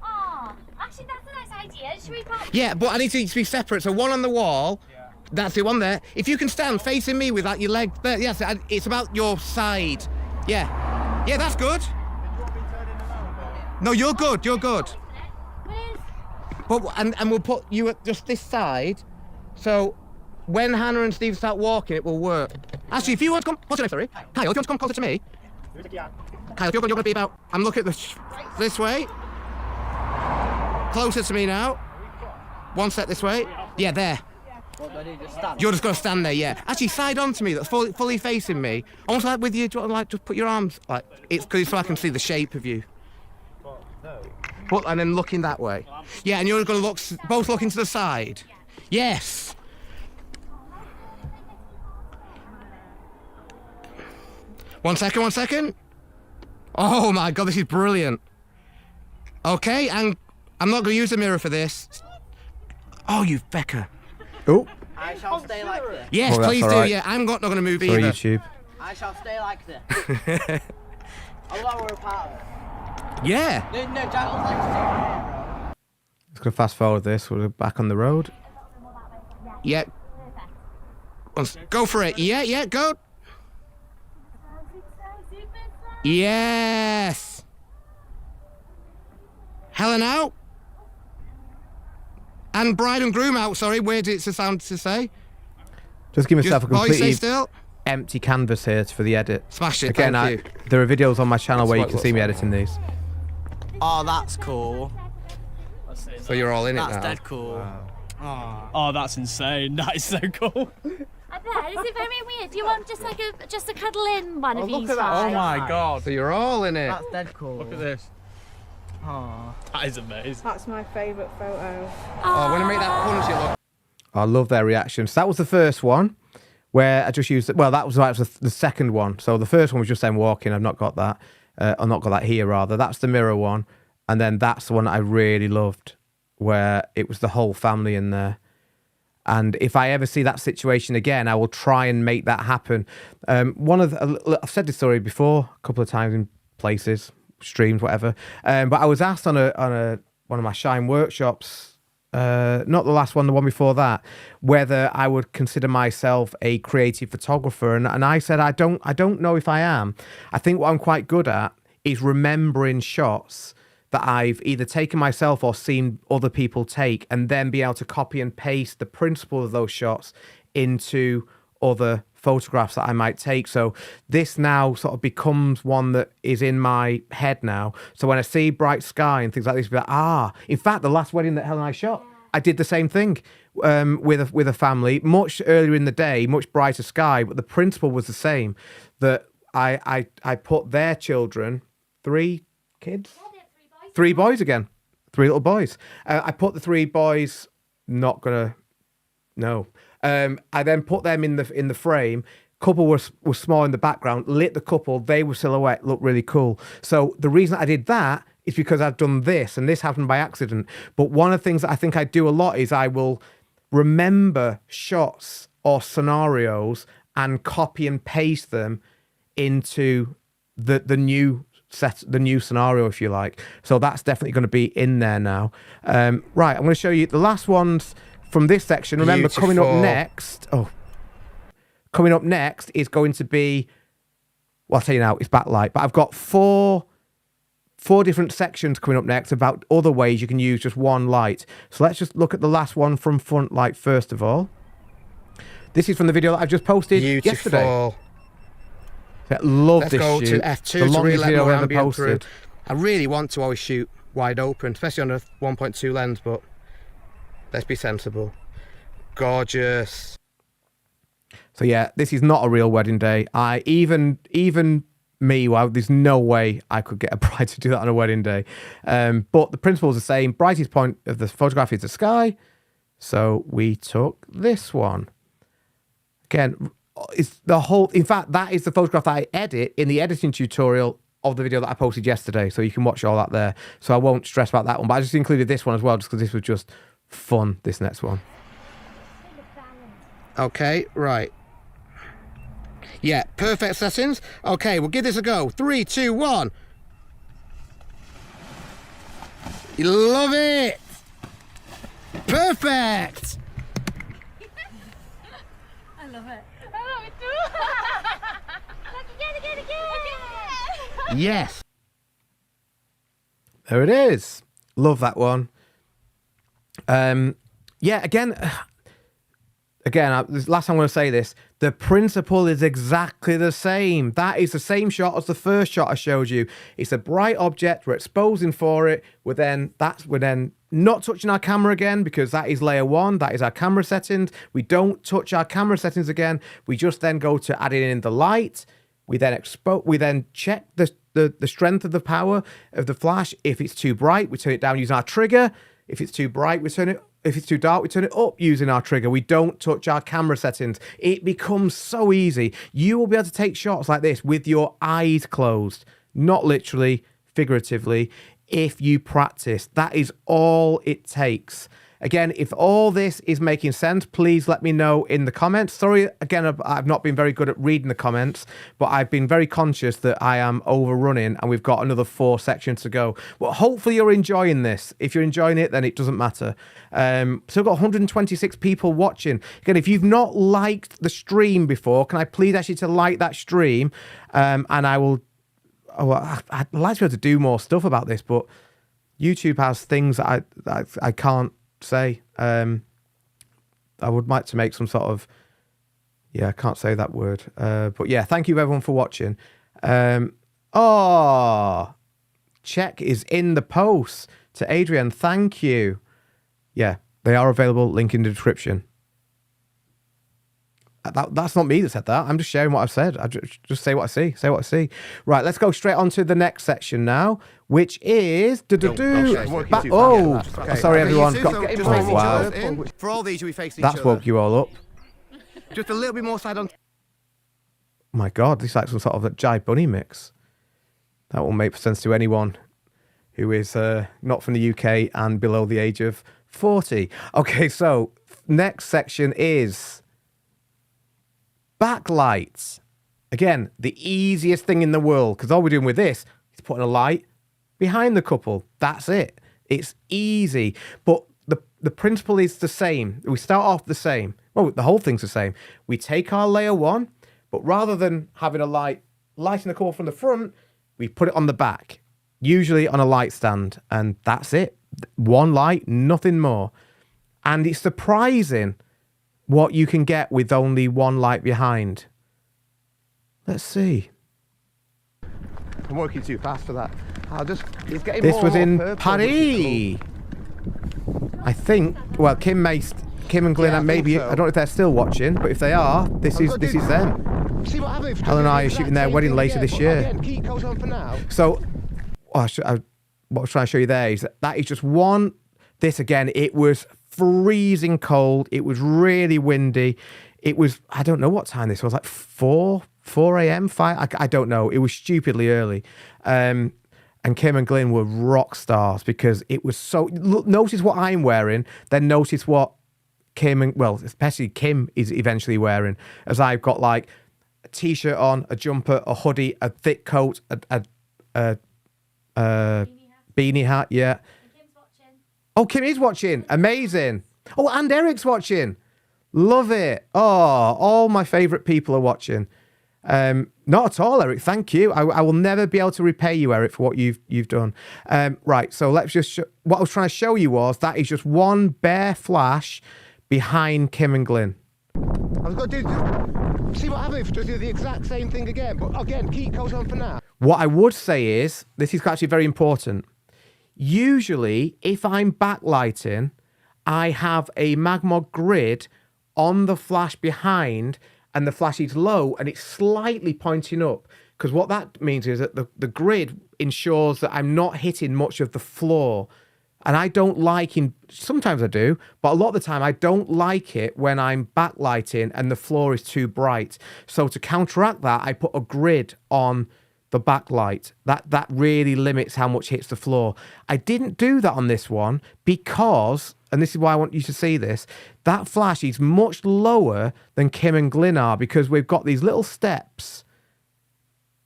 Oh, actually, that's a nice idea. Should we put... Yeah, but I need to be separate. So one on the wall. That's the one there. If you can stand facing me with your leg there, yes, it's about your side. Yeah. Yeah, that's good. No, you're good. You're good. But and we'll put you at just this side, so when Hannah and Steve start walking, it will work. Actually, if you want to come, what's your name? Sorry, Kyle. If you want to come closer to me, Kyle, you're going to be about. I'm looking at this way. Closer to me now. One step this way. Yeah, there. What do I do? Just stand? You're just going to stand there, yeah. Actually, side on to me, that's fully facing me. Almost like with you, do you want to just put your arms, like, it's because so I can see the shape of you. And then looking that way. Yeah, and you're going to both looking to the side. Yes. One second. Oh my God, this is brilliant. Okay, and I'm not going to use the mirror for this. Oh, you fecker. Oh, I shall stay like this. Yes, Oh, that's please all do, right. yeah. I'm not going to move sorry, either. YouTube. I shall stay like this. Although we're apart of it. Yeah. No, Jack was like, Let's go fast forward this. We're back on the road. Yeah. Go for it. Yeah, go. Yes. Helen out. And bride and groom out, sorry. Where did it sound to say? Just give myself Just a boys, stay completely still. empty canvas here for the edit. Smash it, Again, thank you. there are videos on my channel where you what can it see me looks like. editing these. Oh, that's cool. So you're all in it That's now. dead cool. Oh, that's insane. That is so cool. I bet. Is it very weird? Do you want just like a cuddle in one of these? Oh my god. So you're all in it. That's dead cool. Look at this. Oh, that is amazing. That's my favourite photo. Oh, when I make that punch, you look. I love their reactions. That was the first one where I just used, well, that was the second one. So the first one was just them walking. I've not got that. I've not got that here, rather. That's the mirror one. And then that's the one I really loved, where it was the whole family in there. And if I ever see that situation again, I will try and make that happen. I've said this story before a couple of times in places, streams, whatever. But I was asked on one of my Shine workshops, not the last one, the one before that, whether I would consider myself a creative photographer, and I said I don't know if I am. I think what I'm quite good at is remembering shots that I've either taken myself or seen other people take, and then be able to copy and paste the principle of those shots into other photographs that I might take. So this now sort of becomes one that is in my head now. So when I see bright sky and things like this, I'll be like, in fact, the last wedding that Helen and I shot, I did the same thing with a family, much earlier in the day, much brighter sky, but the principle was the same, that I put their children, 3 kids? 3 boys again. 3 little boys. I put the 3 boys, not gonna, no. I then put them in the frame. Couple was small in the background, lit the couple, they were silhouette, looked really cool. So the reason I did that is because I've done this, and this happened by accident. But one of the things that I think I do a lot is I will remember shots or scenarios and copy and paste them into the new scenario, if you like. So that's definitely going to be in there now. Right, I'm going to show you the last ones from this section. Remember, coming up next is going to be, well, I'll tell you now, it's backlight, but I've got four different sections coming up next about other ways you can use just one light. So let's just look at the last one from front light first of all. This is from the video that I've just posted yesterday. I love this shoot. Let's go to F2 the to really longest let video more I've ever ambient through. posted. I really want to always shoot wide open, especially on a 1.2 lens, but let's be sensible. Gorgeous. So yeah, this is not a real wedding day. Even me, well, there's no way I could get a bride to do that on a wedding day. But the principle is the same. Brightest point of the photograph is the sky. So we took this one. Again, it's the whole, in fact, that is the photograph that I edit in the editing tutorial of the video that I posted yesterday. So you can watch all that there. So I won't stress about that one, but I just included this one as well, just because this was just fun, this next one. Okay, right. Yeah, perfect settings. Okay, we'll give this a go. 3, 2, 1. You love it. Perfect. I love it. I love it too. Look, again. Yes. There it is. Love that one. Yeah, again, last time I'm going to say this, the principle is exactly the same. That is the same shot as the first shot I showed you. It's a bright object. We're exposing for it. We're then not touching our camera again, because that is layer 1. That is our camera settings. We don't touch our camera settings again. We just then go to adding in the light. We then check the strength of the power of the flash. If it's too bright, we turn it down using our trigger. If it's too bright, we turn it. If it's too dark, we turn it up using our trigger. We don't touch our camera settings. It becomes so easy. You will be able to take shots like this with your eyes closed, not literally, figuratively, if you practice. That is all it takes. Again, if all this is making sense, please let me know in the comments. Sorry, again, I've not been very good at reading the comments, but I've been very conscious that I am overrunning and we've got another 4 sections to go. Well, hopefully you're enjoying this. If you're enjoying it, then it doesn't matter. So we've got 126 people watching. Again, if you've not liked the stream before, can I please ask you to like that stream? And I will... Oh, I'd like to be able to do more stuff about this, but YouTube has things that I can't say. I would like to make some sort of Yeah, I can't say that word. But yeah, thank you everyone for watching. Oh, check is in the post to Adrian. Thank you. Yeah, they are available. Link in the description. That's not me that said that. I'm just sharing what I've said. I just say what I see. Say what I see. Right, let's go straight on to the next section now, which is oh, sorry everyone. Oh, wow. For all these, we facing That's woke you all up. Just a little bit more side on. My God, this is like some sort of a Jive Bunny mix. That will make sense to anyone who is not from the UK and below the age of 40. Okay, so next section is backlights. Again, the easiest thing in the world, because all we're doing with this is putting a light behind the couple. That's it. It's easy. But the principle is the same. We start off the same. Well, the whole thing's the same. We take our layer one, but rather than having a lighting the couple from the front, we put it on the back, usually on a light stand, and that's it. One light, nothing more. And it's surprising what you can get with only one light behind. Let's see. I'm working too fast for that. It's getting This more was in purple, Paris. I think. Well, Kim and Glenn, Yeah, I maybe. think so. I don't know if they're still watching, but if they are, this is them. See what happens? Helen and I are shooting their wedding later this year. Again, keep goes on for now. So, what I was trying to show you there is that is just one. This again, it was freezing cold. It was really windy. It was, I don't know what time this was, like 4 a.m., 5. I don't know. It was stupidly early. And Kim and Glyn were rock stars because it was so. Look, notice what I'm wearing, then notice what especially Kim is eventually wearing, as I've got like a t-shirt on, a jumper, a hoodie, a thick coat, a beanie hat. Yeah. Oh, Kim is watching. Amazing. Oh, and Eric's watching. Love it. Oh, all my favourite people are watching. Not at all, Eric. Thank you. I will never be able to repay you, Eric, for what you've done. Right. So let's just. What I was trying to show you was that is just one bare flash behind Kim and Glyn. I was going to do. See what happens? Just do the exact same thing again, but again, keep goes on for now. What I would say is this is actually very important. Usually, if I'm backlighting, I have a Magmod grid on the flash behind, and the flash is low and it's slightly pointing up, because what that means is that the grid ensures that I'm not hitting much of the floor. And I don't like sometimes I do, but a lot of the time I don't like it when I'm backlighting and the floor is too bright. So to counteract that, I put a grid on the backlight. That really limits how much hits the floor. I didn't do that on this one because, and this is why I want you to see this, that flash is much lower than Kim and Glyn are, because we've got these little steps.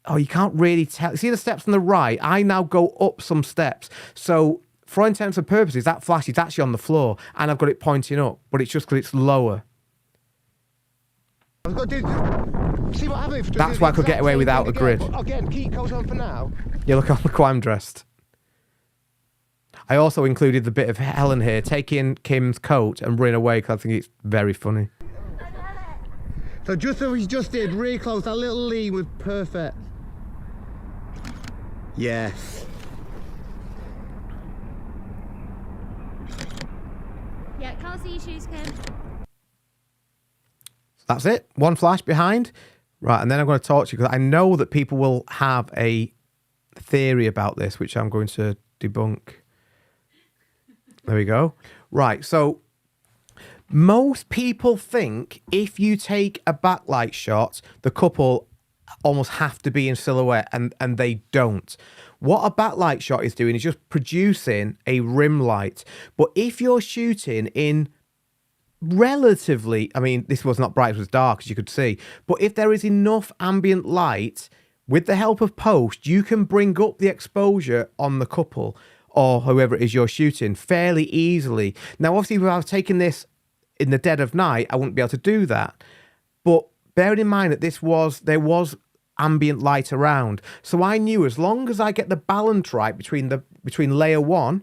Oh, you can't really tell. See the steps on the right? I now go up some steps. So for all intents and purposes, that flash is actually on the floor and I've got it pointing up, but it's just because it's lower. I was going to see what happens. That's why I could get away without a grid. Again, keep goes on for now. Yeah, look how I'm dressed. I also included the bit of Helen here taking Kim's coat and running away because I think it's very funny. So just as we just did, really close, that little lean was perfect. Yes. Yeah, can't see your shoes, Kim. That's it. One flash behind. Right, and then I'm going to talk to you because I know that people will have a theory about this, which I'm going to debunk. There we go. Right, so most people think if you take a backlight shot, the couple almost have to be in silhouette, and they don't. What a backlight shot is doing is just producing a rim light. But if you're shooting in relatively, I mean, this was not bright, it was dark, as you could see, but if there is enough ambient light, with the help of post, you can bring up the exposure on the couple or whoever it is you're shooting fairly easily. Now, obviously, if I was taking this in the dead of night, I wouldn't be able to do that. But bearing in mind that there was ambient light around, so I knew as long as I get the balance right between layer one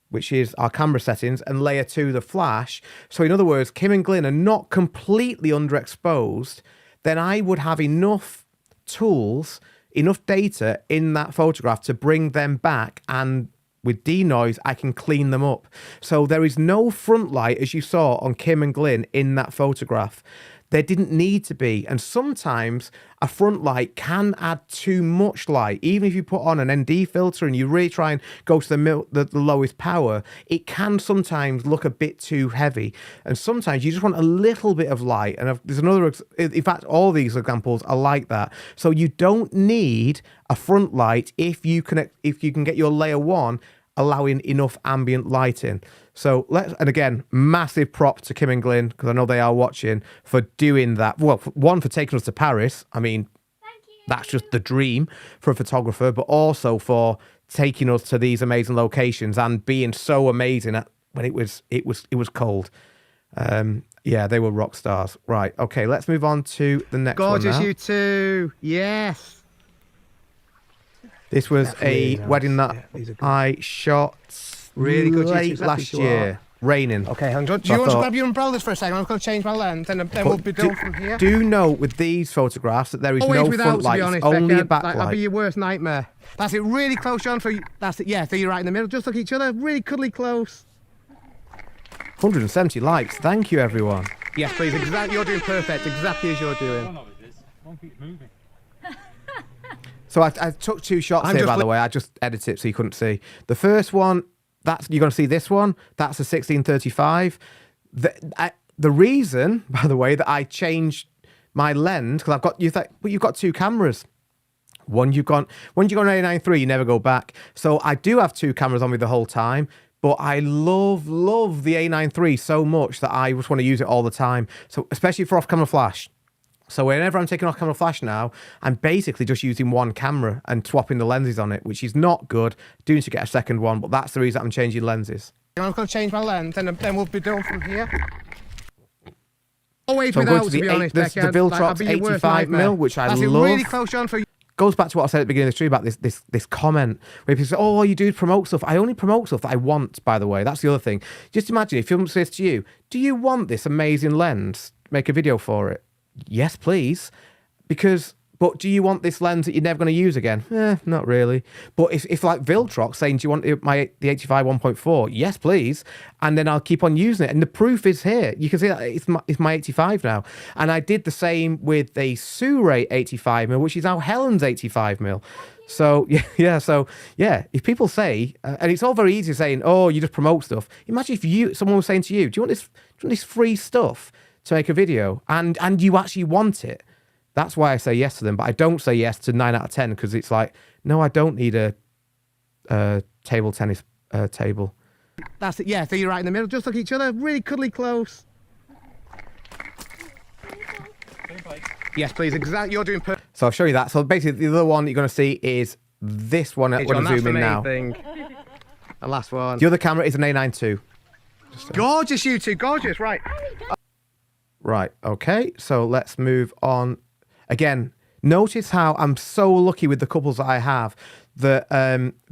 which is our camera settings, and layer 2, the flash. So in other words, Kim and Glyn are not completely underexposed, then I would have enough tools, enough data in that photograph to bring them back, and with denoise, I can clean them up. So there is no front light, as you saw on Kim and Glyn in that photograph. There didn't need to be. And sometimes a front light can add too much light. Even if you put on an ND filter and you really try and go to the lowest power, it can sometimes look a bit too heavy. And sometimes you just want a little bit of light. And there's another, in fact, all these examples are like that. So you don't need a front light if you can get your layer 1 allowing enough ambient lighting. So and again, massive prop to Kim and Glyn, because I know they are watching, for doing that. Well, one, for taking us to Paris. I mean, that's just the dream for a photographer, but also for taking us to these amazing locations and being so amazing when it was cold. Yeah, they were rock stars. Right. Okay, let's move on to the next one now. Gorgeous, you two. Yes. This was a wedding that I shot really good late last year. Raining. Okay, do you want to grab your umbrellas for a second? I'm going to change my lens, and then we'll be done from here. Do note with these photographs that there is Always no without, front light, honest, only Becca. a backlight. That'll be your worst nightmare. That's it, really close, John. That's it, yeah, so you're right in the middle. Just look at each other, really cuddly close. 170 likes. Thank you, everyone. Yes, please. Exactly. You're doing perfect. Exactly as you're doing. One keeps moving. So I took 2 shots here, by the way. I just edited it so you couldn't see. The first one, you're going to see this one. That's a 1635. The reason, by the way, that I changed my lens, because you've got 2 cameras. When you go on A93, you never go back. So I do have 2 cameras on me the whole time. But I love the A93 so much that I just want to use it all the time. So especially for off-camera flash. So whenever I'm taking off-camera flash now, I'm basically just using one camera and swapping the lenses on it, which is not good. Do need to get a second one, but that's the reason I'm changing lenses. I'm going to change my lens, and then we'll be done from here. Always so without, to be honest, the Viltrox 85mm, which I love. Really close, John, for you. Goes back to what I said at the beginning of the stream about this comment where people say, oh, all you do is promote stuff. I only promote stuff that I want, by the way. That's the other thing. Just imagine if someone says to you, do you want this amazing lens? Make a video for it. Yes, please. But do you want this lens that you're never going to use again? Not really. But if like Viltrox saying, do you want the 85 1.4? Yes, please. And then I'll keep on using it. And the proof is here. You can see that it's my 85 now. And I did the same with the Sue 85mm, which is now Helen's 85mm. So, yeah. If people say, and it's all very easy saying, oh, you just promote stuff. Imagine if someone was saying to you, do you want this free stuff to make a video? And you actually want it. That's why I say yes to them, but I don't say yes to 9 out of 10 because it's like, no, I don't need a table tennis table. That's it, yeah, so you're right in the middle. Just look at each other, really cuddly close. Yes, please, exactly. You're doing perfect. So I'll show you that. So basically, the other one you're going to see is this one. When I zoom in now. The last one. The other camera is an A9 II. Gorgeous, you two, gorgeous, right. Right, okay, so let's move on. Again, notice how I'm so lucky with the couples that I have that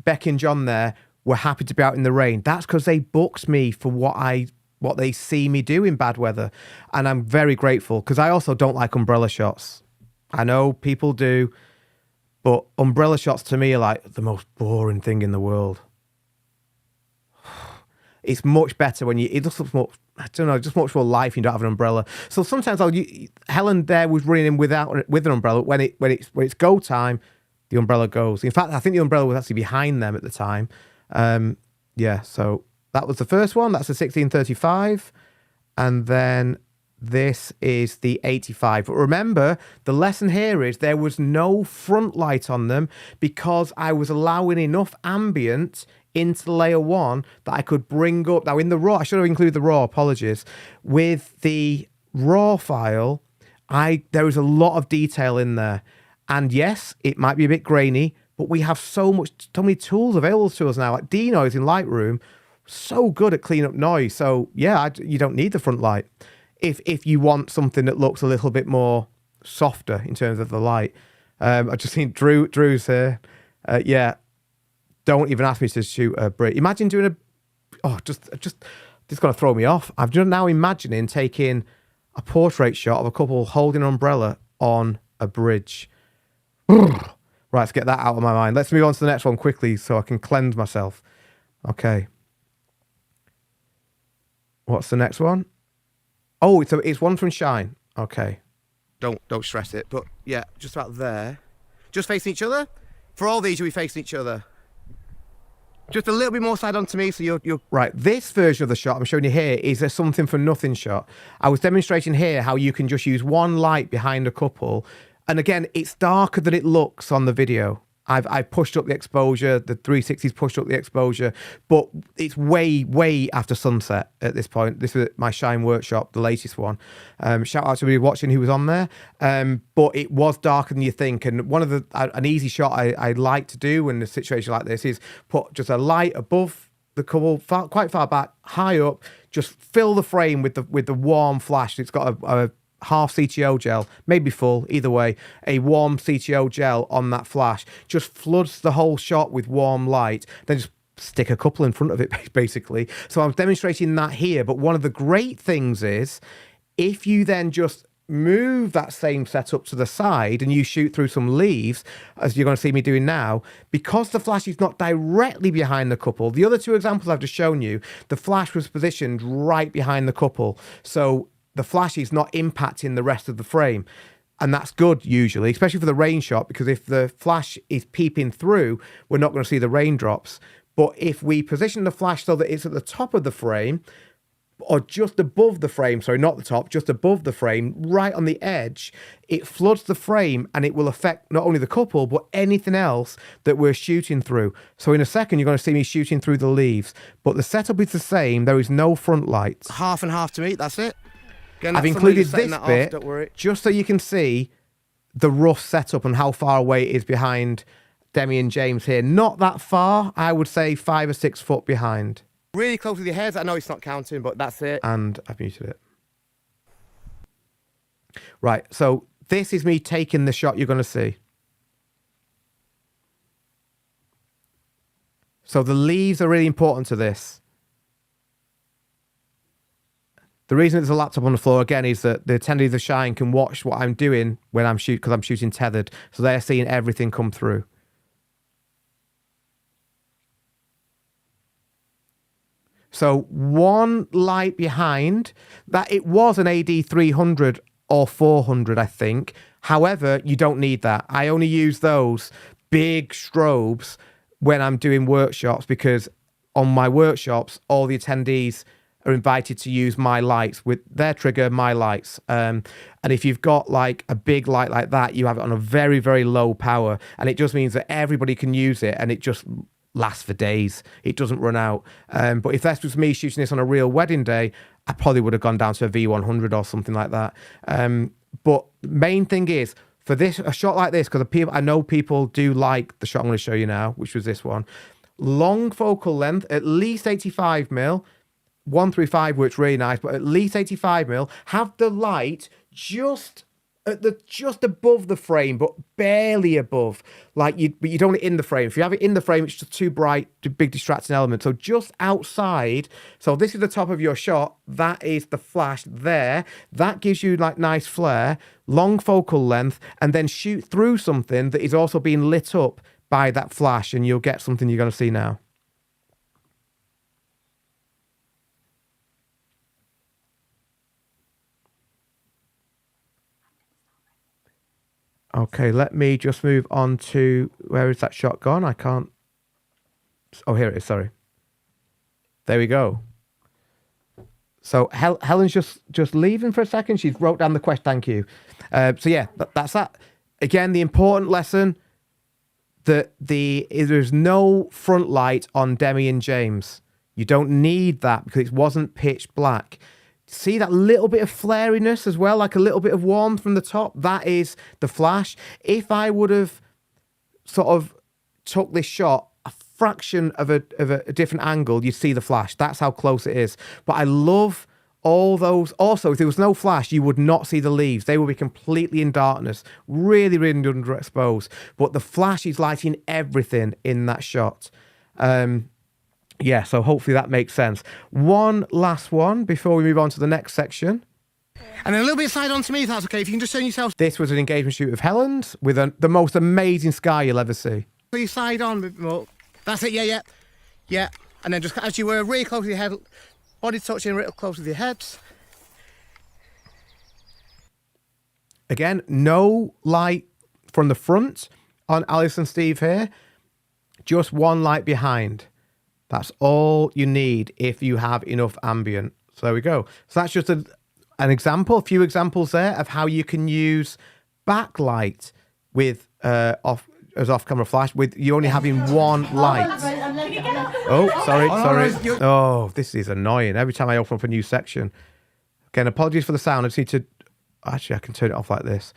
Beck and John there were happy to be out in the rain. That's because they booked me for what they see me do in bad weather. And I'm very grateful because I also don't like umbrella shots. I know people do, but umbrella shots to me are like the most boring thing in the world. It's much better when it just looks more, I don't know, just much more life. You don't have an umbrella. So sometimes Helen there was running in with an umbrella. When it's go time, the umbrella goes. In fact, I think the umbrella was actually behind them at the time. Yeah. So that was the first one. That's the 1635, and then this is the 85. But remember, the lesson here is there was no front light on them because I was allowing enough ambient into layer 1 that I could bring up. Now in the raw, I should have included the raw, apologies. With the raw file, there is a lot of detail in there. And yes, it might be a bit grainy, but we have so many tools available to us now. Like denoise in Lightroom, so good at cleaning up noise. So yeah, you don't need the front light. If you want something that looks a little bit more softer in terms of the light. I just seen Drew's here. Yeah. Don't even ask me to shoot a Brit. Imagine doing just going to throw me off. I'm just now imagining taking a portrait shot of a couple holding an umbrella on a bridge. Right, let's get that out of my mind. Let's move on to the next one quickly so I can cleanse myself. Okay. What's the next one? Oh, it's one from Shine. Okay. Don't stress it. But yeah, just about there. Just facing each other. For all these, you'll be facing each other. Just a little bit more side on to me, so you're... Right, this version of the shot I'm showing you here is a something for nothing shot. I was demonstrating here how you can just use one light behind a couple. And again, it's darker than it looks on the video. I've pushed up the exposure, the 360's pushed up the exposure, but it's way after sunset at this point. This is my Shine workshop, the latest one. Shout out to everybody watching who was on there. But it was darker than you think. And one of an easy shot I like to do in a situation like this is put just a light above the couple, quite far back, high up, just fill the frame with the warm flash. It's got a half CTO gel, maybe full, either way, a warm CTO gel on that flash, just floods the whole shot with warm light, then just stick a couple in front of it, basically. So I'm demonstrating that here, but one of the great things is, if you then just move that same setup to the side and you shoot through some leaves, as you're going to see me doing now, because the flash is not directly behind the couple. The other two examples I've just shown you, the flash was positioned right behind the couple. So the flash is not impacting the rest of the frame. And that's good usually, especially for the rain shot, because if the flash is peeping through, we're not going to see the raindrops. But if we position the flash so that it's at the top of the frame, or just above the frame, sorry, not the top, just above the frame, right on the edge, it floods the frame and it will affect not only the couple, but anything else that we're shooting through. So in a second, you're going to see me shooting through the leaves, but the setup is the same. There is no front lights. Half and half to me, that's it. Again, I've included this bit just so you can see the rough setup and how far away it is behind Demi and James here. Not that far, I would say 5 or 6 foot behind. Really close with your heads. I know it's not counting, but that's it. And I've muted it. Right, so this is me taking the shot you're going to see. So the leaves are really important to this. The reason there's a laptop on the floor, again, is that the attendees of Shine can watch what I'm doing when I'm shooting, because I'm shooting tethered. So they're seeing everything come through. So one light behind, that it was an AD 300 or 400, I think. However, you don't need that. I only use those big strobes when I'm doing workshops, because on my workshops, all the attendees are invited to use my lights with their trigger, my lights. And if you've got like a big light like that, you have it on a very, very low power. And it just means that everybody can use it and it just lasts for days. It doesn't run out. But if that's just me shooting this on a real wedding day, I probably would have gone down to a V100 or something like that. But the main thing is, for this, a shot like this, because I know people do like the shot I'm going to show you now, which was this one. Long focal length, at least 85mm. 135 works really nice, but at least 85mm. Have the light just above the frame, but barely above. But you don't want it in the frame. If you have it in the frame, it's just too bright, too big distracting element. So just outside. So this is the top of your shot. That is the flash there. That gives you like nice flare, long focal length, and then shoot through something that is also being lit up by that flash, and you'll get something you're going to see now. Okay, let me just move on to, where is that shot gone? I can't. Oh, here it is, sorry. There we go. So Helen's just leaving for a second. She's wrote down the question, thank you. So yeah, that's that. Again, the important lesson, that there's no front light on Demi and James. You don't need that because it wasn't pitch black. See that little bit of flariness as well, like a little bit of warmth from the top? That is the flash. If I would have sort of took this shot a fraction of a different angle, you'd see the flash. That's how close it is. But I love all those. Also, if there was no flash, you would not see the leaves. They would be completely in darkness, really, really underexposed. But the flash is lighting everything in that shot. Yeah, so hopefully that makes sense. One last one before we move on to the next section. And then a little bit side on to me, if that's okay. If you can just turn yourself This was an engagement shoot of Helen's with the most amazing sky you'll ever see. please side on. Well, that's it, yeah. And then just as you were really close to your head, body touching real close with your heads. Again, no light from the front on Alice and Steve here. Just one light behind. That's all you need if you have enough ambient. So there we go. So that's just an example, a few examples there of how you can use backlight with off-camera flash with you only having one light. Oh, sorry. Oh, this is annoying. Every time I open up a new section. Again, apologies for the sound. I just need to... Actually, I can turn it off like this.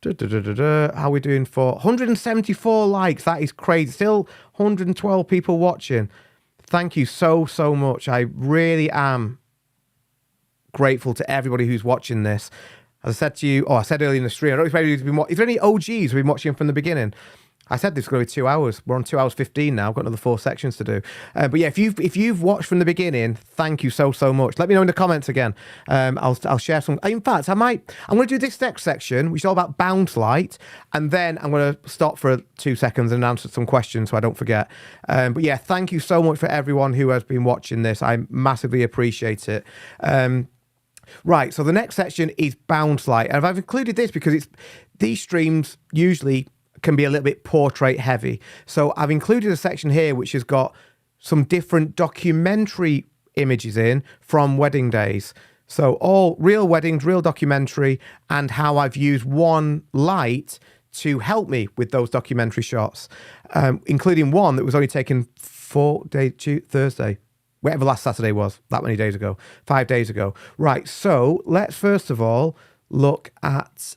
How are we doing for 174 likes? That is crazy. Still 112 people watching. Thank you so much. I really am grateful to everybody who's watching this. As I said to you, I said earlier in the stream, I don't know if anybody's been watching. Is there any OGs who've been watching from the beginning? I said this is going to be 2 hours. We're on 2 hours 15 now. I've got another 4 sections to do. But yeah, if you've watched from the beginning, thank you so much. Let me know in the comments again. I'll share some. In fact, I'm going to do this next section, which is all about bounce light, and then I'm going to stop for 2 seconds and answer some questions so I don't forget. But yeah, thank you so much for everyone who has been watching this. I massively appreciate it. Right, so the next section is bounce light, and I've included this because these streams usually can be a little bit portrait heavy. So I've included a section here which has got some different documentary images in from wedding days. So all real weddings, real documentary, and how I've used one light to help me with those documentary shots, including one that was only taken Thursday, whatever last Saturday was, that many days ago, 5 days ago. Right, so let's first of all look at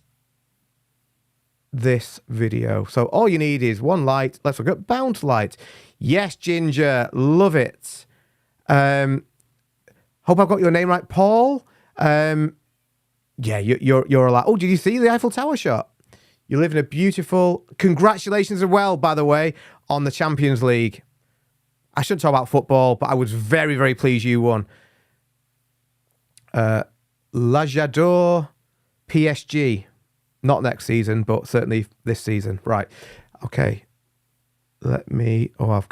this video. So all you need is one light. Let's look at bounce light. Yes, Ginger, love it. Hope I've got your name right, Paul. Yeah, you're a lot. Oh, did you see the Eiffel Tower shot? You live in a beautiful... Congratulations as well, by the way, on the Champions League. I shouldn't talk about football, but I was very pleased you won. L'Ajador PSG. Not next season, but certainly this season. Right. Okay. Let me... I've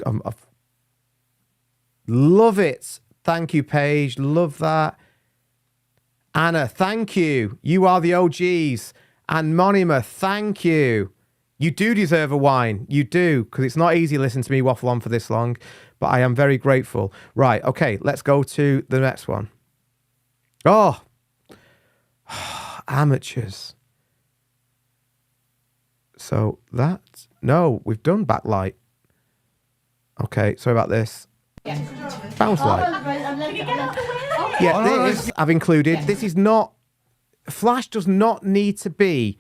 love it. Thank you, Paige. Love that. Anna, thank you. You are the OGs. And Monima, thank you. You do deserve a wine. You do, because it's not easy listening to me waffle on for this long, but I am very grateful. Right. Okay. Let's go to the next one. Oh. Amateurs. So that... No, we've done backlight. Okay, sorry about this. Bounce light. Yeah, this I've included. This is not... Flash does not need to be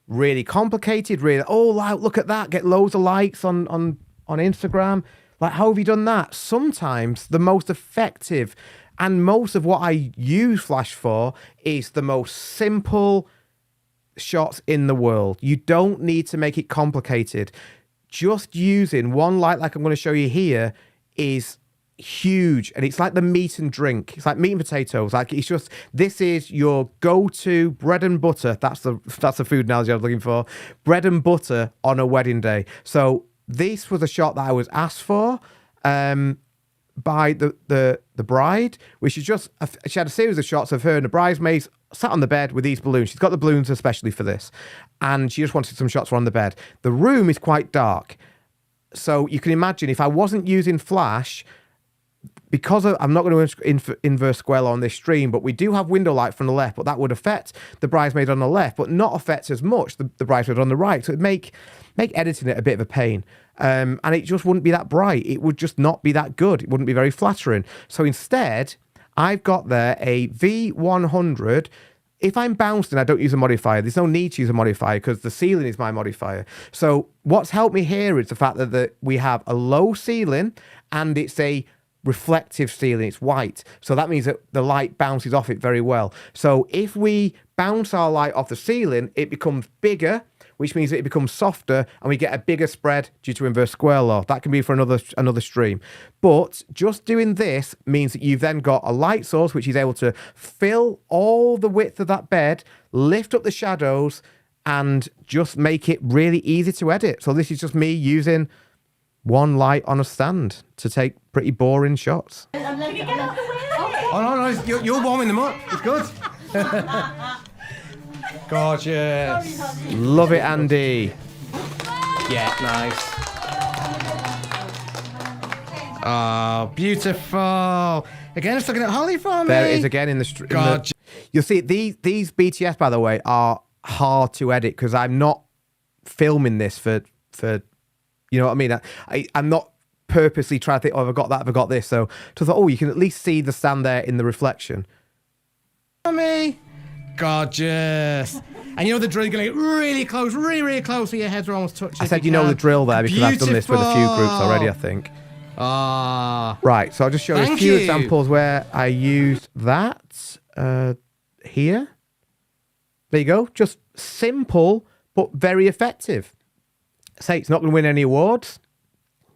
really complicated, really. Oh, look at that. Get loads of likes on Instagram. Like, how have you done that? Sometimes the most effective and most of what I use Flash for is the most simple shots in the world. You don't need to make it complicated. Just using one light like I'm going to show you here is huge, and it's like the meat and drink. It's like meat and potatoes. Like, it's just, this is your go-to bread and butter. That's the food analogy I was looking for. Bread and butter on a wedding day. So this was a shot that I was asked for by the bride, which is just she had a series of shots of her and the bridesmaids sat on the bed with these balloons. She's got the balloons especially for this, and she just wanted some shots on the bed. The room is quite dark, so you can imagine if I wasn't using flash, because I'm not going to inverse square on this stream, but we do have window light from the left, but that would affect the bridesmaid on the left, but not affect as much the bridesmaid on the right. So it'd make editing it a bit of a pain. And it just wouldn't be that bright. It would just not be that good. It wouldn't be very flattering. So instead, I've got there a V100. If I'm bouncing, I don't use a modifier. There's no need to use a modifier because the ceiling is my modifier. So what's helped me here is the fact that we have a low ceiling and it's a reflective ceiling. It's white. So that means that the light bounces off it very well. So if we bounce our light off the ceiling, it becomes bigger, which means that it becomes softer and we get a bigger spread due to inverse square law. That can be for another stream. But just doing this means that you've then got a light source which is able to fill all the width of that bed, lift up the shadows, and just make it really easy to edit. So this is just me using one light on a stand to take pretty boring shots. Oh, no, you're warming them up. It's good. Gorgeous. Love it, Andy. Yeah, nice. Oh, beautiful. Again, it's looking at Holly for me. There it is again in the stream. You'll see these BTS, by the way, are hard to edit because I'm not filming this for you know what I mean. I'm not purposely trying to think, oh, have I got that? Have I got this? So I thought, oh, you can at least see the stand there in the reflection. Me, gorgeous. And you know the drill, you're going to get really close, really close, so your heads are almost touching. I said you know the drill there because I've done this with a few groups already, I think. Right, so I'll just show you a few examples where I used that here. There you go. Just simple, but very effective. Say it's not going to win any awards.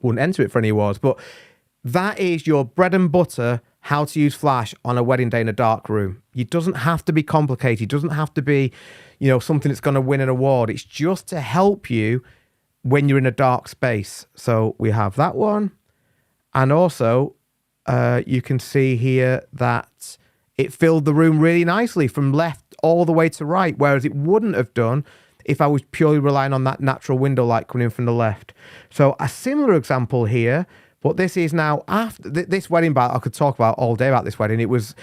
Wouldn't enter it for any awards, but that is your bread and butter, how to use flash on a wedding day in a dark room. It doesn't have to be complicated. It doesn't have to be, you know, something that's going to win an award. It's just to help you when you're in a dark space. So we have that one. And also, you can see here that it filled the room really nicely from left all the way to right, whereas it wouldn't have done if I was purely relying on that natural window light coming in from the left. So a similar example here, but this is now after this wedding. I could talk about all day about this wedding. It was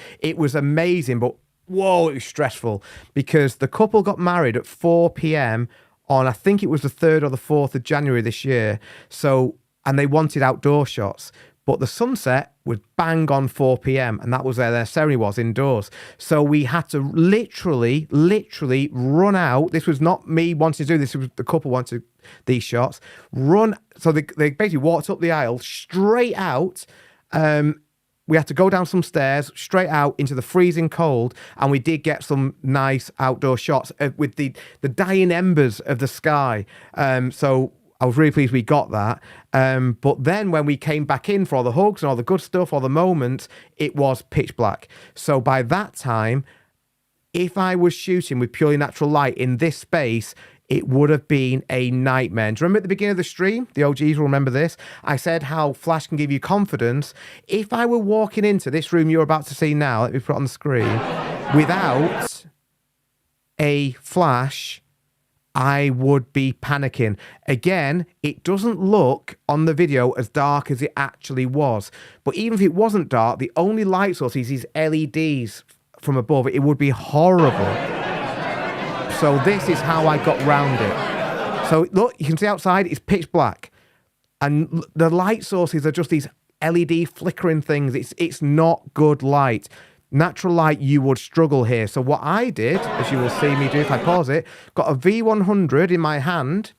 amazing, but whoa, it was stressful because the couple got married at 4 p.m. on, I think it was the 3rd or the 4th of January this year. So, and they wanted outdoor shots, but the sunset was bang on 4 p.m. and that was where their ceremony was, indoors. So we had to literally run out. This was not me wanting to do this. It was the couple wanted these shots. Run. So they basically walked up the aisle straight out. We had to go down some stairs straight out into the freezing cold, and we did get some nice outdoor shots with the dying embers of the sky. So I was really pleased we got that. But then when we came back in for all the hugs and all the good stuff, all the moments, it was pitch black. So by that time, if I was shooting with purely natural light in this space, it would have been a nightmare. And do you remember at the beginning of the stream, the OGs will remember this, I said how flash can give you confidence. If I were walking into this room you're about to see now, let me put it on the screen, without a flash, I would be panicking. Again, it doesn't look on the video as dark as it actually was. But even if it wasn't dark, the only light source is these LEDs from above. It would be horrible. So this is how I got round it. So look, you can see outside, it's pitch black. And the light sources are just these LED flickering things. It's not good light. Natural light, you would struggle here. So what I did, as you will see me do if I pause it, got a V100 in my hand.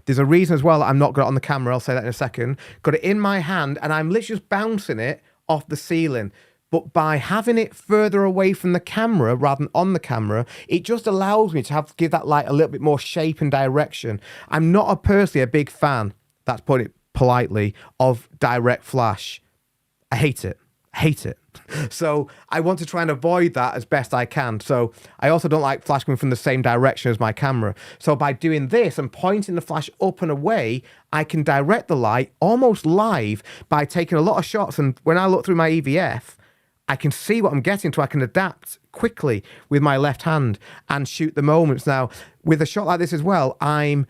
There's a reason as well that I'm not got it on the camera. I'll say that in a second. Got it in my hand and I'm literally just bouncing it off the ceiling. But by having it further away from the camera rather than on the camera, it just allows me to give that light a little bit more shape and direction. I'm not personally a big fan, that's putting it politely, of direct flash. I hate it. So I want to try and avoid that as best I can. So I also don't like flash coming from the same direction as my camera. So by doing this and pointing the flash up and away, I can direct the light almost live by taking a lot of shots. And when I look through my EVF, I can see what I'm getting to. I can adapt quickly with my left hand and shoot the moments. Now, with a shot like this as well, I'm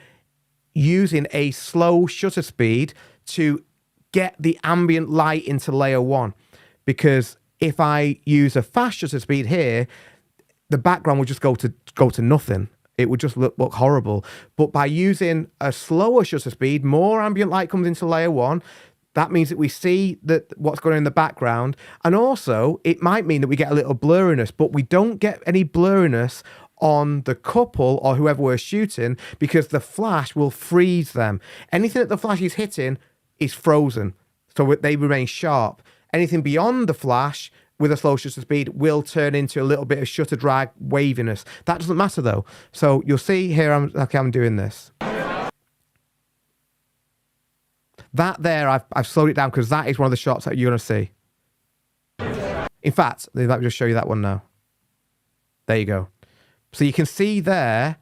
using a slow shutter speed to get the ambient light into layer 1. Because if I use a fast shutter speed here, the background would just go to nothing. It would just look horrible. But by using a slower shutter speed, more ambient light comes into layer 1. That means that we see what's going on in the background. And also, it might mean that we get a little blurriness, but we don't get any blurriness on the couple or whoever we're shooting because the flash will freeze them. Anything that the flash is hitting is frozen. So they remain sharp. Anything beyond the flash with a slow shutter speed will turn into a little bit of shutter drag waviness. That doesn't matter though. So you'll see here, I'm doing this. That there, I've slowed it down because that is one of the shots that you're going to see. In fact, let me just show you that one now. There you go. So you can see there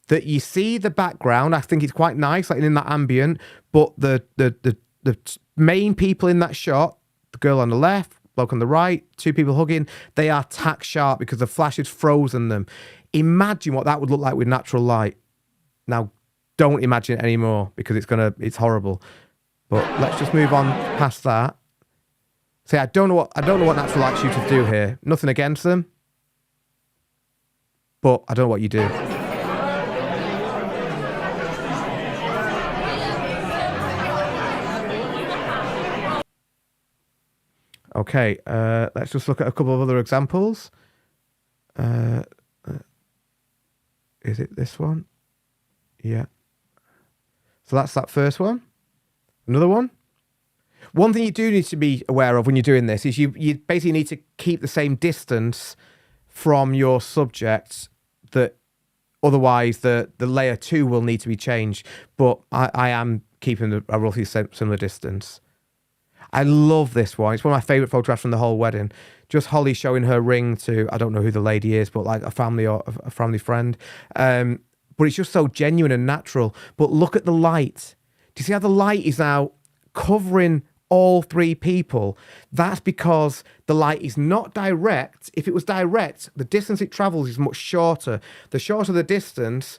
that you see the background. I think it's quite nice, like in that ambient, but the main people in that shot, the girl on the left, bloke on the right, two people hugging, they are tack sharp because the flash has frozen them. Imagine what that would look like with natural light. Now, don't imagine it anymore because it's horrible. But let's just move on past that. See, I don't know what natural light shooters do here. Nothing against them, but I don't know what you do. Okay, let's just look at a couple of other examples. Is it this one? Yeah. So that's that first one. Another one. One thing you do need to be aware of when you're doing this is you basically need to keep the same distance from your subject, that otherwise the layer 2 will need to be changed. But I am keeping a roughly similar distance. I love this one. It's one of my favourite photographs from the whole wedding. Just Holly showing her ring to, I don't know who the lady is, but like a family or a family friend. But it's just so genuine and natural. But look at the light. Do you see how the light is now covering all three people? That's because the light is not direct. If it was direct, the distance it travels is much shorter. The shorter the distance,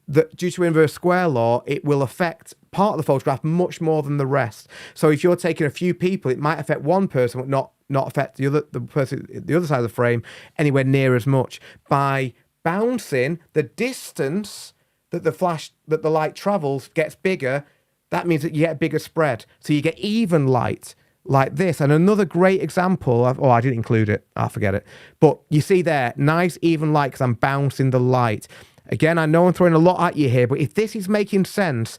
due to inverse square law, it will affect part of the photograph much more than the rest. So if you're taking a few people, it might affect one person, but not affect the person the other side of the frame anywhere near as much. By bouncing, the distance that the light travels gets bigger. That means that you get a bigger spread. So you get even light like this. And another great example I didn't include it. I'll forget it. But you see there, nice even light because I'm bouncing the light. Again, I know I'm throwing a lot at you here, but if this is making sense,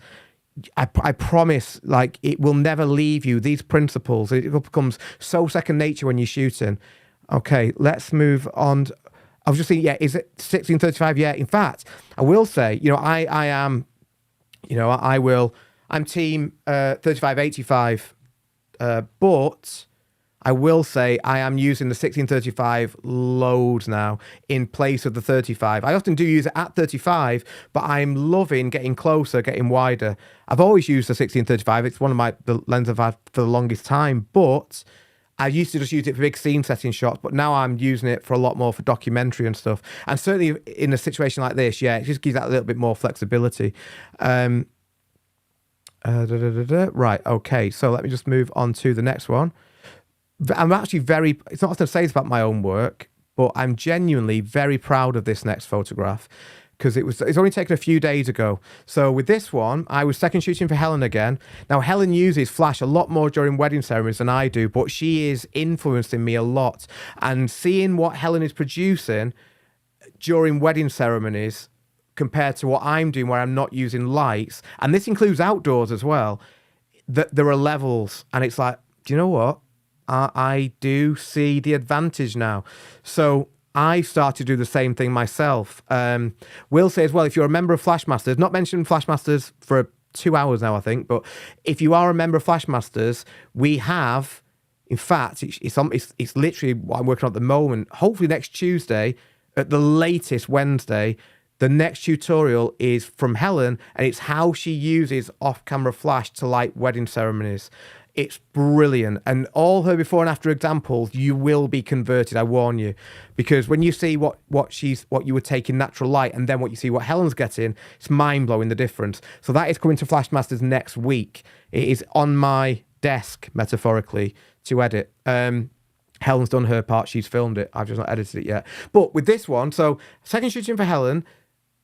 I promise, like, it will never leave you. These principles, it becomes so second nature when you're shooting. Okay, let's move on. I was just thinking, yeah, is it 1635? Yeah, in fact, I will say, I am, I'm team 3585, but I will say I am using the 1635 loads now in place of the 35. I often do use it at 35, but I'm loving getting closer, getting wider. I've always used the 1635. It's one of the lenses I've had for the longest time, but I used to just use it for big scene setting shots, but now I'm using it for a lot more for documentary and stuff. And certainly in a situation like this, yeah, it just gives that a little bit more flexibility. Right, okay, so let me just move on to the next one. I'm actually it's not often to say this about my own work, but I'm genuinely very proud of this next photograph because it's only taken a few days ago. So with this one, I was second shooting for Helen again. Now, Helen uses flash a lot more during wedding ceremonies than I do, but she is influencing me a lot. And seeing what Helen is producing during wedding ceremonies compared to what I'm doing where I'm not using lights, and this includes outdoors as well, that there are levels, and it's like, do you know what? I do see the advantage now. So I started to do the same thing myself. Will say as well, if you're a member of Flashmasters, not mentioning Flashmasters for 2 hours now, I think, but if you are a member of Flashmasters, we have, in fact, it's literally what I'm working on at the moment. Hopefully next Tuesday, at the latest Wednesday, the next tutorial is from Helen, and it's how she uses off-camera flash to light wedding ceremonies. It's brilliant. And all her before and after examples, you will be converted, I warn you. Because when you see what you would take in natural light and then what you see what Helen's getting, it's mind-blowing, the difference. So that is coming to Flashmasters next week. It is on my desk, metaphorically, to edit. Helen's done her part. She's filmed it. I've just not edited it yet. But with this one, so second shooting for Helen,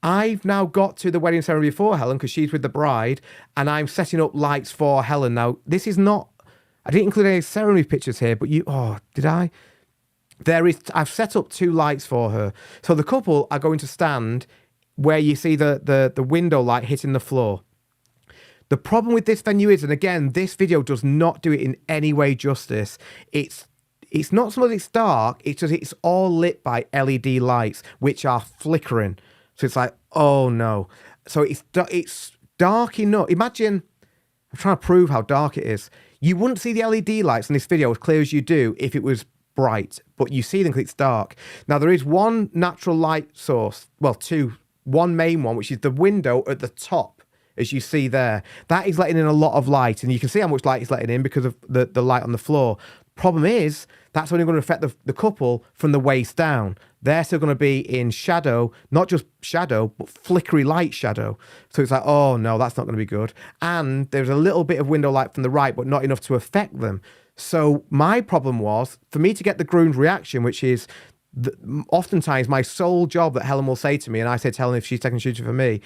I've now got to the wedding ceremony before Helen because she's with the bride, and I'm setting up lights for Helen. Now, this is not, I didn't include any ceremony pictures here, but did I? I've set up 2 lights for her. So the couple are going to stand where you see the window light hitting the floor. The problem with this venue is, and again, this video does not do it in any way justice. it's not so much it's dark, it's just it's all lit by LED lights, which are flickering. So it's like, oh no. So it's dark enough. Imagine, I'm trying to prove how dark it is. You wouldn't see the LED lights in this video as clear as you do if it was bright, but you see them because it's dark. Now, there is one natural light source, well, two. One main one, which is the window at the top, as you see there. That is letting in a lot of light, and you can see how much light is letting in because of the light on the floor. Problem is, that's only going to affect the couple from the waist down. They're still going to be in shadow, not just shadow, but flickery light shadow. So it's like, oh no, that's not going to be good. And there's a little bit of window light from the right, but not enough to affect them. So my problem was, for me to get the groom's reaction, which is oftentimes my sole job that Helen will say to me, and I say to Helen if she's taking shooting for me,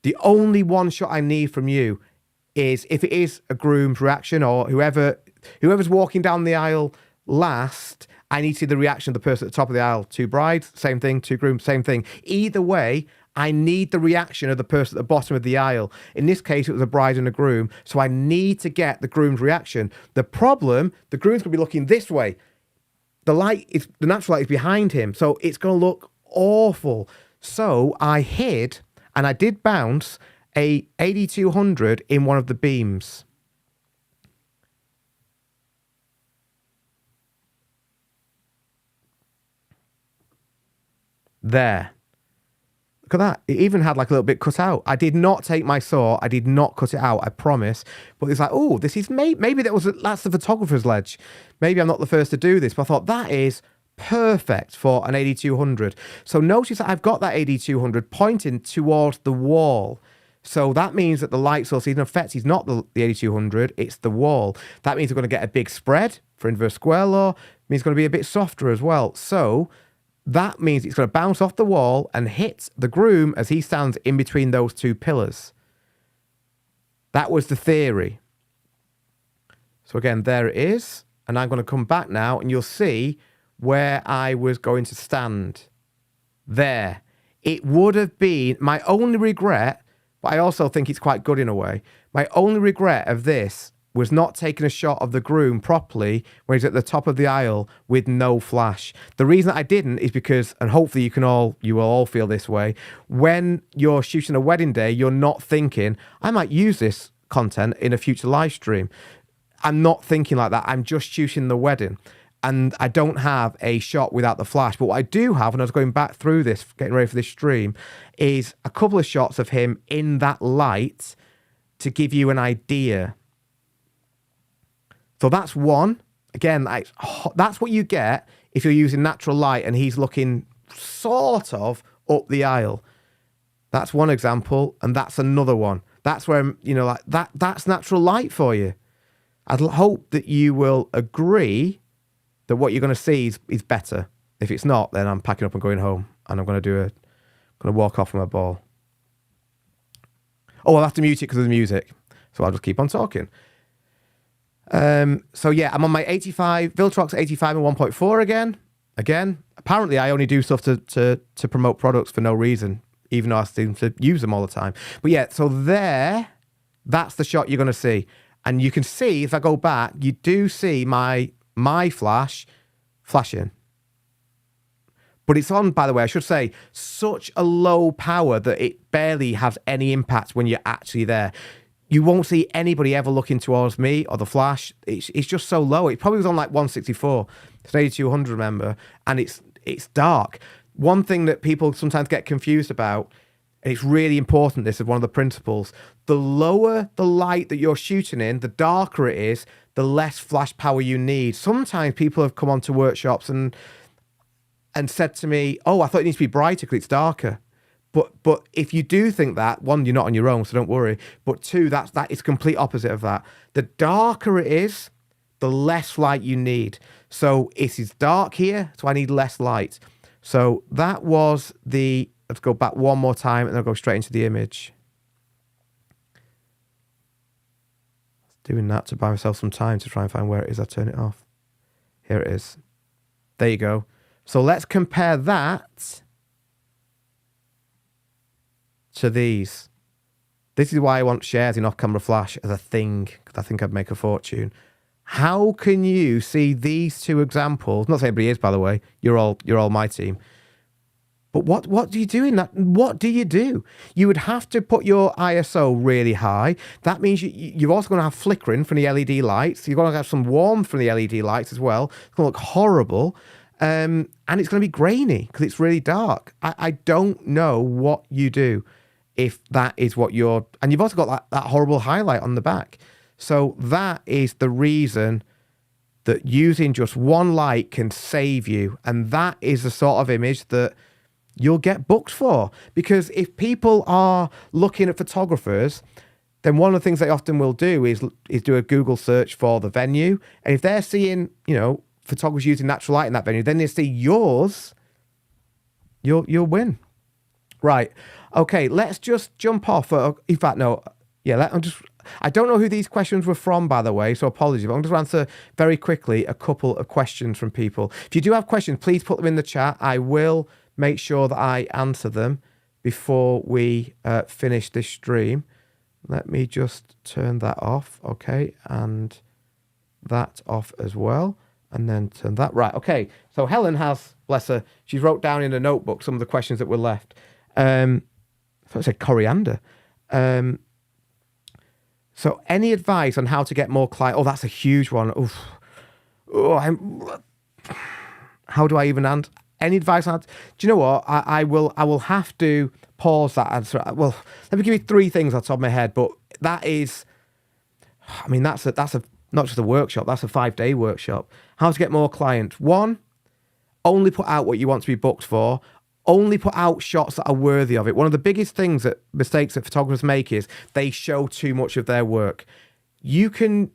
the only one shot I need from you is if it is a groom's reaction or whoever's walking down the aisle last, I need to see the reaction of the person at the top of the aisle. Two brides, same thing. Two grooms, same thing. Either way, I need the reaction of the person at the bottom of the aisle. In this case, it was a bride and a groom, so I need to get the groom's reaction. The problem, the groom's going to be looking this way. The natural light is behind him, so it's going to look awful. So I hid, and I did bounce a 8200 in one of the beams. There. Look at that. It even had like a little bit cut out. I did not take my saw. I did not cut it out. I promise. But it's like, oh, this is maybe that's the photographer's ledge. Maybe I'm not the first to do this. But I thought that is perfect for an 8200. So notice that I've got that 8200 pointing towards the wall. So that means that the light source, in effect, is not the 8200. It's the wall. That means we're going to get a big spread for inverse square law. It means it's going to be a bit softer as well. So that means it's going to bounce off the wall and hit the groom as he stands in between those two pillars. That was the theory. So again, there it is. And I'm going to come back now and you'll see where I was going to stand. There. It would have been my only regret, but I also think it's quite good in a way. My only regret of this was not taking a shot of the groom properly when he's at the top of the aisle with no flash. The reason I didn't is because, and hopefully you will all feel this way, when you're shooting a wedding day, you're not thinking, I might use this content in a future live stream. I'm not thinking like that. I'm just shooting the wedding. And I don't have a shot without the flash. But what I do have, when I was going back through this, getting ready for this stream, is a couple of shots of him in that light to give you an idea. So that's one. Again, that's what you get if you're using natural light and he's looking sort of up the aisle. That's one example, and that's another one. That's where, like that's natural light for you. I hope that you will agree that what you're going to see is better. If it's not, then I'm packing up and going home, and I'm going to walk off from my ball. Oh, I'll have to mute it because of the music, so I'll just keep on talking. So yeah, I'm on my 85 Viltrox 85 and 1.4 again. Apparently I only do stuff to promote products for no reason, even though I seem to use them all the time. But yeah, so that's the shot you're going to see. And you can see, if I go back, you do see my flashing. But it's on, by the way, I should say, such a low power that it barely has any impact when you're actually there. You won't see anybody ever looking towards me or the flash. It's just so low. It probably was on like 164. It's an 8200, remember? And it's dark. One thing that people sometimes get confused about, and it's really important, this is one of the principles, the lower the light that you're shooting in, the darker it is, the less flash power you need. Sometimes people have come onto workshops and said to me, oh, I thought it needs to be brighter because it's darker. But if you do think that, one, you're not on your own, so don't worry. But two, that is complete opposite of that. The darker it is, the less light you need. So it is dark here, so I need less light. So that was let's go back one more time and I'll go straight into the image. Doing that to buy myself some time to try and find where it is. I turn it off. Here it is. There you go. So let's compare that to these. This is why I want shares in off-camera flash as a thing, because I think I'd make a fortune. How can you see these two examples? Not saying anybody is, by the way. You're all my team. But what do you do in that? What do you do? You would have to put your ISO really high. That means you're also going to have flickering from the LED lights. You're going to have some warmth from the LED lights as well. It's going to look horrible. And it's going to be grainy because it's really dark. I don't know what you do if that is what you're... And you've also got that horrible highlight on the back. So that is the reason that using just one light can save you. And that is the sort of image that you'll get booked for. Because if people are looking at photographers, then one of the things they often will do is do a Google search for the venue. And if they're seeing, photographers using natural light in that venue, then they see yours, you'll win. Right. Okay, let's just jump off. In fact, no. Yeah, I don't know who these questions were from, by the way, so apologies. But I'm just going to answer very quickly a couple of questions from people. If you do have questions, please put them in the chat. I will make sure that I answer them before we finish this stream. Let me just turn that off, okay, and that off as well, and then turn that. Right, okay, so Helen has, bless her, she wrote down in a notebook some of the questions that were left. I thought it said coriander. So any advice on how to get more clients? Oh, that's a huge one. Oof. Oh, how do I even answer? Any advice on that? Do you know what? I will have to pause that answer. Well, let me give you three things on top of my head, but that's not just a workshop, that's a 5-day workshop. How to get more clients. 1, only put out what you want to be booked for. Only put out shots that are worthy of it. One of the biggest mistakes that photographers make is they show too much of their work. You can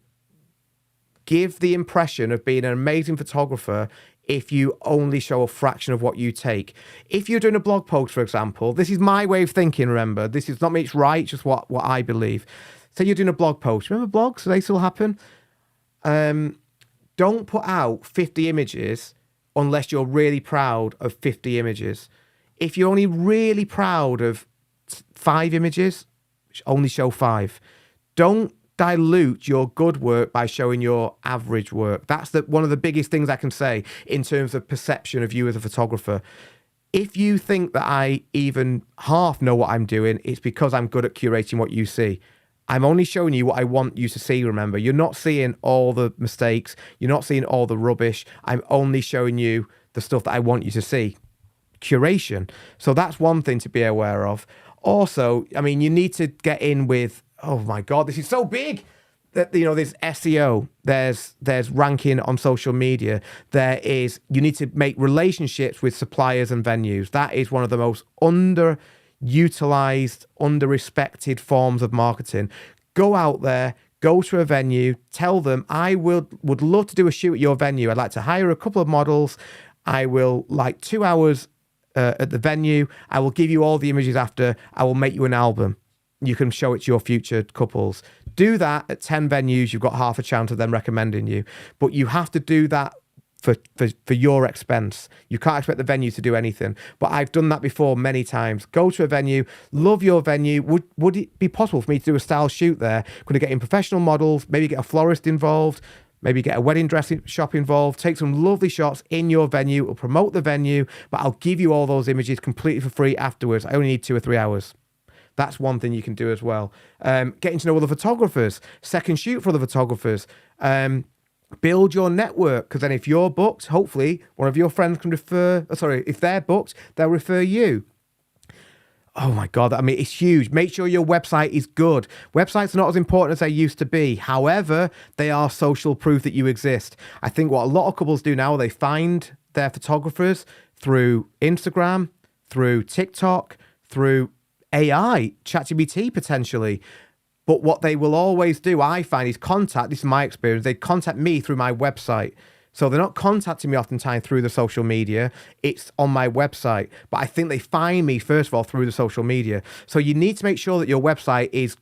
give the impression of being an amazing photographer if you only show a fraction of what you take. If you're doing a blog post, for example, this is my way of thinking, remember. This is not me, it's right, just what I believe. Say you're doing a blog post. Remember blogs? Do they still happen? Don't put out 50 images unless you're really proud of 50 images. If you're only really proud of 5 images, only show 5. Don't dilute your good work by showing your average work. That's one of the biggest things I can say in terms of perception of you as a photographer. If you think that I even half know what I'm doing, it's because I'm good at curating what you see. I'm only showing you what I want you to see, remember. You're not seeing all the mistakes. You're not seeing all the rubbish. I'm only showing you the stuff that I want you to see. Curation. So that's one thing to be aware of. Also, you need to get in with, oh my God, this is so big. That, there's SEO, there's ranking on social media. You need to make relationships with suppliers and venues. That is one of the most underutilized, under-respected forms of marketing. Go out there, go to a venue, tell them, I would love to do a shoot at your venue. I'd like to hire a couple of models. I will like 2 hours at the venue. I will give you all the images after. I will make you an album. You can show it to your future couples. Do that at 10 venues. You've got half a chance of them recommending you. But you have to do that for your expense. You can't expect the venue to do anything. But I've done that before many times. Go to a venue, love your venue. Would it be possible for me to do a style shoot there? Could I get in professional models, maybe get a florist involved, maybe get a wedding dress shop involved, take some lovely shots in your venue, or promote the venue, but I'll give you all those images completely for free afterwards. I only need 2 or 3 hours. That's one thing you can do as well. Getting to know other photographers, second shoot for other photographers, build your network, because then if you're booked, hopefully one of your friends can if they're booked, they'll refer you. Oh my God, it's huge. Make sure your website is good. Websites are not as important as they used to be. However, they are social proof that you exist. I think what a lot of couples do now, they find their photographers through Instagram, through TikTok, through AI, ChatGPT potentially. But what they will always do, I find, is this is my experience, they contact me through my website. So they're not contacting me oftentimes through the social media. It's on my website. But I think they find me, first of all, through the social media. So you need to make sure that your website is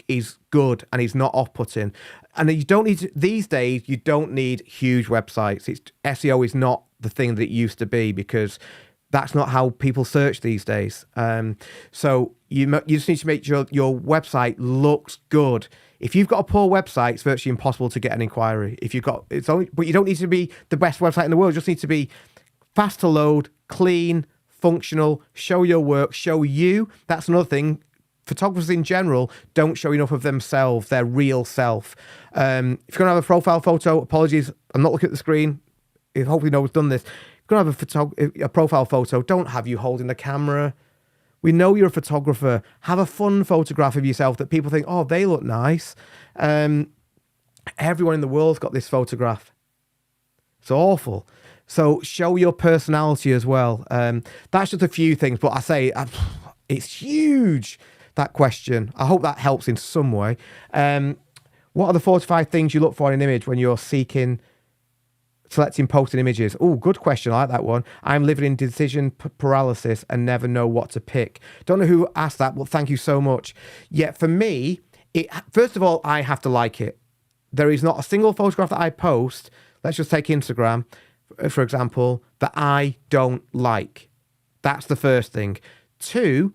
good and is not off-putting. And you don't need these days, you don't need huge websites. SEO is not the thing that it used to be, because That's not how people search these days. So you just need to make sure your website looks good. If you've got a poor website, it's virtually impossible to get an inquiry. But you don't need to be the best website in the world. You just need to be fast to load, clean, functional, show your work, show you. That's another thing. Photographers in general don't show enough of themselves, their real self. If you're going to have a profile photo, apologies, I'm not looking at the screen. Hopefully no one's done this. If you're going to have a profile photo, don't have you holding the camera. We know you're a photographer. Have a fun photograph of yourself that people think, oh, they look nice. Everyone in the world's got this photograph. It's awful. So show your personality as well. That's just a few things, but I say it's huge, that question. I hope that helps in some way. What are the 4 to 5 things you look for in an image when you're selecting posting images? Oh, good question. I like that one. I'm living in decision paralysis and never know what to pick. Don't know who asked that, but thank you so much. Yeah, for me, first of all, I have to like it. There is not a single photograph that I post, let's just take Instagram, for example, that I don't like. That's the first thing. 2,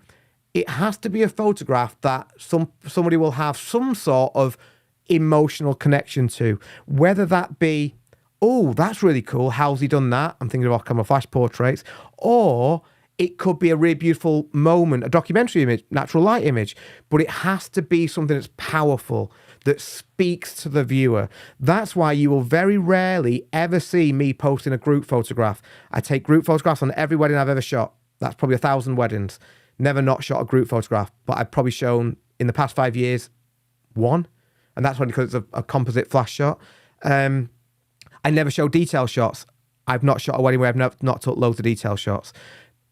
it has to be a photograph that somebody will have some sort of emotional connection to, whether that be, oh, that's really cool, how's he done that? I'm thinking of off-camera flash portraits. Or it could be a really beautiful moment, a documentary image, natural light image, but it has to be something that's powerful, that speaks to the viewer. That's why you will very rarely ever see me posting a group photograph. I take group photographs on every wedding I've ever shot. That's probably 1,000 weddings. Never not shot a group photograph, but I've probably shown in the past 5 years, 1. And that's only because it's a composite flash shot. I never show detail shots. I've not shot a wedding where I've not took loads of detail shots.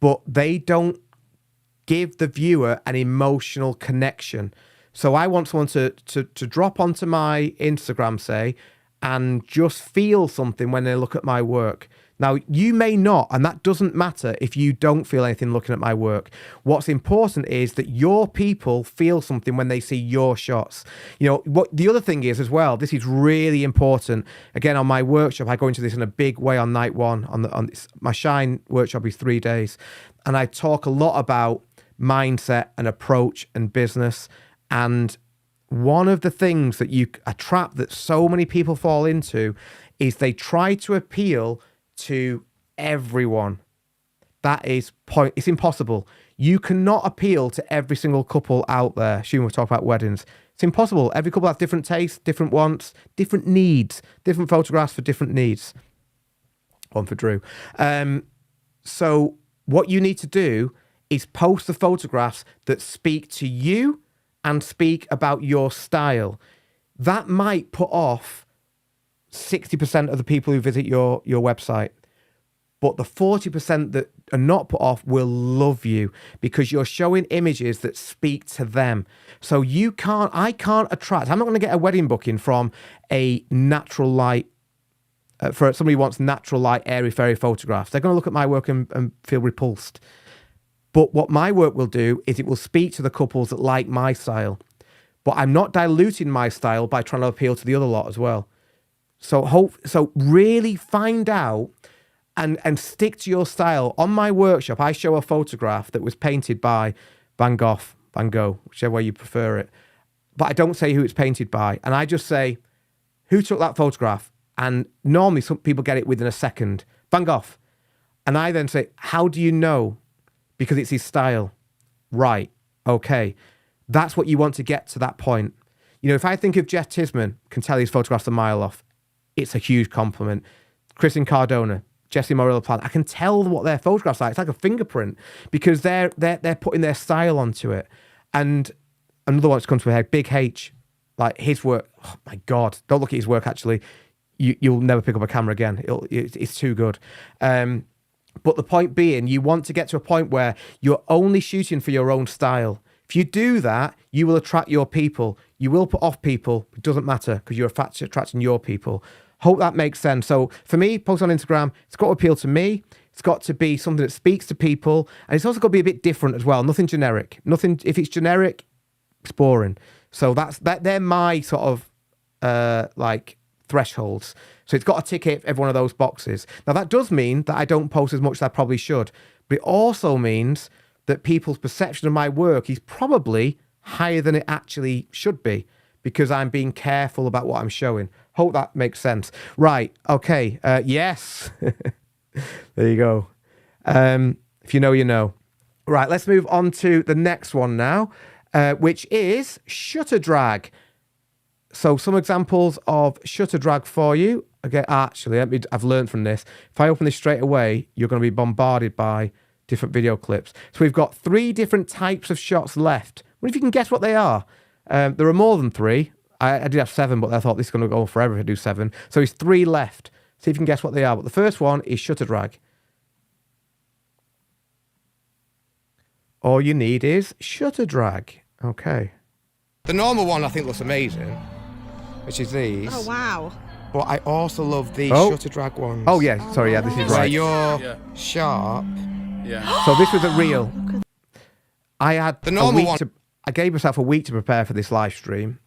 But they don't give the viewer an emotional connection. So I want someone to drop onto my Instagram, say, and just feel something when they look at my work. Now, you may not, and that doesn't matter if you don't feel anything looking at my work. What's important is that your people feel something when they see your shots. You know, what the other thing is as well, this is really important. Again, on my workshop, I go into this in a big way on night 1. On my Shine workshop is 3 days. And I talk a lot about mindset and approach and business. And one of the things a trap that so many people fall into is they try to appeal to everyone. It's impossible. You cannot appeal to every single couple out there. Assuming we're talking about weddings. It's impossible. Every couple has different tastes, different wants, different needs, different photographs for different needs. One for Drew. So what you need to do is post the photographs that speak to you and speak about your style. That might put off 60% of the people who visit your website. But the 40% that are not put off will love you because you're showing images that speak to them. So I can't attract, I'm not going to get a wedding booking from a natural light, for somebody who wants natural light, airy-fairy photographs. They're going to look at my work and feel repulsed. But what my work will do is it will speak to the couples that like my style. But I'm not diluting my style by trying to appeal to the other lot as well. So really find out and stick to your style. On my workshop, I show a photograph that was painted by Van Gogh, whichever way you prefer it. But I don't say who it's painted by. And I just say, who took that photograph? And normally some people get it within a second. Van Gogh. And I then say, how do you know? Because it's his style. Right. Okay. That's what you want to get to that point. You know, if I think of Jeff Tisman, can tell his photographs a mile off. It's a huge compliment. Kristen Cardona, Jesse Morillo Plant. I can tell what their photographs are. It's like a fingerprint because they're putting their style onto it. And another one that's come to my head, Big H, like his work. Oh my God! Don't look at his work. Actually, you'll never pick up a camera again. It's too good. But the point being, you want to get to a point where you're only shooting for your own style. If you do that, you will attract your people. You will put off people. It doesn't matter because you're attracting your people. Hope that makes sense. So for me, post on Instagram, it's got to appeal to me. It's got to be something that speaks to people. And it's also got to be a bit different as well. Nothing generic. Nothing. If it's generic, it's boring. So they're my sort of like thresholds. So it's got to tick every one of those boxes. Now that does mean that I don't post as much as I probably should. but it also means that people's perception of my work is probably higher than it actually should be because I'm being careful about what I'm showing. Hope that makes sense. Right. Okay. Yes. There you go. If you know, you know. Right. Let's move on to the next one now, which is shutter drag. So some examples of shutter drag for you. Okay, actually, I've learned from this. If I open this straight away, you're going to be bombarded by different video clips. So we've got 3 different types of shots left. What if you can guess what they are? There are more than 3. I did have 7, but I thought this is going to go forever if I do 7. So there's 3 left. See if you can guess what they are. But the first one is shutter drag. All you need is shutter drag. Okay. The normal one I think looks amazing, which is these. Oh, wow. But I also love the shutter drag ones. Oh, yeah. Sorry, yeah, this is right. Where you're sharp. Yeah. So this was a reel. I had the normal one. I gave myself a week to prepare for this live stream,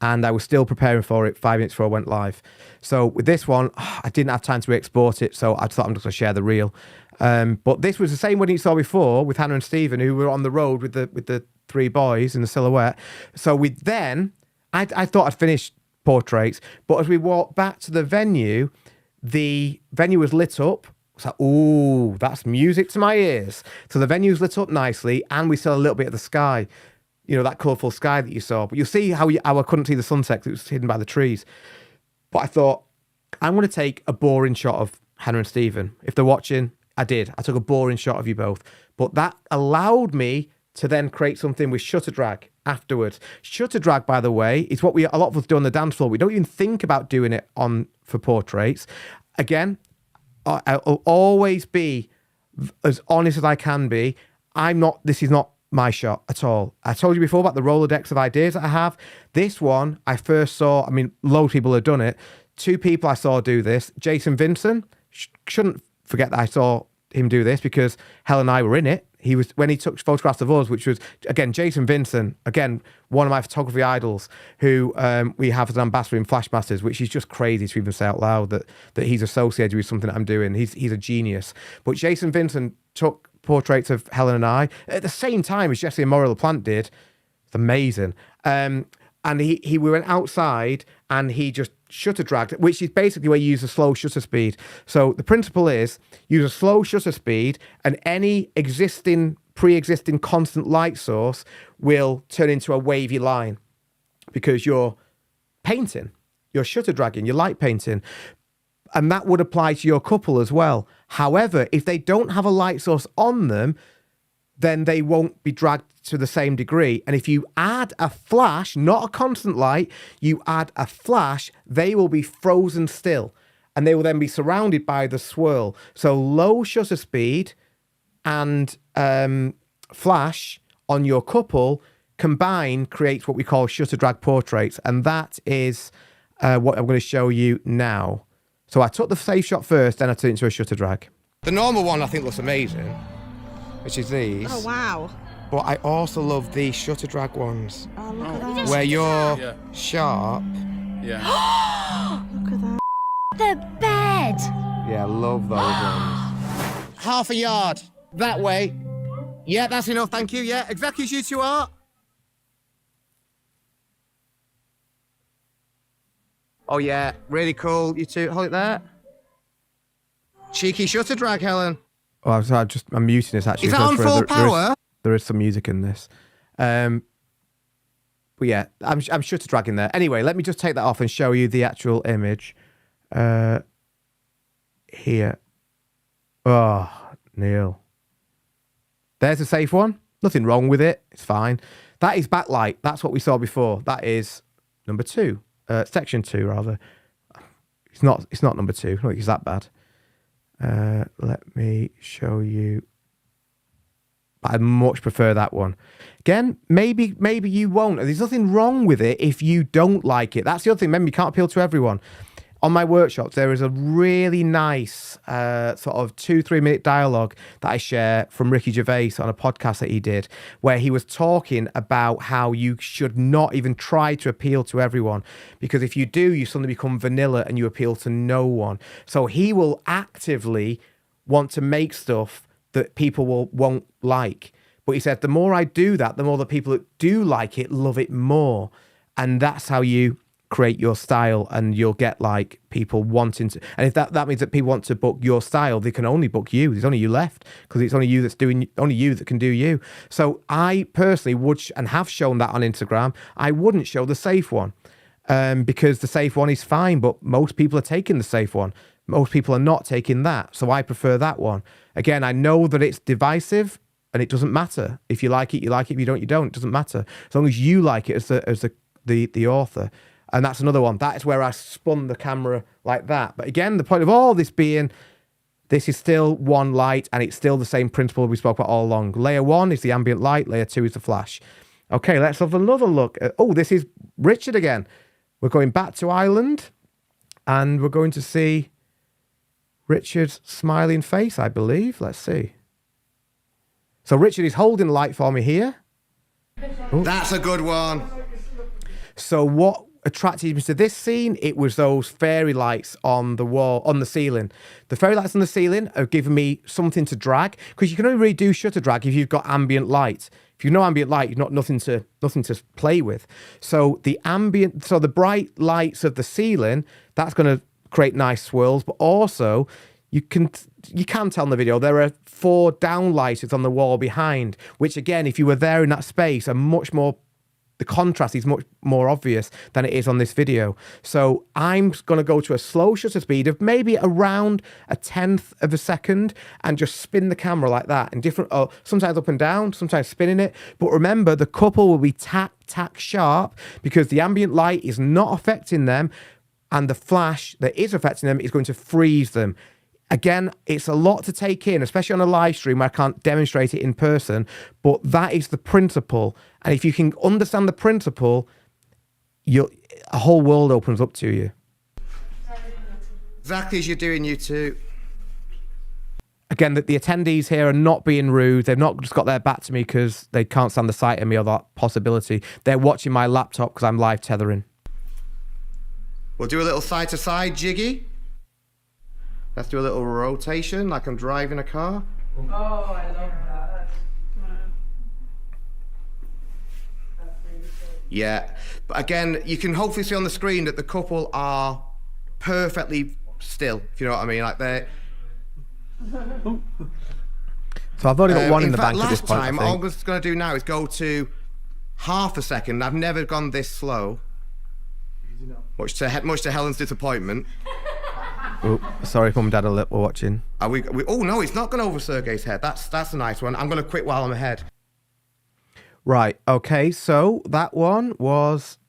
and I was still preparing for it 5 minutes before I went live. So with this one, I didn't have time to export it, so I thought I'm just going to share the reel. But this was the same one you saw before with Hannah and Stephen, who were on the road with the 3 boys in the silhouette. So I thought I'd finished portraits, but as we walked back to the venue was lit up. It's like, ooh, that's music to my ears. So the venue's lit up nicely, and we saw a little bit of the sky, that colourful sky that you saw. But you'll see how I couldn't see the sunset because it was hidden by the trees. But I thought, I'm going to take a boring shot of Hannah and Stephen. If they're watching, I did. I took a boring shot of you both. But that allowed me to then create something with shutter drag afterwards. Shutter drag, by the way, is what a lot of us do on the dance floor. We don't even think about doing it for portraits. Again, I'll always be as honest as I can be. This is not my shot at all. I told you before about the Rolodex of ideas that I have. This one, I first saw, loads of people have done it. 2 people I saw do this. Jason Vincent, shouldn't forget that I saw him do this because Helen and I were in it. When he took photographs of us, which was, again, Jason Vincent, again, one of my photography idols, who we have as an ambassador in Flashmasters, which is just crazy to even say out loud that he's associated with something that I'm doing. He's a genius. But Jason Vincent took portraits of Helen and I at the same time as Jesse and Maura LaPlante did. It's amazing. And we went outside and he just shutter dragged, which is basically where you use a slow shutter speed. So the principle is use a slow shutter speed, and any pre-existing constant light source will turn into a wavy line because you're painting, you're shutter dragging, you're light painting. And that would apply to your couple as well. However, if they don't have a light source on them, then they won't be dragged to the same degree. And if you add a flash, not a constant light, you add a flash, they will be frozen still and they will then be surrounded by the swirl. So low shutter speed and flash on your couple combined creates what we call shutter drag portraits. And that is what I'm going to show you now. So I took the safe shot first, then I turned it into a shutter drag. The normal one I think looks amazing, which is these. Oh, wow. But I also love the shutter drag ones. Oh, look at that. Where you're sharp. Yeah. Look at that. The bed. Yeah, I love those ones. Half a yard. That way. Yeah, that's enough, thank you. Yeah, exactly as you 2 are. Oh, yeah, really cool. You 2, hold it there. Cheeky shutter drag, Helen. Oh, I'm muting this actually. Is that on full power? There is some music in this. But yeah, I'm shutter dragging there. Anyway, let me just take that off and show you the actual image. Here. Oh, Neil. There's a safe one. Nothing wrong with it. It's fine. That is backlight. That's what we saw before. That is number 2. Section 2, rather. It's not number 2. I don't think it's that bad. Let me show you. But I much prefer that one. Again, maybe you won't. There's nothing wrong with it if you don't like it. That's the other thing. Remember, you can't appeal to everyone. On my workshops, there is a really nice sort of 2-3 minute dialogue that I share from Ricky Gervais on a podcast that he did, where he was talking about how you should not even try to appeal to everyone, because if you do, you suddenly become vanilla and you appeal to no one. So he will actively want to make stuff that people won't like. But he said, the more I do that, the more the people that do like it love it more. And that's how you create your style, and you'll get like people wanting to. And if that means that people want to book your style, they can only book you. There's only you left, because it's only you that's doing, only you that can do you. So I personally would, and have shown that on Instagram, I wouldn't show the safe one, because the safe one is fine, but most people are taking the safe one. Most people are not taking that. So I prefer that one. Again, I know that it's divisive, and it doesn't matter. If you like it, you like it. If you don't, you don't. It doesn't matter. As long as you like it as the author. And that's another one. That is where I spun the camera like that. But again, the point of all this being, this is still one light, and it's still the same principle we spoke about all along. Layer 1 is the ambient light. Layer 2 is the flash. Okay, let's have another look. Oh, this is Richard again. We're going back to Ireland, and we're going to see Richard's smiling face, I believe. Let's see. So Richard is holding the light for me here. Ooh. That's a good one. So what attracted me to this scene, it was those fairy lights on the wall, on the ceiling. The fairy lights on the ceiling are giving me something to drag, because you can only really do shutter drag if you've got ambient light. If you've no ambient light, you've got nothing to play with. So the bright lights of the ceiling, that's going to create nice swirls, but also you can tell in the video there are 4 downlighters on the wall behind, which again, if you were there in that space, are much more, the contrast is much more obvious than it is on this video. So I'm going to go to a slow shutter speed of maybe around 1/10 of a second, and just spin the camera like that, and different, sometimes up and down, sometimes spinning it. But remember, the couple will be tack sharp, because the ambient light is not affecting them, and the flash that is affecting them is going to freeze them. Again, it's a lot to take in, especially on a live stream where I can't demonstrate it in person, but that is the principle. And if you can understand the principle, a whole world opens up to you. Exactly as you're doing, you two. Again, the attendees here are not being rude. They've not just got their back to me because they can't stand the sight of me or that possibility. They're watching my laptop because I'm live tethering. We'll do a little side-to-side jiggy. Let's do a little rotation, like I'm driving a car. Oh, I love that. Yeah, but again, you can hopefully see on the screen that the couple are perfectly still, if you know what I mean. Like they're... So I've already got one in the fact, bank at this point. Last time, all I'm just going to do now is go to half a second. I've never gone this slow. Much to Helen's disappointment. Oh, sorry if Mum and Dad were watching. Are we, oh no, it's not gone over Sergei's head. That's a nice one. I'm going to quit while I'm ahead. Right, okay, so that one was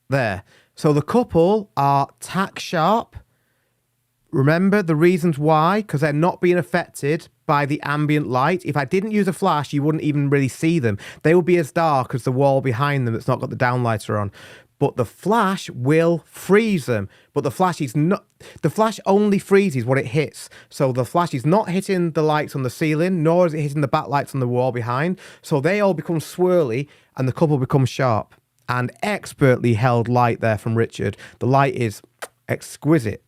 there. So the couple are tack sharp. Remember the reasons why, because they're not being affected by the ambient light. If I didn't use a flash, you wouldn't even really see them. They will be as dark as the wall behind them that's not got the downlighter on. But the flash will freeze them. But the flash is not, the flash only freezes what it hits. So the flash is not hitting the lights on the ceiling, nor is it hitting the backlights on the wall behind. So they all become swirly and the couple becomes sharp. And expertly held light there from Richard. The light is exquisite.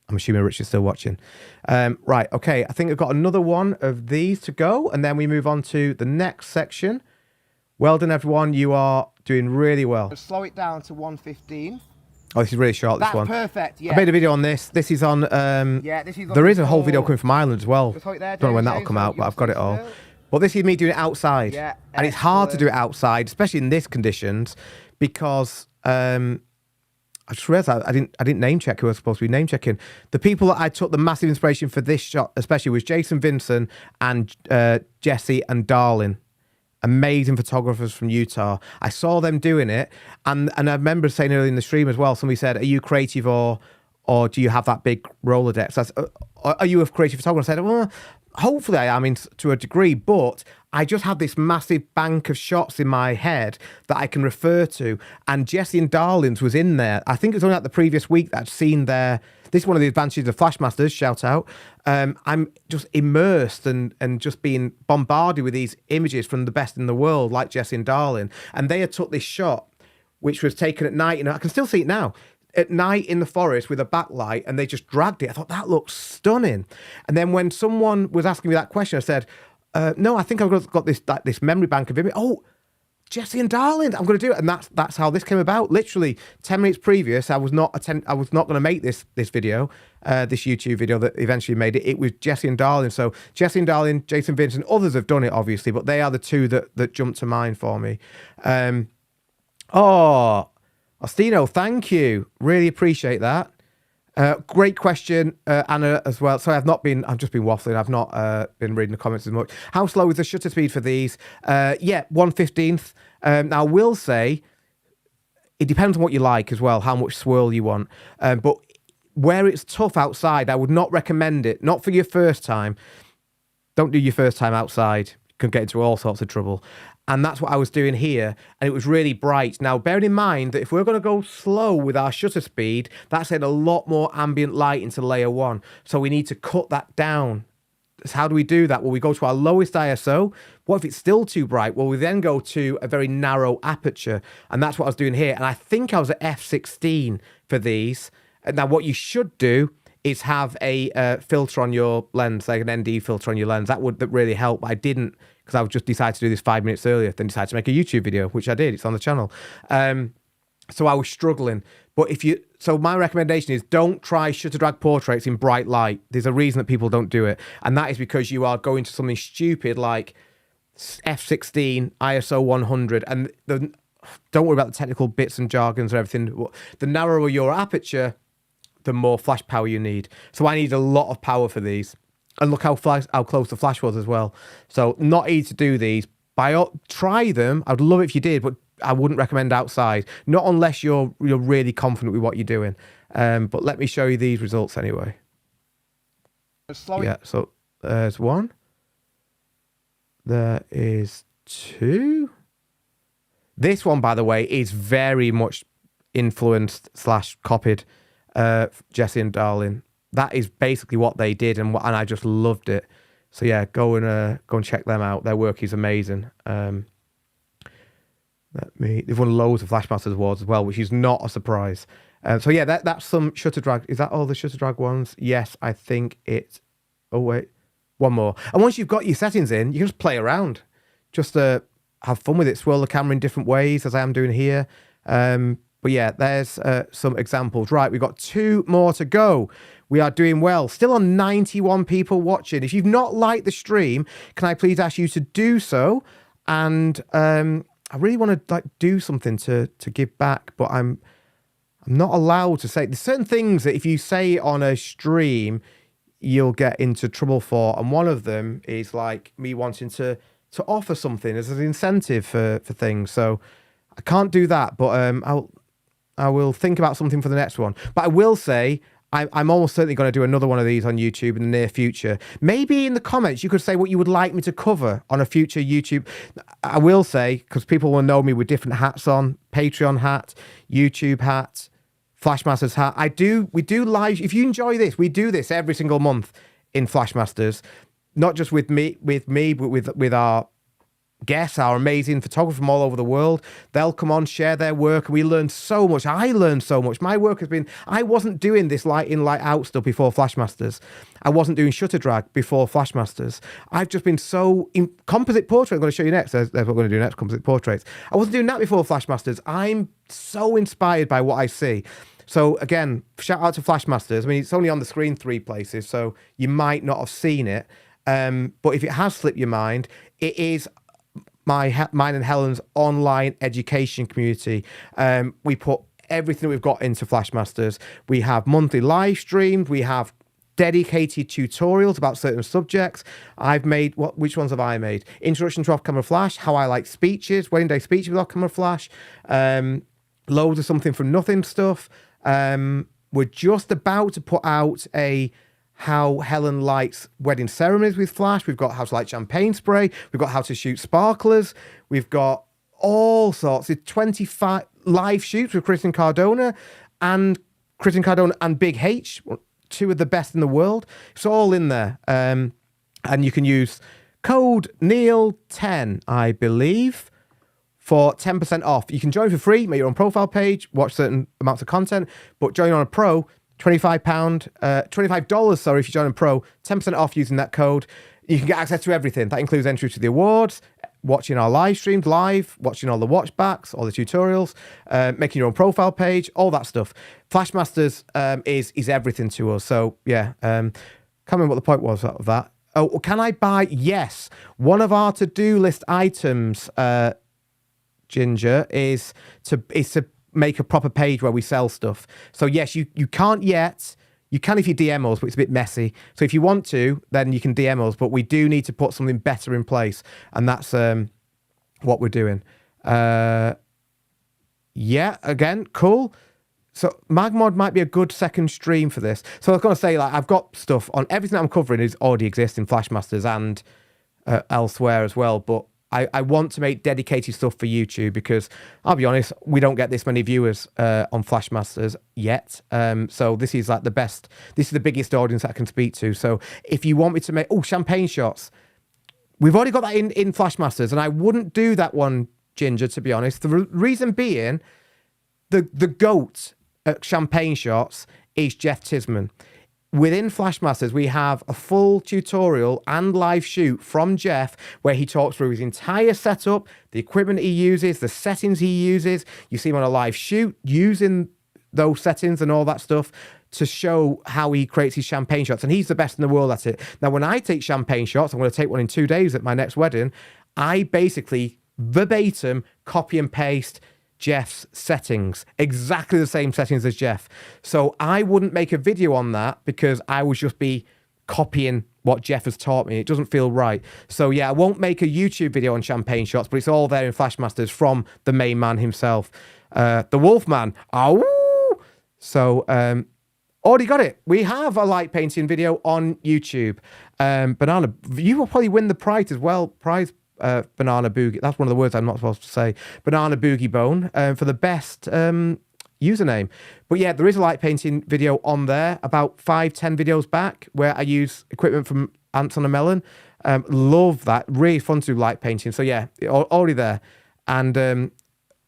I'm assuming Richard's still watching. Right, okay, I think I've got another one of these to go, and then we move on to the next section. Well done, everyone. You are doing really well. Slow it down to 115. Oh, this is really short, this one. That's perfect, yeah. I made a video on this. This is on... yeah, this is there is a whole video coming from Ireland as well. Just hold it there, Don't know when James, that'll come so out, but I've got it all. still. But this is me doing it outside. Yeah, and it's hard to do it outside, especially in this conditions, because... I just realised I didn't name check who I was supposed to be name checking. The people that I took the massive inspiration for this shot, especially, was Jason Vincent and Jesse and Darlin. Amazing photographers from Utah. I saw them doing it, and I remember saying earlier in the stream as well. Somebody said, "Are you creative or do you have that big Rolodex?" I said, "Are you a creative photographer?" I said, "Well, hopefully I am to a degree, but I just have this massive bank of shots in my head that I can refer to." And Jesse and Darlin's was in there. I think it was only like the previous week that I'd seen their... This is one of the advantages of Flashmasters, shout out. I'm just immersed and just being bombarded with these images from the best in the world, like Jesse and Darlin. And they had took this shot, which was taken at night, and I can still see it now. at night in the forest with a backlight, and they just dragged it. I thought that looks stunning. And then when someone was asking me that question, I said, "No, I think I've got this memory bank of image." Oh, Jesse and Darling, I'm going to do it, and that's how this came about. Literally 10 minutes previous, I was not going to make this video, this YouTube video that eventually made it. It was Jesse and Darling. So Jesse and Darling, Jason Vincent, others have done it obviously, but they are the two that jumped to mind for me. Ostino, thank you, really appreciate that. Great question, Anna, as well. Sorry, I've just been waffling. I've not been reading the comments as much. How slow is the shutter speed for these? 1/15. Now, I will say, it depends on what you like as well, how much swirl you want. But where it's tough outside, I would not recommend it. Not for your first time. Don't do your first time outside. You can get into all sorts of trouble. And that's what I was doing here, and it was really bright. Now, bearing in mind that if we're going to go slow with our shutter speed, that's in a lot more ambient light into layer 1. So we need to cut that down. So how do we do that? Well, we go to our lowest ISO. What if it's still too bright? Well, we then go to a very narrow aperture, and that's what I was doing here. And I think I was at f16 for these. And now, what you should do is have a filter on your lens, like an ND filter on your lens. That would really help, but I didn't, because I just decided to do this 5 minutes earlier, then decided to make a YouTube video, which I did. It's on the channel. So I was struggling. But so my recommendation is don't try shutter drag portraits in bright light. There's a reason that people don't do it. And that is because you are going to something stupid like f16, ISO 100. And don't worry about the technical bits and jargons or everything. The narrower your aperture, the more flash power you need. So I need a lot of power for these. And look how close the flash was as well. So not easy to do these. Try them. I'd love it if you did, but I wouldn't recommend outside. Not unless you're really confident with what you're doing. But let me show you these results anyway. Yeah, so there's one. There is two. This one, by the way, is very much influenced / copied Jesse and Darling. That is basically what they did, and I just loved it. So yeah, go and check them out. Their work is amazing. They've won loads of Flashmasters awards as well, which is not a surprise. So yeah, that's some shutter drag. Is that all the shutter drag ones? Yes, I think it's. Oh wait, one more. And once you've got your settings in, you can just play around, just have fun with it. Swirl the camera in different ways, as I am doing here. But yeah, there's some examples. Right, we've got 2 more to go. We are doing well. Still on 91 people watching. If you've not liked the stream, can I please ask you to do so? And I really want to do something to give back, but I'm not allowed to say. There's certain things that if you say on a stream, you'll get into trouble for. And one of them is like me wanting to offer something as an incentive for things. So I can't do that, but I will think about something for the next one. But I will say, I'm almost certainly going to do another one of these on YouTube in the near future. Maybe in the comments, you could say what you would like me to cover on a future YouTube. I will say, because people will know me with different hats on, Patreon hat, YouTube hat, Flashmasters hat. We do live. If you enjoy this, we do this every single month in Flashmasters, not just with me, but with our guests, our amazing photographers from all over the world. They'll come on, share their work, and we learn so much. I learned so much. My work has been, I wasn't doing this light in, light out stuff before Flashmasters. I wasn't doing shutter drag before Flashmasters. I've just been so in composite portrait. I'm going to show you next. There's what we're going to do next, composite portraits. I wasn't doing that before Flashmasters. I'm so inspired by what I see. So again, shout out to Flashmasters. I mean, it's only on the screen 3 places, so you might not have seen it. But if it has slipped your mind, it is mine and Helen's online education community. We put everything that we've got into Flashmasters. We have monthly live streams. We have dedicated tutorials about certain subjects. I've made, which ones have I made? Introduction to off-camera flash, how I like speeches, wedding day speeches with off-camera flash, loads of something from nothing stuff. We're just about to put out how Helen lights wedding ceremonies with flash. We've got how to light champagne spray. We've got how to shoot sparklers. We've got all sorts. It's 25 live shoots with Kristen Cardona and Big H, 2 of the best in the world. It's all in there. And you can use code Neil10, I believe, for 10% off. You can join for free, make your own profile page, watch certain amounts of content, but join on a pro, $25, sorry, if you join on pro, 10% off using that code. You can get access to everything. That includes entry to the awards, watching our live streams live, watching all the watchbacks, all the tutorials, making your own profile page, all that stuff. Flashmasters is everything to us. So yeah, can't remember what the point was of that. Oh, can I buy? Yes. One of our to-do list items, Ginger, is to make a proper page where we sell stuff. So yes, you can't yet. You can if you DM us, but it's a bit messy. So if you want to, then you can DM us, but we do need to put something better in place. And that's what we're doing. Yeah, again, cool. So Magmod might be a good second stream for this. So I was going to say, like, I've got stuff on everything that I'm covering is already exists in Flashmasters and elsewhere as well. But I want to make dedicated stuff for YouTube because I'll be honest, we don't get this many viewers on Flashmasters yet. So this is like the best. This is the biggest audience I can speak to. So if you want me to make champagne shots, we've already got that in Flashmasters, and I wouldn't do that one, Ginger, to be honest. The reason being, the GOAT at champagne shots is Jeff Tisman. Within Flashmasters, we have a full tutorial and live shoot from Jeff where he talks through his entire setup, the equipment he uses, the settings he uses. You see him on a live shoot using those settings and all that stuff to show how he creates his champagne shots. And he's the best in the world at it. Now, when I take champagne shots, I'm going to take one in 2 days at my next wedding. I basically verbatim copy and paste Jeff's settings, exactly the same settings as Jeff. So I wouldn't make a video on that because I would just be copying what Jeff has taught me. It doesn't feel right. So yeah, I won't make a YouTube video on champagne shots, but it's all there in Flashmasters from the main man himself, the Wolfman. Oh, so already got it. We have a light painting video on YouTube. Banana, you will probably win the prize as well. Banana Boogie. That's one of the words I'm not supposed to say. Banana Boogie Bone for the best username. But yeah, there is a light painting video on there about 5-10 videos back where I use equipment from Ants on a Melon. Love that. Really fun to do light painting. So yeah, already there. And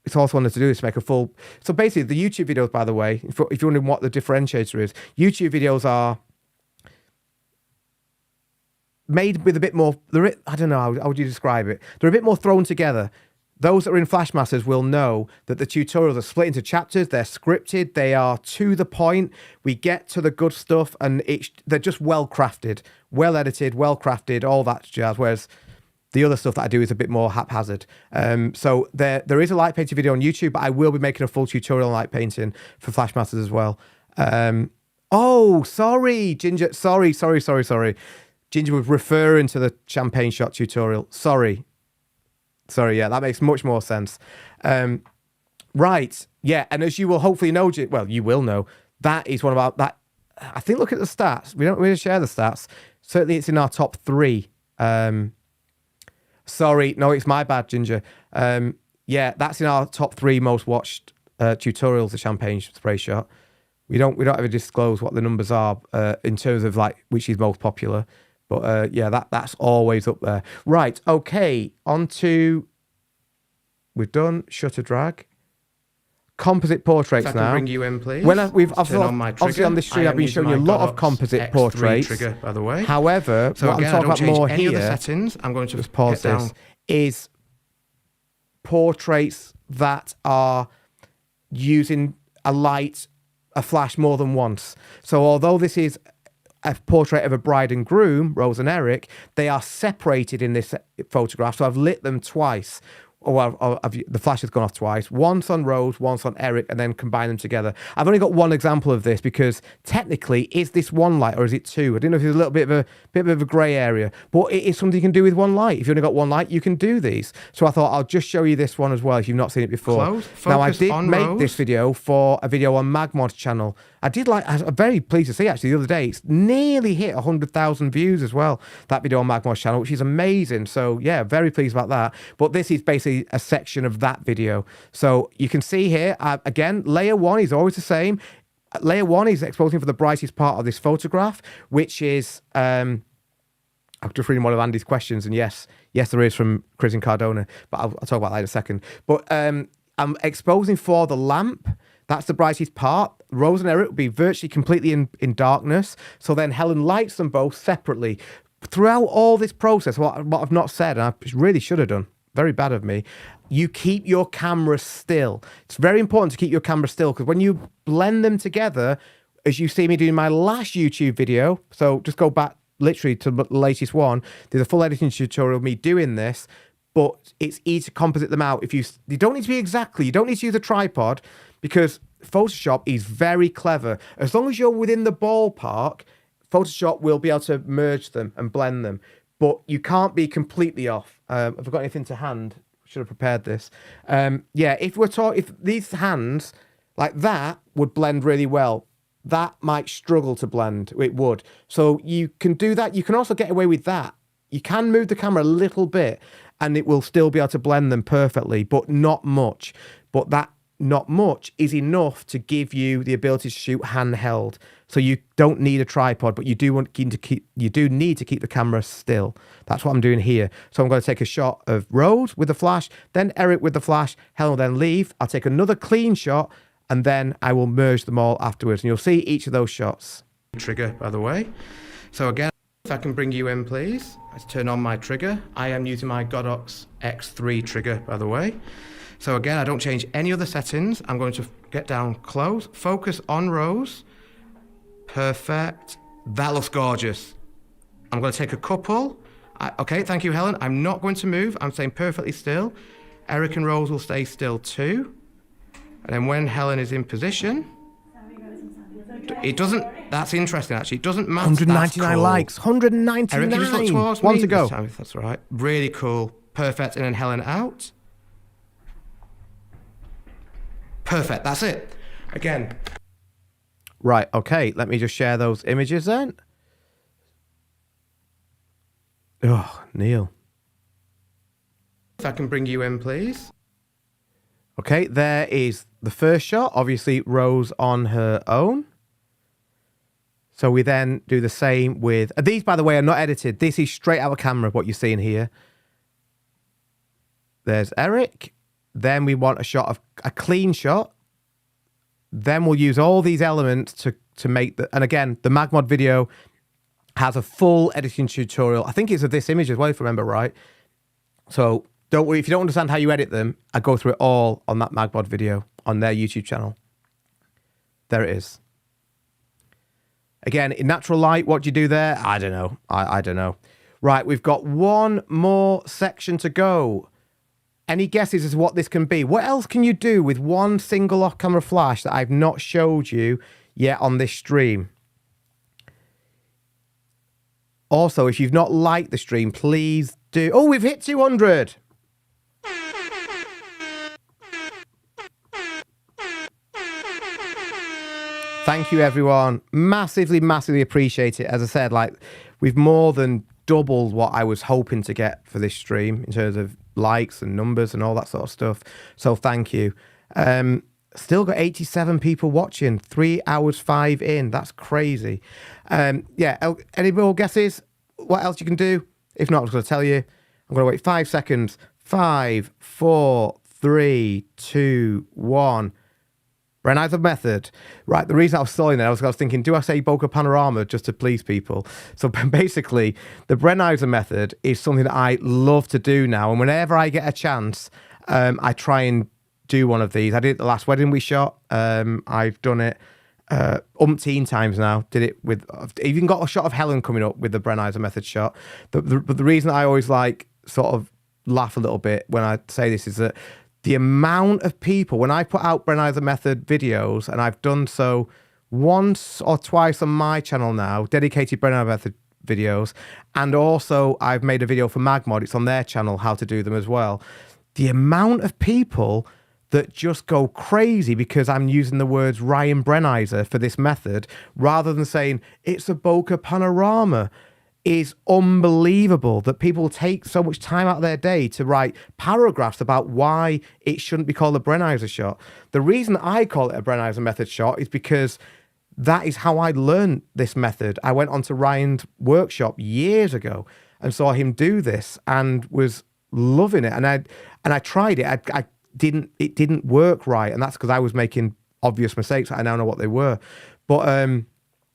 it's also wanted to do is to make a full. So basically, the YouTube videos, by the way, if you're wondering what the differentiator is, YouTube videos are made with a bit more, I don't know, how would you describe it? They're a bit more thrown together. Those that are in Flashmasters will know that the tutorials are split into chapters, they're scripted, they are to the point, we get to the good stuff, and they're just well crafted, well edited, well crafted, all that jazz, whereas the other stuff that I do is a bit more haphazard. So there is a light painting video on YouTube, but I will be making a full tutorial on light painting for Flashmasters as well. Oh, sorry, Ginger, sorry. Ginger was referring to the champagne shot tutorial. Sorry, yeah, that makes much more sense. Right, yeah, and as you will hopefully know, well, you will know, that is one of our, that, I think, look at the stats. We don't really share the stats. Certainly it's in our top 3. Sorry, no, it's my bad, Ginger. Yeah, that's in our top 3 most watched tutorials, the champagne spray shot. We don't ever disclose what the numbers are in terms of like which is most popular. But yeah, that's always up there. Right, okay, on to, we've done shutter drag. Composite portraits if I now. Can bring you in, please. When obviously on this stream, I've been showing you a lot of composite portraits. Trigger, by the way. However, so what again, I'm talking about more here, settings. I'm going to just pause this, is portraits that are using a flash more than once. So although this is a portrait of a bride and groom, Rose and Eric, they are separated in this photograph. So I've lit them twice. The flash has gone off twice. Once on Rose, once on Eric, and then combine them together. I've only got one example of this because technically, is this one light or is it 2? I don't know if there's a little bit of a grey area, but it is something you can do with one light. If you've only got one light, you can do these. So I thought I'll just show you this one as well if you've not seen it before. Now I did make this video for a video on Magmod's channel. I'm very pleased to see actually the other day it's nearly hit 100,000 views as well, that video on Magmod's channel, which is amazing. So yeah, very pleased about that. But this is basically a section of that video. So you can see here, again, layer 1 is always the same. Layer 1 is exposing for the brightest part of this photograph, which is I'm just reading one of Andy's questions, and yes, there is from Chris and Cardona, but I'll talk about that in a second. But I'm exposing for the lamp. That's the brightest part. Rose and Eric will be virtually completely in darkness. So then Helen lights them both separately. Throughout all this process, what I've not said, and I really should have done, very bad of me, you keep your camera still. It's very important to keep your camera still, because when you blend them together, as you see me doing my last YouTube video, so just go back literally to the latest one, there's a full editing tutorial of me doing this, but it's easy to composite them out. You don't need to be exactly, you don't need to use a tripod, because Photoshop is very clever. As long as you're within the ballpark, Photoshop will be able to merge them and blend them, but you can't be completely off. Have I got anything to hand? Should have prepared this. Yeah, if these hands like that would blend really well, that might struggle to blend. It would. So you can do that. You can also get away with that. You can move the camera a little bit and it will still be able to blend them perfectly, but not much. But that not much is enough to give you the ability to shoot handheld. So you don't need a tripod, but you do need to keep the camera still. That's what I'm doing here. So I'm going to take a shot of Rose with the flash, then Eric with the flash. Helen will then leave. I'll take another clean shot, and then I will merge them all afterwards. And you'll see each of those shots. Trigger, by the way. So again, if I can bring you in, please. Let's turn on my trigger. I am using my Godox X3 trigger, by the way. So again, I don't change any other settings. I'm going to get down close, focus on Rose. Perfect. That looks gorgeous. I'm going to take a couple. Okay, thank you, Helen. I'm not going to move. I'm staying perfectly still. Eric and Rose will stay still too. And then when Helen is in position, it doesn't, that's interesting actually. It doesn't matter. 199 cool. likes. 199. Eric, you just look towards One me to go. this time, if that's all right. Really cool. Perfect. And then Helen out. Perfect. That's it. Again. Right. Okay. Let me just share those images then. Oh, Neil. If I can bring you in, please. Okay. There is the first shot. Obviously, Rose on her own. So we then do the same with... These, by the way, are not edited. This is straight out of camera, what you're seeing here. There's Eric. Then we want a shot of a clean shot. Then we'll use all these elements to make the... And again, the MagMod video has a full editing tutorial. I think it's of this image as well, if I remember right. So don't worry. If you don't understand how you edit them, I go through it all on that MagMod video on their YouTube channel. There it is. Again, in natural light, what do you do there? I don't know. I don't know. Right, we've got one more section to go. Any guesses as to what this can be? What else can you do with one single off-camera flash that I've not showed you yet on this stream? Also, if you've not liked the stream, please do. Oh, we've hit 200. Thank you, everyone. Massively, massively appreciate it. As I said, like, we've more than doubled what I was hoping to get for this stream in terms of likes and numbers and all that sort of stuff. So thank you. Still got 87 people watching. 3 hours 5 in. That's crazy. Yeah. Any more guesses? What else you can do? If not, I'm just going to tell you. I'm going to wait 5 seconds. 5, 4, 3, 2, 1. Brennheiser method. Right, the reason I was stalling there, I was thinking, do I say bokeh panorama just to please people? So basically, the Brennheiser method is something that I love to do now. And whenever I get a chance, I try and do one of these. I did it the last wedding we shot. I've done it umpteen times now. Did it with, I've even got a shot of Helen coming up with the Brennheiser method shot. But the reason I always like sort of laugh a little bit when I say this is that the amount of people, when I put out Brennheiser method videos, and I've done so once or twice on my channel now, dedicated Brennheiser method videos, and also I've made a video for MagMod, it's on their channel, how to do them as well. The amount of people that just go crazy because I'm using the words Ryan Brennheiser for this method, rather than saying it's a bokeh panorama, is unbelievable. That people take so much time out of their day to write paragraphs about why it shouldn't be called a Brennheiser shot. The reason I call it a Brennheiser method shot is because that is how I learned this method. I went onto Ryan's workshop years ago, and saw him do this and was loving it. And I tried it. It didn't work right, and that's because I was making obvious mistakes. I now know what they were, but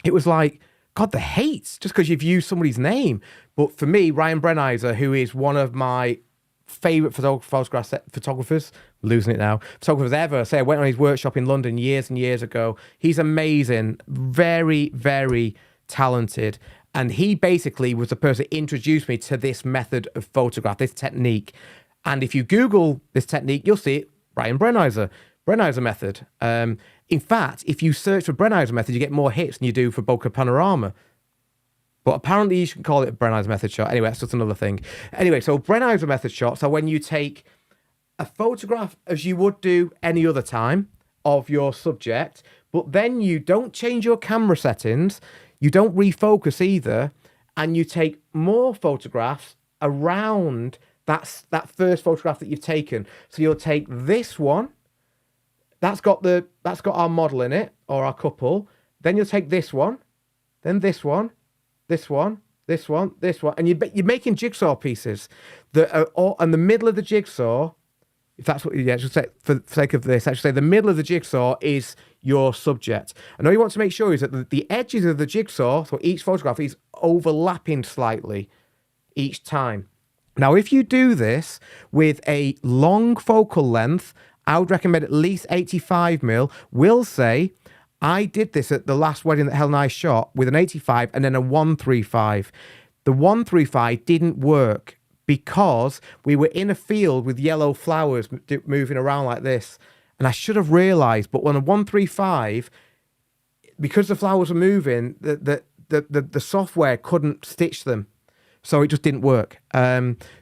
it was like, God, the hates just because you've used somebody's name. But for me, Ryan Brenizer, who is one of my favorite photographers, losing it now, photographers ever. Say I went on his workshop in London years and years ago. He's amazing, very, very talented. And he basically was the person that introduced me to this method of photograph, this technique. And if you Google this technique, you'll see it, Ryan Brenizer method. In fact, if you search for Brenizer method, you get more hits than you do for bokeh panorama. But apparently you should call it a Brenizer method shot. Anyway, that's just another thing. Anyway, so Brenizer method shots are when you take a photograph as you would do any other time of your subject, but then you don't change your camera settings, you don't refocus either, and you take more photographs around that first photograph that you've taken. So you'll take this one, that's got our model in it, or our couple, then you'll take this one, then this one, this one, this one, this one, and you're making jigsaw pieces that are all in the middle of the jigsaw. If that's what you should say, for the sake of this, I should say the middle of the jigsaw is your subject. And all you want to make sure is that the edges of the jigsaw, so each photograph, is overlapping slightly each time. Now, if you do this with a long focal length, I would recommend at least 85mm. We'll say, I did this at the last wedding that Helen and I shot with an 85 and then a 135. The 135 didn't work because we were in a field with yellow flowers moving around like this. And I should have realised, but on a 135, because the flowers were moving, the software couldn't stitch them. So it just didn't work.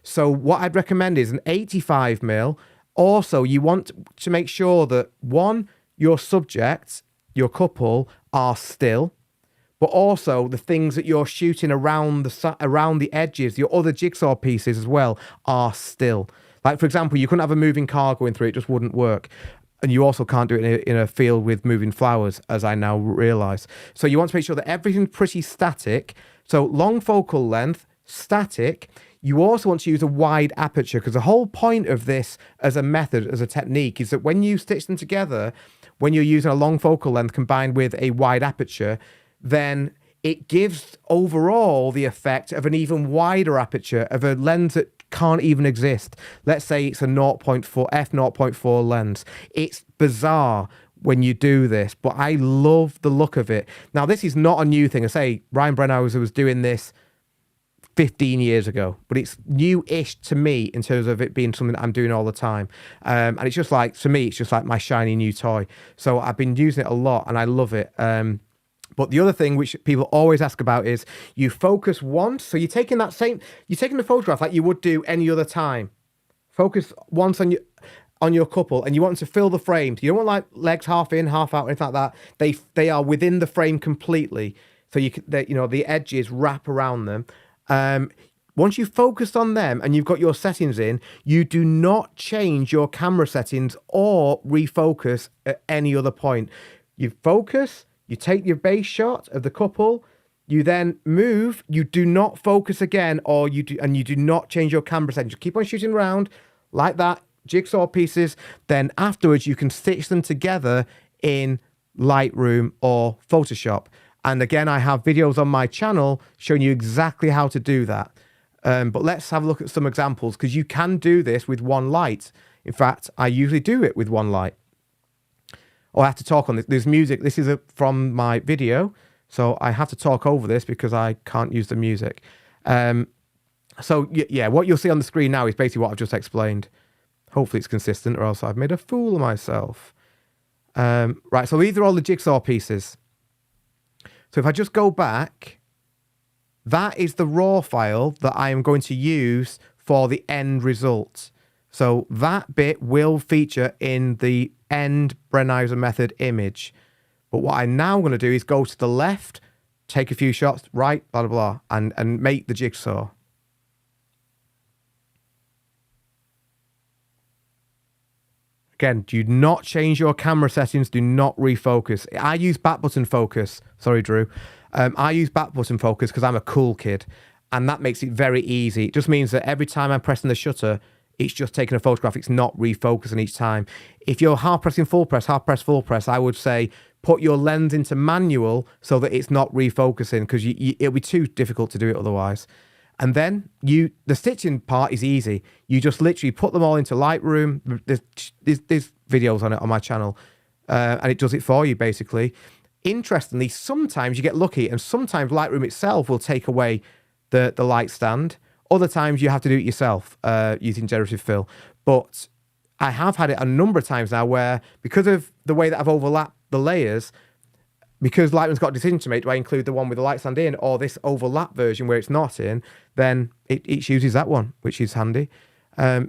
So what I'd recommend is an 85mm. Also, you want to make sure that, one, your subject, your couple, are still, but also the things that you're shooting around the edges, your other jigsaw pieces as well, are still. Like, for example, you couldn't have a moving car going through it, just wouldn't work. And you also can't do it in a field with moving flowers, as I now realise. So you want to make sure that everything's pretty static. So long focal length, static. You also want to use a wide aperture, because the whole point of this as a method, as a technique, is that when you stitch them together, when you're using a long focal length combined with a wide aperture, then it gives overall the effect of an even wider aperture, of a lens that can't even exist. Let's say it's a 0.4 f/0.4 lens. It's bizarre when you do this, but I love the look of it. Now, this is not a new thing. I say Ryan Brenizer was doing this 15 years ago, but it's new-ish to me in terms of it being something that I'm doing all the time. And it's just like, to me, it's just like my shiny new toy. So I've been using it a lot and I love it. But the other thing which people always ask about is you focus once. So you're taking the photograph like you would do any other time. Focus once on your couple, and you want to fill the frame. You don't want like legs half in, half out, anything like that. They are within the frame completely. So the edges wrap around them. Once you've focused on them and you've got your settings in, you do not change your camera settings or refocus at any other point. You focus, you take your base shot of the couple, you then move, you do not focus again, you do not change your camera settings. You keep on shooting around like that, jigsaw pieces. Then afterwards you can stitch them together in Lightroom or Photoshop. And again, I have videos on my channel showing you exactly how to do that. But let's have a look at some examples, because you can do this with one light. In fact, I usually do it with one light. Oh, I have to talk on this. There's music. This is from my video, so I have to talk over this because I can't use the music. So yeah, what you'll see on the screen now is basically what I've just explained. Hopefully it's consistent, or else I've made a fool of myself. Right, so these are all the jigsaw pieces. So if I just go back, that is the raw file that I am going to use for the end result. So that bit will feature in the end Brenizer method image. But what I'm now going to do is go to the left, take a few shots, right, blah, blah, blah, and make the jigsaw. Again, do not change your camera settings. Do not refocus. I use back button focus. Sorry, Drew. I use back button focus because I'm a cool kid. And that makes it very easy. It just means that every time I'm pressing the shutter, it's just taking a photograph. It's not refocusing each time. If you're half pressing full press, half press full press, I would say put your lens into manual so that it's not refocusing, because it'll be too difficult to do it otherwise. And then the stitching part is easy. You just literally put them all into Lightroom. There's videos on it on my channel, and it does it for you basically. Interestingly, sometimes you get lucky, and sometimes Lightroom itself will take away the light stand. Other times you have to do it yourself using generative fill. But I have had it a number of times now where, because of the way that I've overlapped the layers, because Lightroom's got a decision to make, do I include the one with the light stand in or this overlap version where it's not in, then it chooses that one, which is handy.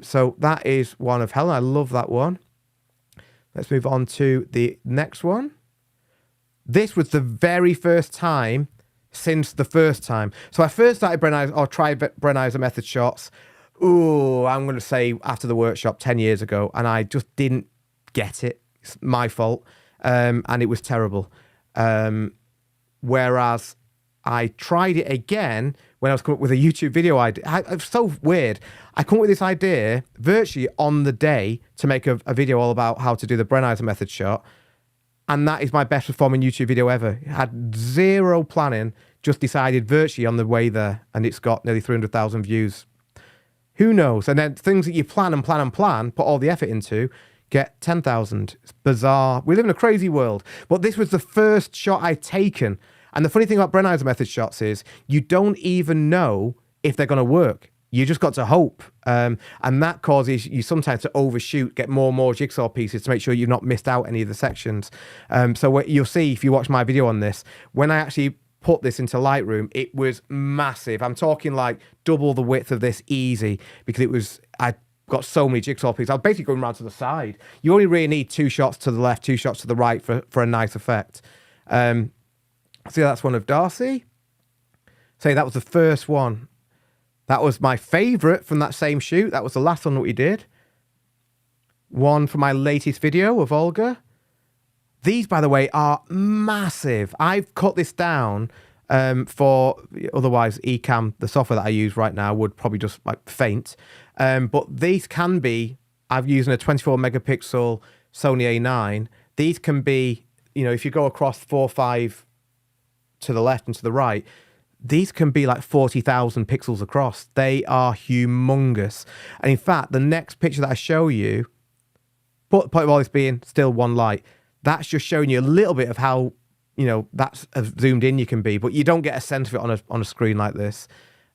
So that is one of Helen. I love that one. Let's move on to the next one. This was the very first time since the first time. So I first started tried Brenizer method shots. I'm going to say after the workshop 10 years ago, and I just didn't get it. It's my fault. And it was terrible. Whereas I tried it again when I was coming up with a YouTube video idea. It's so weird. I come up with this idea virtually on the day to make a video all about how to do the Brenizer method shot. And that is my best performing YouTube video ever. It had zero planning, just decided virtually on the way there. And it's got nearly 300,000 views. Who knows? And then things that you plan and plan and plan, put all the effort into, get 10,000. It's bizarre. We live in a crazy world. But this was the first shot I'd taken. And the funny thing about Brenizer method shots is you don't even know if they're going to work. You just got to hope. And that causes you sometimes to overshoot, get more and more jigsaw pieces to make sure you've not missed out any of the sections. So what you'll see if you watch my video on this, when I actually put this into Lightroom, it was massive. I'm talking like double the width of this easy, because I got so many jigsaw pieces. I was basically going around to the side. You only really need 2 shots to the left, 2 shots to the right for a nice effect. So that's one of Darcy. Say that was the first one. That was my favourite from that same shoot. That was the last one that we did. One from my latest video of Olga. These, by the way, are massive. I've cut this down for, otherwise Ecamm, the software that I use right now, would probably just like faint. But these can be, I've used a 24 megapixel Sony A9. These can be, if you go across 4, 5 to the left and to the right, these can be like 40,000 pixels across. They are humongous. And in fact, the next picture that I show you, point of all this being still one light, that's just showing you a little bit of how, that's as zoomed in you can be, but you don't get a sense of it on a screen like this.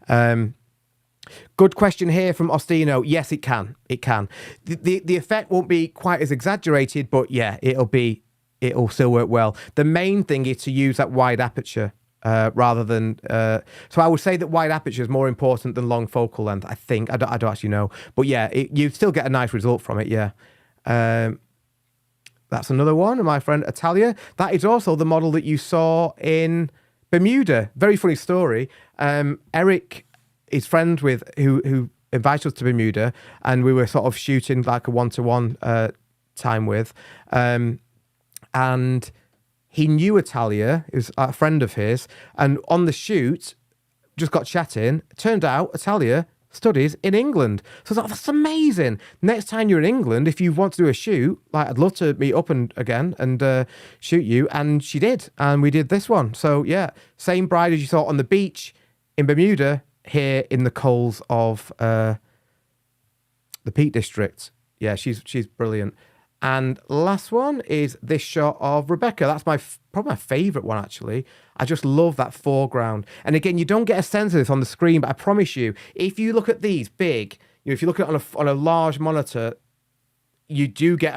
Good question here from Ostino. Yes, it can. It can. The effect won't be quite as exaggerated, but yeah, it'll still work well. The main thing is to use that wide aperture. Rather than so I would say that wide aperture is more important than long focal length. I think I don't actually know, but yeah, you still get a nice result from it. Yeah, that's another one of my friend Atalia. That is also the model that you saw in Bermuda. Very funny story. Eric is friends with who invited us to Bermuda, and we were sort of shooting like a 1-to-1 time with, and he knew Atalia, it was a friend of his, and on the shoot, just got chatting. Turned out Atalia studies in England. So I thought, that's amazing. Next time you're in England, if you want to do a shoot, like I'd love to meet up again and shoot you. And she did, and we did this one. So yeah, same bride as you saw on the beach in Bermuda, here in the coals of the Peak District. Yeah, she's brilliant. And last one is this shot of Rebecca. That's probably my favourite one, actually. I just love that foreground. And again, you don't get a sense of this on the screen, but I promise you, if you look at these big, if you look at it on a large monitor, you do get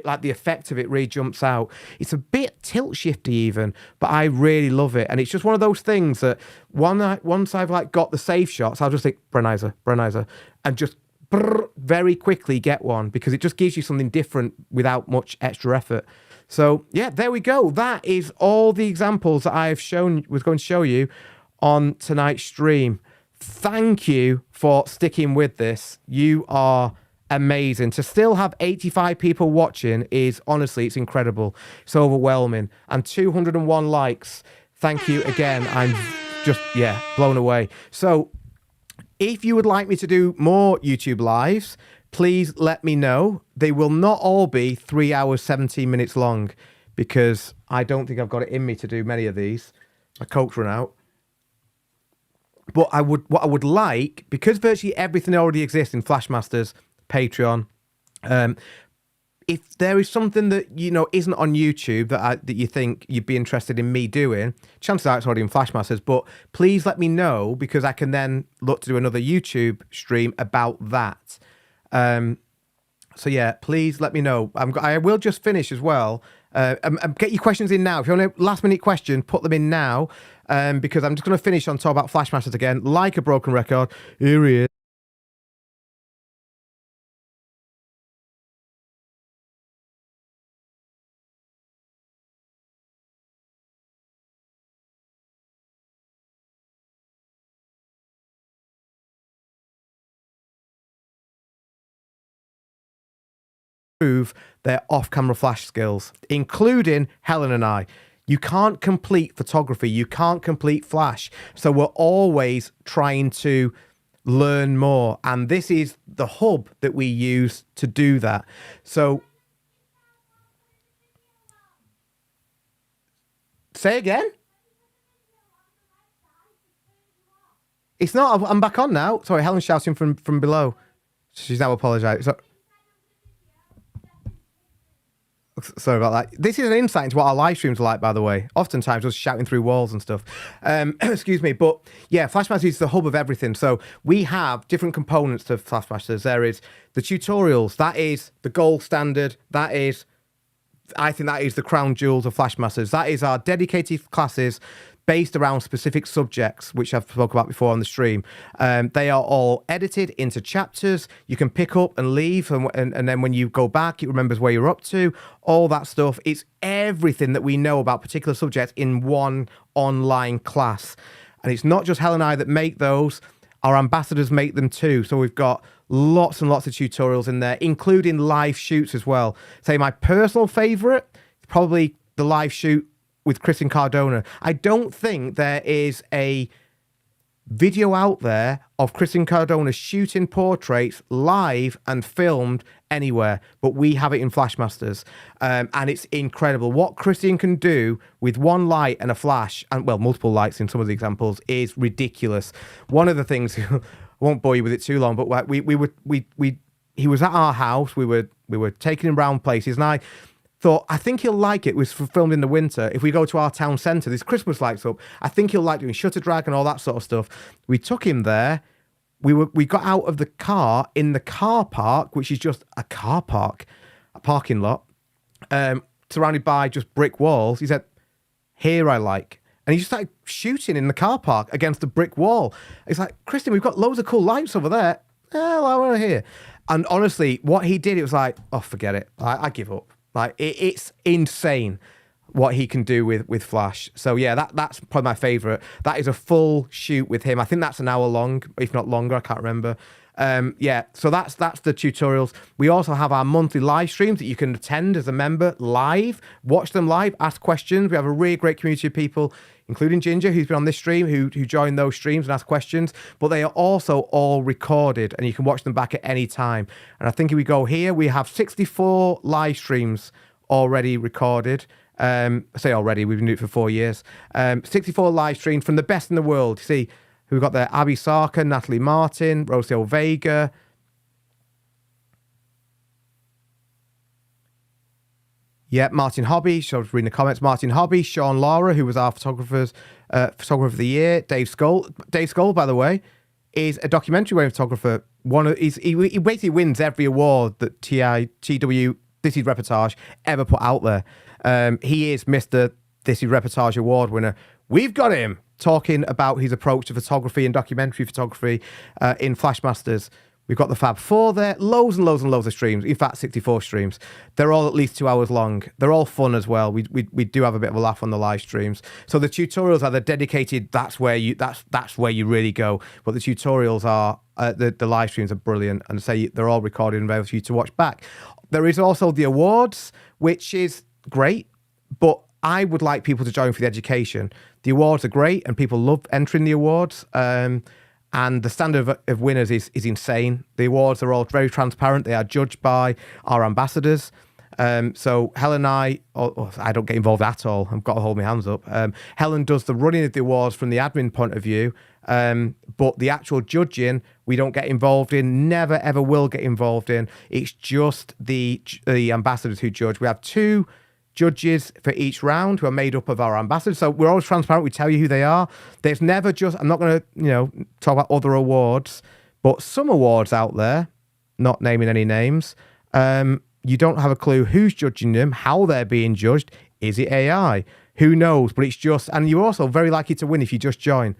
like the effect of it really jumps out. It's a bit tilt shifty even, but I really love it. And it's just one of those things that once I've like got the safe shots, I'll just think Brenizer, and just very quickly get one, because it just gives you something different without much extra effort. So yeah, there we go. That is all the examples that I was going to show you on tonight's stream. Thank you for sticking with this. You are amazing. To still have 85 people watching is honestly, it's incredible. It's overwhelming. And 201 likes. Thank you again. I'm just, blown away. So If you would like me to do more YouTube lives, please let me know. They will not all be 3 hours, 17 minutes long, because I don't think I've got it in me to do many of these. My Coke's run out. But what I would like, because virtually everything already exists in Flashmasters, Patreon, if there is something that, you know, isn't on YouTube that you think you'd be interested in me doing, chances are it's already in Flashmasters, but please let me know, because I can then look to do another YouTube stream about that. So yeah, please let me know. I will just finish as well. Get your questions in now. If you want a last minute question, put them in now, because I'm just going to finish on talk about Flashmasters again, like a broken record. Here he is. Their off-camera flash skills, including Helen and I. You can't complete photography, you can't complete flash, so we're always trying to learn more, and this is the hub that we use to do that. So say again. It's not. I'm back on now. Sorry, Helen's shouting from below. She's now apologised. Sorry about that. This is an insight into what our live streams are like, by the way. Oftentimes, us shouting through walls and stuff. Excuse me. But yeah, Flashmasters is the hub of everything. So we have different components to Flashmasters. There is the tutorials. That is the gold standard. That is, I think that is the crown jewels of Flashmasters. That is our dedicated classes based around specific subjects, which I've spoken about before on the stream. They are all edited into chapters. You can pick up and leave, and then when you go back, it remembers where you're up to, all that stuff. It's everything that we know about particular subjects in one online class. And it's not just Helen and I that make those. Our ambassadors make them too. So we've got lots and lots of tutorials in there, including live shoots as well. Say my personal favorite is probably the live shoot with Kristen Cardona. I don't think there is a video out there of Kristen Cardona shooting portraits live and filmed anywhere, but we have it in Flashmasters, and it's incredible. What Kristen can do with one light and a flash, and well, multiple lights in some of the examples, is ridiculous. One of the things, I won't bore you with it too long, but he was at our house. We were taking him around places, and I thought, I think he'll like it. It was filmed in the winter. If we go to our town centre, there's Christmas lights up. I think he'll like doing shutter drag and all that sort of stuff. We took him there. We got out of the car in the car park, which is just a car park, a parking lot, surrounded by just brick walls. He said, "Here I like." And he just started shooting in the car park against the brick wall. It's like, Kristen, we've got loads of cool lights over there. Well, I want to hear. And honestly, what he did, it was like, oh, forget it. I give up. Like it's insane what he can do with Flash. So yeah, that's probably my favorite. That is a full shoot with him. I think that's an hour long, if not longer. I can't remember. Yeah, so that's the tutorials. We also have our monthly live streams that you can attend as a member live, watch them live, ask questions. We have a really great community of people, including Ginger, who's been on this stream, who join those streams and ask questions. But they are also all recorded, and you can watch them back at any time. And I think if we go here, we have 64 live streams already recorded. I say already, we've been doing it for 4 years. 64 live streams from the best in the world. You see, who we've got there? Abby Sarker, Natalie Martin, Rocio Vega. Yeah, Martin Hobby. So I was reading the comments. Martin Hobby, Sean Laura, who was our photographer of the year. Dave Skull, by the way, is a documentary wedding photographer. He basically wins every award that TW This Is Reportage ever put out there. He is Mr. This Is Reportage award winner. We've got him talking about his approach to photography and documentary photography in Flashmasters. We've got the Fab Four there, loads and loads and loads of streams. In fact, 64 streams. They're all at least 2 hours long. They're all fun as well. We do have a bit of a laugh on the live streams. So the tutorials are the dedicated. That's where you really go. But the tutorials are the live streams are brilliant, and say they're all recorded and available for you to watch back. There is also the awards, which is great, but I would like people to join for the education. The awards are great, and people love entering the awards. And the standard of winners is insane. The awards are all very transparent. They are judged by our ambassadors. So Helen and I don't get involved at all. I've got to hold my hands up. Helen does the running of the awards from the admin point of view. But the actual judging, we don't get involved in, never ever will get involved in. It's just the ambassadors who judge. We have 2 judges for each round who are made up of our ambassadors. So we're always transparent. We tell you who they are. There's never just, I'm not going to, talk about other awards, but some awards out there, not naming any names, you don't have a clue who's judging them, how they're being judged. Is it AI? Who knows? But it's just, and you're also very likely to win if you just join.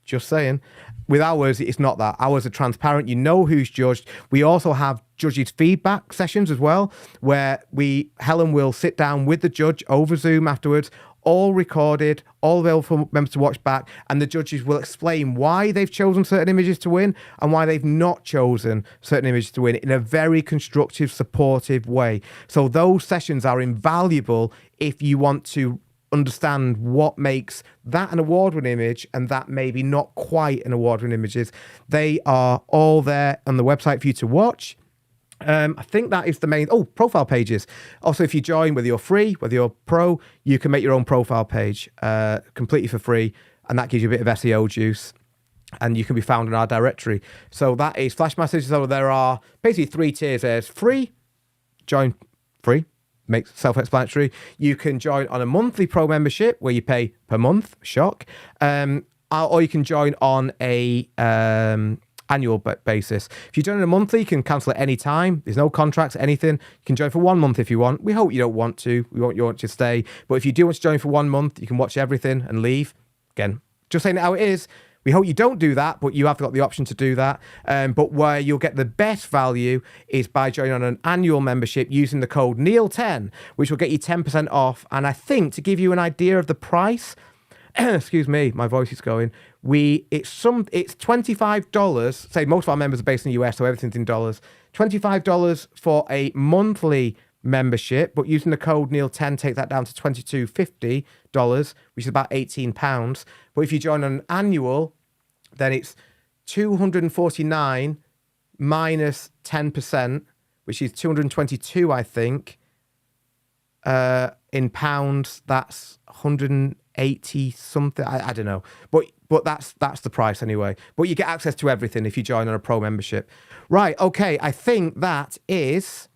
Just saying. With ours, it's not that. Ours are transparent. You know who's judged. We also have judges' feedback sessions as well, where Helen will sit down with the judge over Zoom afterwards, all recorded, all available for members to watch back, and the judges will explain why they've chosen certain images to win and why they've not chosen certain images to win in a very constructive, supportive way. So those sessions are invaluable if you want to understand what makes that an award-winning image and that maybe not quite an award-winning images. They are all there on the website for you to watch. I think that is the main... profile pages. Also, if you join, whether you're free, whether you're pro, you can make your own profile page completely for free, and that gives you a bit of SEO juice, and you can be found in our directory. So that is Flash Messages. So there are basically 3 tiers. There's free, join free, makes self-explanatory. You can join on a monthly pro membership where you pay per month, shock, or you can join on a... annual basis. If you join on a monthly, you can cancel at any time. There's no contracts, anything. You can join for 1 month if you want. We hope you don't want to. We want you to stay. But if you do want to join for 1 month, you can watch everything and leave. Again, just saying it how it is. We hope you don't do that, but you have got the option to do that. But where you'll get the best value is by joining on an annual membership using the code NEIL10, which will get you 10% off. And I think to give you an idea of the price, excuse me, my voice is going. It's $25. Say most of our members are based in the US, so everything's in dollars. $25 for a monthly membership, but using the code NEIL10, take that down to $22.50, which is about £18. But if you join on an annual, then it's $249 minus 10%, which is 222, I think. In pounds, that's 180 something. I don't know, but that's the price anyway. But you get access to everything if you join on a pro membership. Right? Okay. I think that is.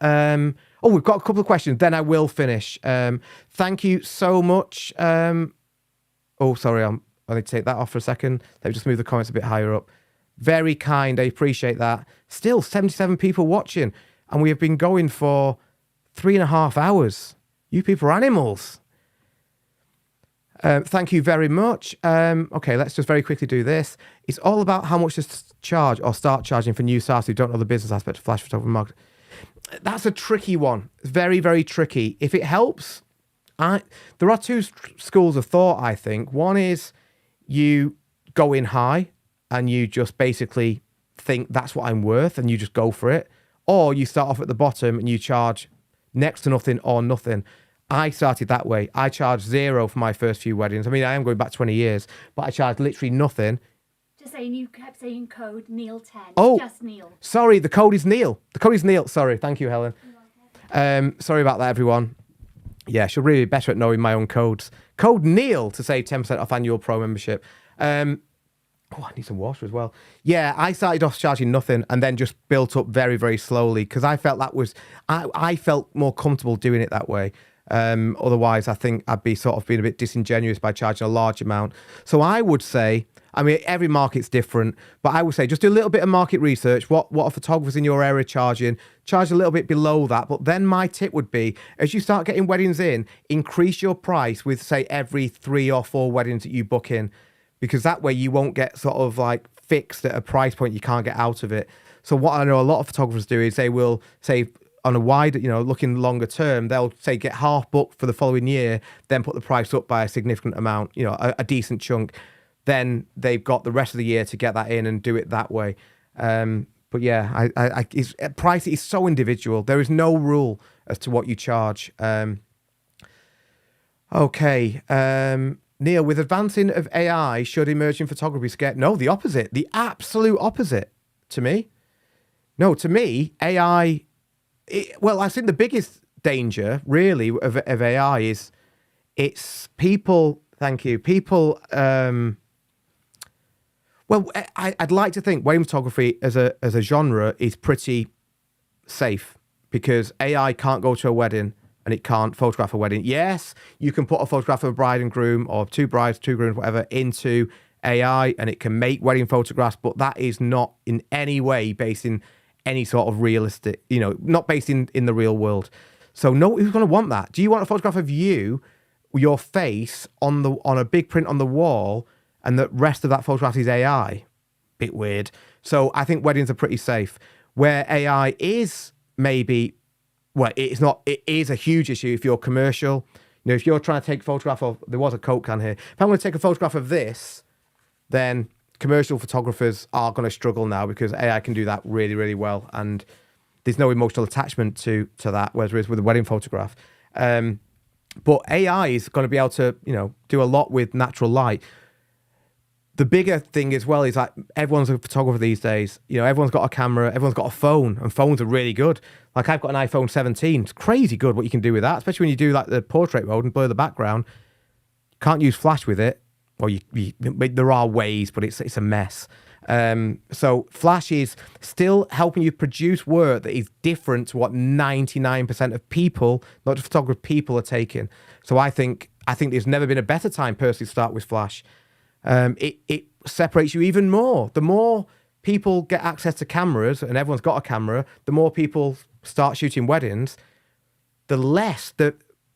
We've got a couple of questions. Then I will finish. Thank you so much. Sorry, I need to take that off for a second. Let me just move the comments a bit higher up. Very kind. I appreciate that. Still 77 people watching, and we have been going for 3.5 hours. You people are animals. Thank you very much. Okay, let's just very quickly do this. It's all about how much to charge or start charging for new starters who don't know the business aspect of flash photography marketing. That's a tricky one. It's very, very tricky. If it helps, there are 2 schools of thought, I think. One is you go in high and you just basically think that's what I'm worth and you just go for it. Or you start off at the bottom and you charge next to nothing or nothing. I started that way. I charged 0 for my first few weddings. I mean, I am going back 20 years, but I charged literally nothing. Just saying, you kept saying code NEIL10. Oh, just Neil. Sorry, the code is Neil. The code is Neil. Sorry. Thank you, Helen. Sorry about that, everyone. Yeah, I should really be better at knowing my own codes. Code Neil to save 10% off annual pro membership. I need some water as well. Yeah, I started off charging nothing and then just built up very, very slowly because I felt I felt more comfortable doing it that way. Otherwise, I think I'd be sort of being a bit disingenuous by charging a large amount. So I would say, I mean, every market's different, but I would say just do a little bit of market research. What are photographers in your area charging? Charge a little bit below that. But then my tip would be, as you start getting weddings in, increase your price with, say, every 3 or 4 weddings that you book in, because that way you won't get sort of like fixed at a price point you can't get out of it. So what I know a lot of photographers do is they will say, on a wide, looking longer term, they'll say get half booked for the following year, then put the price up by a significant amount, a decent chunk. Then they've got the rest of the year to get that in and do it that way. But yeah, price is so individual. There is no rule as to what you charge. Okay. Neil, with advancing of AI, should emerging photography scare? No, the opposite. The absolute opposite to me. No, to me, AI... I think the biggest danger, really, of AI is it's people... Thank you. People... I'd like to think wedding photography as a genre is pretty safe because AI can't go to a wedding and it can't photograph a wedding. Yes, you can put a photograph of a bride and groom or two brides, two grooms, whatever, into AI and it can make wedding photographs, but that is not in any way based in any sort of realistic, not based in the real world. So no, who's going to want that? Do you want a photograph of you, your face on a big print on the wall, and the rest of that photograph is AI? Bit weird. So I think weddings are pretty safe. Where AI is maybe, it's not. It is a huge issue if you're commercial. If you're trying to take a photograph of, there was a Coke can here. If I'm going to take a photograph of this, then commercial photographers are going to struggle now because AI can do that really, really well. And there's no emotional attachment to that, whereas with a wedding photograph. But AI is going to be able to, do a lot with natural light. The bigger thing as well is like everyone's a photographer these days. Everyone's got a camera, everyone's got a phone, and phones are really good. Like I've got an iPhone 17. It's crazy good what you can do with that, especially when you do like the portrait mode and blur the background. Can't use flash with it. Or there are ways, but it's a mess. So flash is still helping you produce work that is different to what 99% of people, not just photographer people, are taking. So I think there's never been a better time personally to start with flash. It separates you even more. The more people get access to cameras, and everyone's got a camera, the more people start shooting weddings,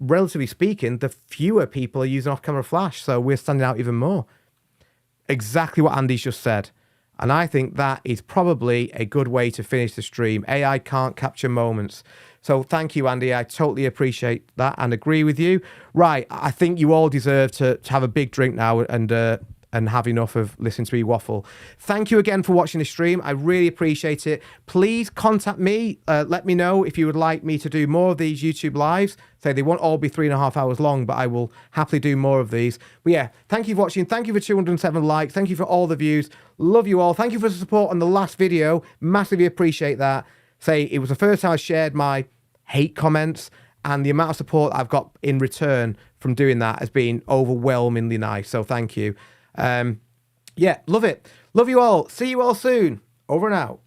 relatively speaking, the fewer people are using off-camera flash. So we're standing out even more. Exactly what Andy's just said. And I think that is probably a good way to finish the stream. AI can't capture moments. So thank you, Andy. I totally appreciate that and agree with you. Right. I think you all deserve to have a big drink now and have enough of listening to me waffle. Thank you again for watching the stream. I really appreciate it. Please contact me. Let me know if you would like me to do more of these YouTube lives. So they won't all be 3.5 hours long, but I will happily do more of these. But yeah, thank you for watching. Thank you for 207 likes. Thank you for all the views. Love you all. Thank you for the support on the last video. Massively appreciate that. It was the first time I shared my hate comments, and the amount of support I've got in return from doing that has been overwhelmingly nice. So thank you. Yeah, love it. Love you all. See you all soon. Over and out.